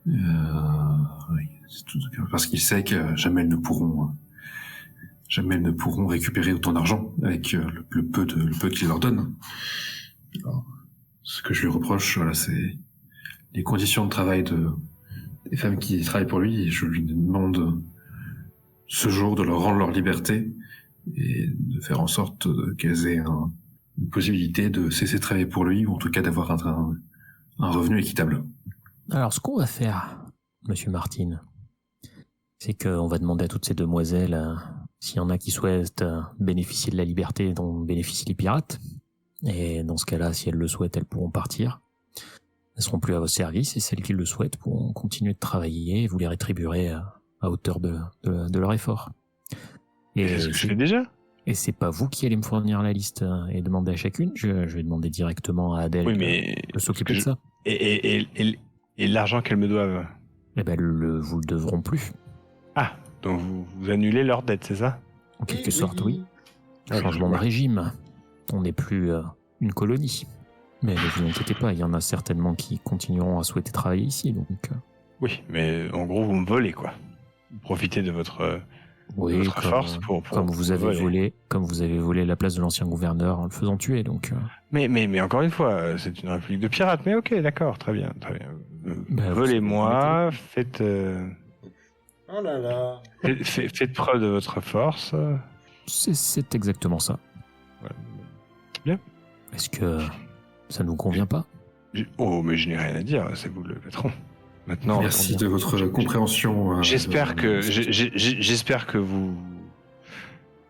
Oui, c'est tout, parce qu'il sait que jamais elles ne pourront récupérer autant d'argent avec le peu qu'il leur donne. Alors, ce que je lui reproche, voilà, c'est les conditions de travail des femmes qui travaillent pour lui, et je lui demande ce jour de leur rendre leur liberté et de faire en sorte qu'elles aient une possibilité de cesser de travailler pour lui, ou en tout cas d'avoir un revenu équitable. Alors, ce qu'on va faire, monsieur Martin, c'est qu'on va demander à toutes ces demoiselles s'il y en a qui souhaitent bénéficier de la liberté dont bénéficient les pirates. Et dans ce cas-là, si elles le souhaitent, elles pourront partir. Elles seront plus à vos services, et celles qui le souhaitent pourront continuer de travailler et vous les rétribuerez à hauteur de leur effort. C'est ce que je fais déjà. Et c'est pas vous qui allez me fournir la liste et demander à chacune. Je vais demander directement à Adèle Oui, mais de s'occuper de ça. Et l'argent qu'elles me doivent. Eh ben, vous le devront plus. Ah, donc vous annulez leur dette, c'est ça? En quelque sorte, oui. Ah, Changement de régime. On n'est plus une colonie. Mais ne vous inquiétez pas, il y en a certainement qui continueront à souhaiter travailler ici. Donc, Oui, mais en gros, vous me volez, quoi. Vous profitez de votre force pour comme vous avez volé la place de l'ancien gouverneur en le faisant tuer, donc. Mais encore une fois, c'est une république de pirates. Mais ok, d'accord, très bien. Volez-moi, faites Oh là là. faites preuve de votre force. C'est exactement ça. Voilà. Bien. Est-ce que ça ne vous convient pas? Oh, mais je n'ai rien à dire, c'est vous le patron. Maintenant, Merci de votre compréhension. j'espère que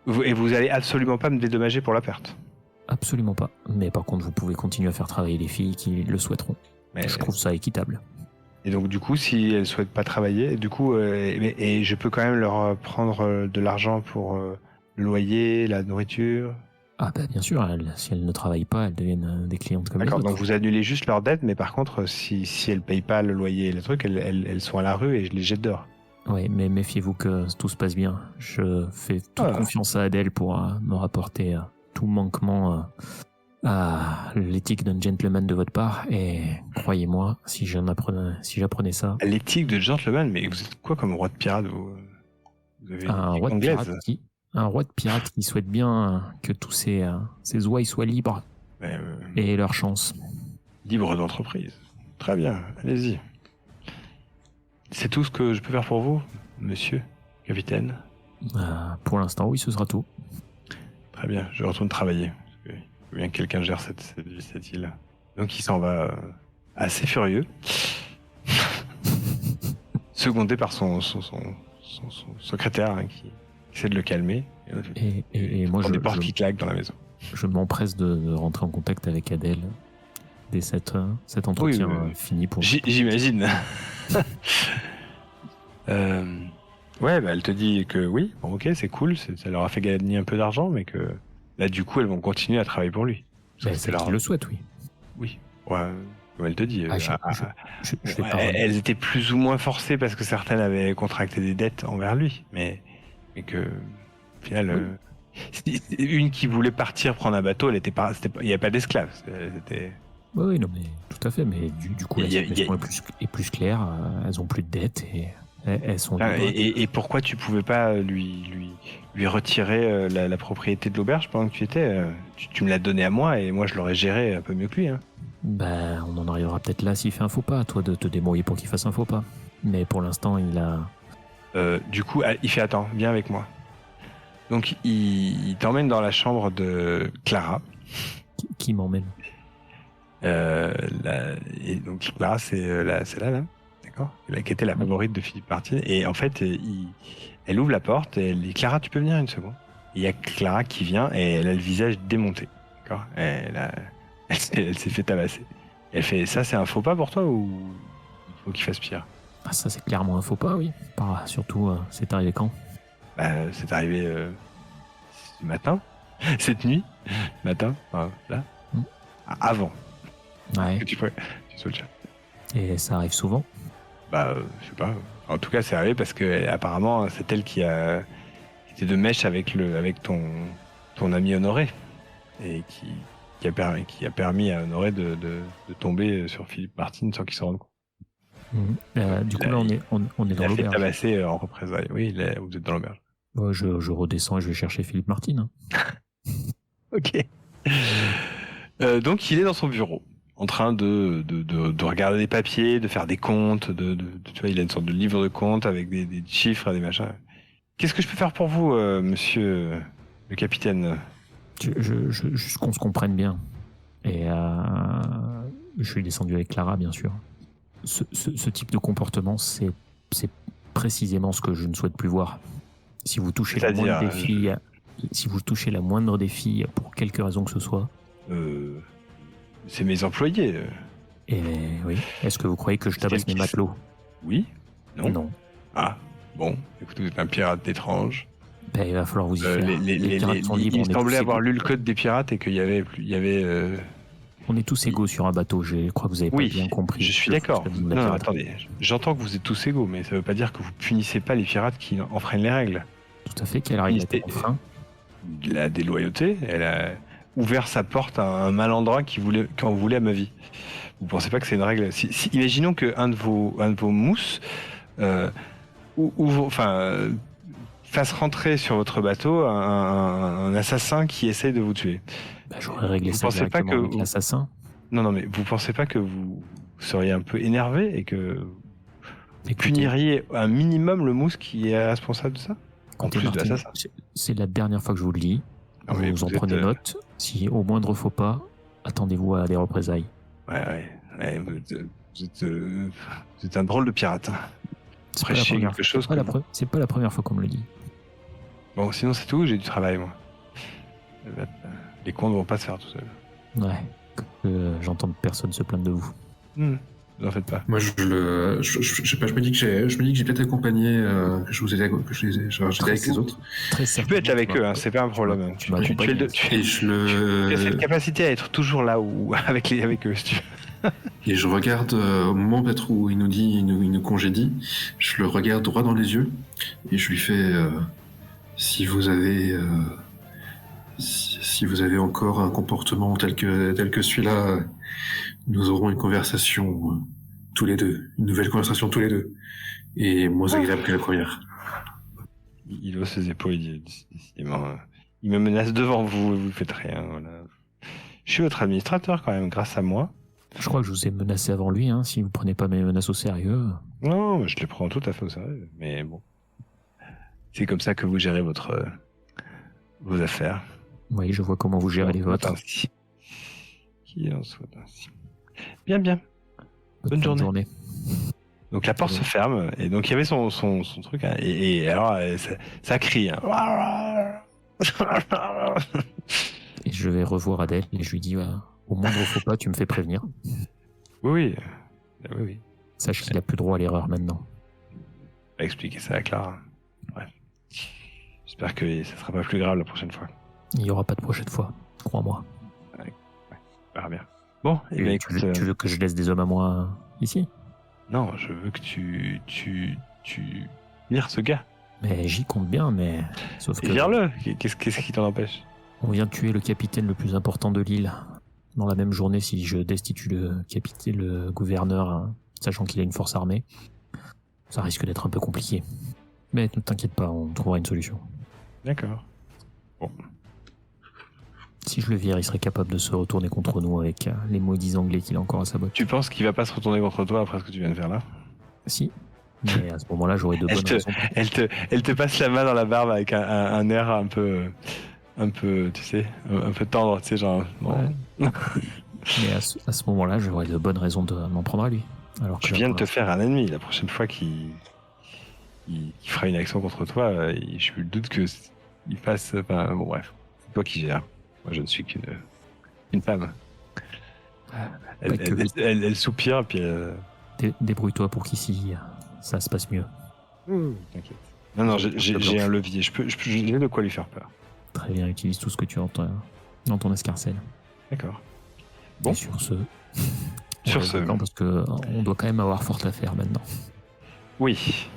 vous allez absolument pas me dédommager pour la perte. Absolument pas. Mais par contre, vous pouvez continuer à faire travailler les filles qui le souhaiteront. Mais, je trouve ça équitable. Et donc du coup, si elles souhaitent pas travailler, du coup, et je peux quand même leur prendre de l'argent pour le loyer, la nourriture. Ah bah bien sûr, si elles ne travaillent pas, elles deviennent des clientes comme les D'accord, autres. donc vous annulez juste leur dette, mais par contre, si elles payent pas le loyer et le truc, elles sont à la rue et je les jette dehors. Oui, mais méfiez-vous que tout se passe bien. Je fais toute confiance à Adèle pour me rapporter tout manquement à l'éthique d'un gentleman de votre part. Et croyez-moi, si j'apprenais ça... L'éthique de gentleman, mais vous êtes quoi comme roi de pirate, vous avez un roi de pirate qui souhaite bien que tous ses ouailles soient libres et leur chance. Libre d'entreprise. Très bien, allez-y. C'est tout ce que je peux faire pour vous, monsieur, capitaine? Pour l'instant, oui, ce sera tout. Très bien, je retourne travailler. Il faut bien que quelqu'un gère cette île. Donc il s'en va assez furieux. Secondé par son secrétaire hein, qui essaie de le calmer. Et moi, des portes qui claquent dans la maison. Je m'empresse de rentrer en contact avec Adèle dès cet entretien fini pour... J'imagine. Ouais, bah, elle te dit que oui, bon, ok, c'est cool, ça leur a fait gagner un peu d'argent, mais que là, du coup, elles vont continuer à travailler pour lui. C'est leur... qui le souhaite, oui. Oui, ouais, comme elle te dit. Elles étaient plus ou moins forcées parce que certaines avaient contracté des dettes envers lui, mais que, au final, une qui voulait partir prendre un bateau, il n'y avait pas d'esclaves. Oui, non, mais tout à fait, mais du coup, la situation est plus claire, elles ont plus de dettes et elles sont libres. Et pourquoi tu pouvais pas lui retirer la propriété de l'auberge pendant que tu étais tu me l'as donné à moi et moi je l'aurais géré un peu mieux que lui. Hein. Ben, on en arrivera peut-être là s'il fait un faux pas, toi de te débrouiller pour qu'il fasse un faux pas. Mais pour l'instant, il a... du coup, il fait attends, viens avec moi. Donc il t'emmène dans la chambre de Clara. Qui m'emmène et donc Clara, c'est là, d'accord, qui était la favorite de Philippe Martin. Et en fait, elle ouvre la porte et elle dit Clara, tu peux venir une seconde. Il y a Clara qui vient et elle a le visage démonté. D'accord, elle s'est fait tabasser. Elle fait ça, c'est un faux pas pour toi ou il faut qu'il fasse pire? Ah, ça, c'est clairement un faux pas, oui. Surtout, c'est arrivé quand? C'est arrivé ce matin, cette nuit, matin, là, avant. Ouais. Tu souhaites ça. Et ça arrive souvent? Je sais pas. En tout cas, c'est arrivé parce que apparemment, c'est elle qui était de mèche avec ton ami Honoré et qui a permis à Honoré de tomber sur Philippe Martin sans qu'il se rende compte. Du coup, là, on est dans l'auberge. Il a fait tabasser en représailles. Oui, vous êtes dans l'auberge. Je redescends et je vais chercher Philippe Martin. Ok. Donc, il est dans son bureau, en train de regarder des papiers, de faire des comptes, tu vois, il a une sorte de livre de comptes avec des chiffres, des machins. Qu'est-ce que je peux faire pour vous, monsieur le capitaine? Juste qu'on se comprenne bien. Et je suis descendu avec Clara, bien sûr. Ce type de comportement, c'est précisément ce que je ne souhaite plus voir. Si vous touchez la moindre des filles, pour quelque raison que ce soit... c'est mes employés. Et oui. Est-ce que vous croyez que je tabasse mes matelots? Oui. Non. Non. Ah, bon. Écoutez, vous êtes un pirate étrange. Il va falloir vous y faire. Les pirates sont libres. Il semblait avoir lu le code des pirates et qu'il y avait... On est tous égaux sur un bateau, je crois que vous avez pas bien compris. Je suis d'accord. Non, attendez. J'entends que vous êtes tous égaux, mais ça veut pas dire que vous punissez pas les pirates qui enfreignent les règles. Tout à fait. Quelle règle a-t-elle enfreint? La déloyauté, ouvert sa porte à un malandrin qui en voulait à ma vie. Vous pensez pas que c'est une règle? Imaginons qu'un de vos mousses fasse rentrer sur votre bateau un assassin qui essaye de vous tuer. Bah, j'aurais réglé Vous ça pensez pas directement que avec l'assassin. Non, mais vous pensez pas que vous seriez un peu énervé et que vous Écoutez, puniriez un minimum le mousse qui est responsable de ça? En écoutez, plus de Martin, l'assassin. c'est la dernière fois que je vous le dis. Ah oui, vous en vous prenez êtes, note. Si au moindre faux pas, attendez-vous à des représailles. Ouais, vous êtes un drôle de pirate. C'est pas la Prêchez première quelque fois- chose c'est pas la que- pre- c'est pas la première fois qu'on me le dit. Bon, sinon c'est tout, j'ai du travail, moi. Les cons ne vont pas se faire tout seuls. Ouais. Que j'entends personne se plaindre de vous. Vous en faites pas. Moi, je sais pas, je me dis que j'ai peut-être accompagné, que je vous ai que je les ai, j'étais avec les autres. Très Tu peux être avec eux, hein, c'est pas un problème. Tu m'as accompagné. Et je Tu as cette capacité à être toujours là où, avec eux, si tu veux. Et je regarde, au moment peut-être où il nous congédie, je le regarde droit dans les yeux et je lui fais si vous avez encore un comportement tel que celui-là, nous aurons une conversation tous les deux, une nouvelle conversation tous les deux, et moins agréable que la première. Il hausse ses épaules, il dit décidément, il me menace devant vous et vous ne faites rien. Voilà. Je suis votre administrateur quand même, grâce à moi. Je crois que je vous ai menacé avant lui, hein, si vous prenez pas mes menaces au sérieux. Non, mais je les prends tout à fait au sérieux. Mais bon, c'est comme ça que vous gérez vos affaires. Oui, je vois comment vous gérez les vôtres. Ainsi. Qui en soit ainsi. Bien. Bonne Bonne journée. Donc la porte se ferme et donc il y avait son truc hein, et alors ça crie. Hein. Et je vais revoir Adèle et je lui dis au moindre faux pas, tu me fais prévenir. Oui. Sache qu'il a plus droit à l'erreur maintenant. On va expliquer ça à Clara. Bref. J'espère que ça sera pas plus grave la prochaine fois. Il n'y aura pas de prochaine fois, crois-moi. On verra bien. Bon, et bien, écoute, tu veux que je laisse des hommes à moi ici? Non, je veux que tu vires ce gars. Mais j'y compte bien, mais sauf que Vire-le. Qu'est-ce qui t'en empêche? on vient de tuer le capitaine le plus important de l'île. Dans la même journée, si je destitue le gouverneur, hein, sachant qu'il a une force armée, ça risque d'être un peu compliqué. Mais ne t'inquiète pas, on trouvera une solution. D'accord. Bon. Si je le vire, il serait capable de se retourner contre nous avec les maudits anglais qu'il a encore à sa botte. Tu penses qu'il va pas se retourner contre toi après ce que tu viens de faire là? Si. Mais à ce moment-là, j'aurais de bonnes raisons. Elle te passe la main dans la barbe avec un air un peu, tu sais, un peu tendre, tu sais, genre. Bon. Ouais. Mais à ce moment-là, j'aurais de bonnes raisons de m'en prendre à lui. Alors que Tu viens de te faire un ennemi. La prochaine fois qu'il fera une action contre toi, je me doute que il fasse. Enfin, bon, bref, c'est toi qui gères. Moi, je ne suis qu'une femme. Elle soupire, puis. Débrouille-toi pour qu'ici, ça se passe mieux. T'inquiète. Non, j'ai un levier. J'ai de quoi lui faire peur. Très bien, utilise tout ce que tu as dans ton escarcelle. D'accord. Bon. Et sur ce... Sur ce. Parce qu'on doit quand même avoir fort à faire maintenant. Oui.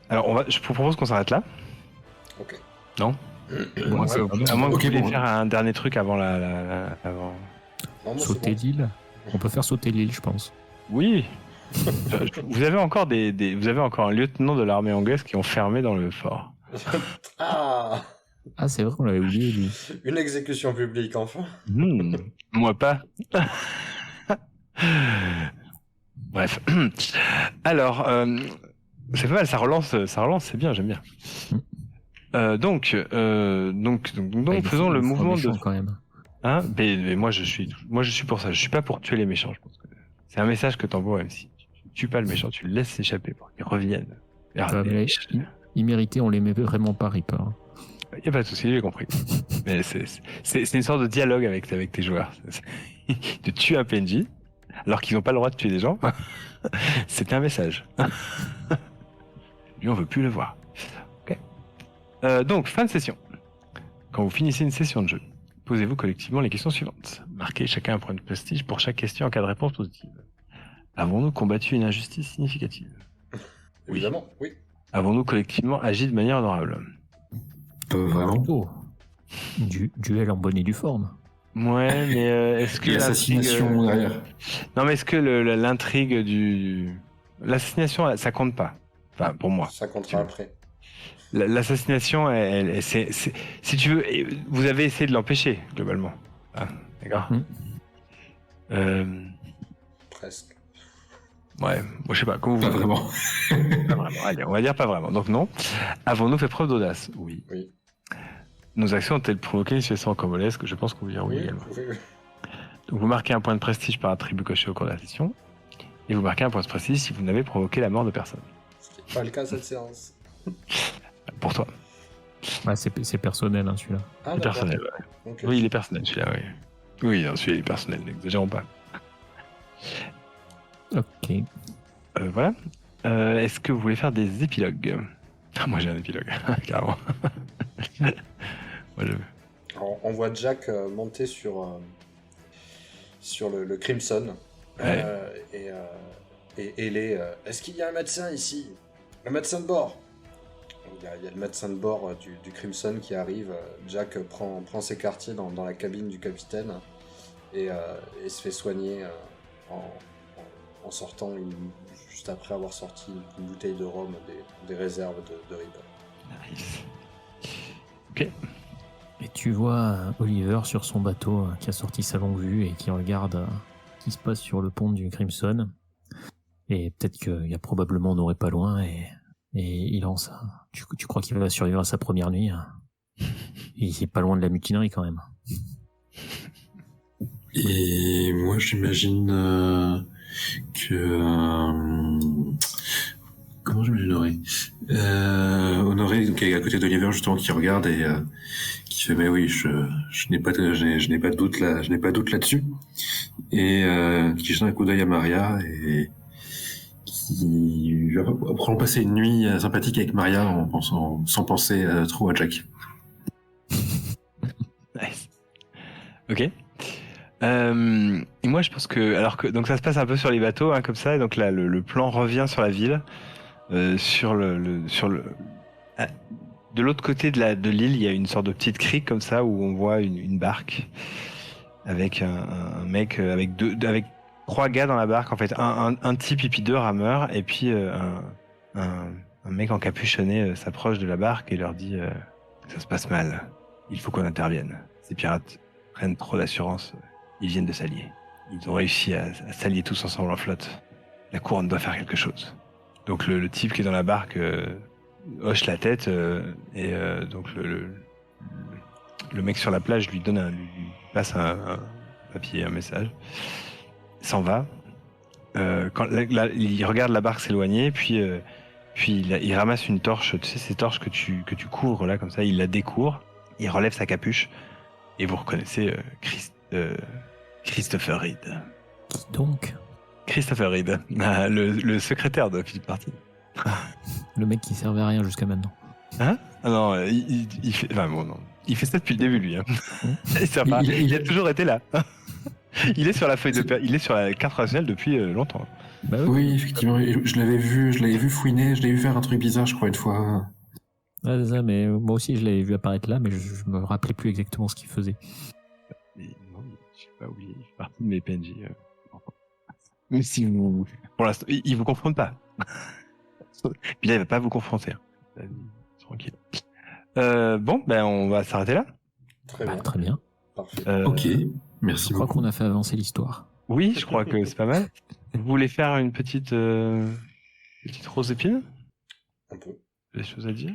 Alors, je vous propose qu'on s'arrête là. Ok. Non Bon, Ouais, c'est- À moins que Ok, vous voulez bon. faire un dernier truc avant avant... Non, moi, Sauter c'est bon. l'île. On peut faire sauter l'île, je pense. Oui. Vous avez encore vous avez encore un lieutenant de l'armée anglaise qui est enfermé dans le fort. Ah, Ah, c'est vrai qu'on l'avait oublié, lui. une exécution publique, enfin. Moi pas. Bref. Alors, c'est pas mal, ça relance, c'est bien, j'aime bien. Donc, faisons le mouvement de. Quand même. Hein, mais moi je suis pour ça. Je suis pas pour tuer les méchants. Je pense que c'est un message que t'envoies, même si tu tues pas le méchant, tu le laisses s'échapper pour qu'il revienne. Mais il méritait, on l'aimait vraiment pas, Reaper. Y a pas de souci, j'ai compris. Mais c'est une sorte de dialogue avec tes joueurs. De tuer un PNJ alors qu'ils n'ont pas le droit de tuer des gens. C'est un message. Lui, on veut plus le voir. Ok. Donc, fin de session. Quand vous finissez une session de jeu, posez-vous collectivement les questions suivantes. Marquez chacun un point de prestige pour chaque question en cas de réponse positive. Avons-nous combattu une injustice significative? Évidemment, oui. Avons-nous collectivement agi de manière honorable? Vraiment. Plutôt. Duel en bonne et due forme. Ouais, mais est-ce que Et l'intrigue... assassination derrière. Non, mais est-ce que l'intrigue du... L'assassination, ça compte pas. Enfin, pour moi. Ça comptera après. L'assassination, si tu veux, vous avez essayé de l'empêcher, globalement. Ah, d'accord. Mm. Presque. Ouais, moi je sais pas, comment vous... Pas vraiment. Pas vraiment. Allez, on va dire pas vraiment. Donc non. Avons-nous fait preuve d'audace? Oui. Oui. Nos actions ont-elles provoqué une situation cambolaisque? Je pense qu'on peut dire oui également. Oui. Donc vous marquez un point de prestige par attribut coché au cours de la session. Et vous marquez un point de prestige si vous n'avez provoqué la mort de personne. Ce qui n'est pas le cas cette séance. Pour toi. Ouais, c'est personnel, hein, celui-là. Ah, C'est d'accord. personnel, ouais. Donc, Oui, il est personnel celui-là, oui. Oui, non, celui-là il est personnel, n'exagérons pas. Ok. Voilà. Est-ce que vous voulez faire des épilogues? Ah, moi j'ai un épilogue, carrément. Moi, alors, on voit Jack monter sur le Crimson. Ouais. Et les. Est-ce qu'il y a un médecin ici? Le médecin de bord. Il y a le médecin de bord du Crimson qui arrive. Jack prend ses quartiers dans la cabine du capitaine et se fait soigner en sortant, juste après avoir sorti une bouteille de rhum des réserves de Reaper. Nice. Ok. Et tu vois Oliver sur son bateau qui a sorti sa longue vue et qui regarde ce qui se passe sur le pont du Crimson. Et peut-être qu'il y a probablement on n'aurait pas loin et il lance. Tu crois qu'il va survivre à sa première nuit? Il est pas loin de la mutinerie quand même. Et moi, j'imagine que... comment j'imagine Honoré Honoré, donc, est à côté d'Oliver, justement, qui regarde et qui fait « Mais oui, je n'ai pas de doute là, je n'ai pas de doute là-dessus. » Et qui jette un coup d'œil à Maria et qui va probablement passer une nuit sympathique avec Maria sans penser trop à Jack. Nice. Ok. Et moi, je pense que donc ça se passe un peu sur les bateaux, hein, comme ça. Et donc là, le plan revient sur la ville, de l'autre côté de l'île, il y a une sorte de petite crique comme ça où on voit une barque avec un mec avec trois gars dans la barque en fait, un type et puis deux rameurs et puis un mec encapuchonné s'approche de la barque et leur dit ça se passe mal, il faut qu'on intervienne. Ces pirates prennent trop d'assurance, ils viennent de s'allier. Ils ont réussi à s'allier tous ensemble en flotte. La couronne doit faire quelque chose. Donc le type qui est dans la barque hoche la tête et donc le mec sur la plage lui passe un papier, un message, s'en va. Quand il regarde la barque s'éloigner, puis il ramasse une torche, tu sais ces torches que tu couvres là comme ça, il la découvre, il relève sa capuche et vous reconnaissez Christopher Reed. Qui donc? Christopher Reed, le secrétaire de Philippe Martin. Le mec qui servait à rien jusqu'à maintenant. Hein? Ah non, il fait... Enfin bon, non. Il fait ça depuis le début, lui. Hein. Il a toujours été là. Il est sur la feuille il est sur la carte nationale depuis longtemps. Bah Oui, effectivement, je l'avais vu fouiner, je l'avais vu faire un truc bizarre, je crois, une fois. Ouais, c'est ça, mais moi aussi je l'avais vu apparaître là, mais je me rappelais plus exactement ce qu'il faisait. Et non, je sais pas, oui, il fait partie de mes PNJ. Même si vous... Pour l'instant, il vous confronte pas. Puis là, il va pas vous confronter. Hein. Tranquille. Bon, ben on va s'arrêter là. Très bien. Très bien. Parfait. Ok, merci Je crois beaucoup. qu'on a fait avancer l'histoire. Oui, je crois que c'est pas mal. Vous voulez faire une petite rose épine? Un peu. Des choses à dire?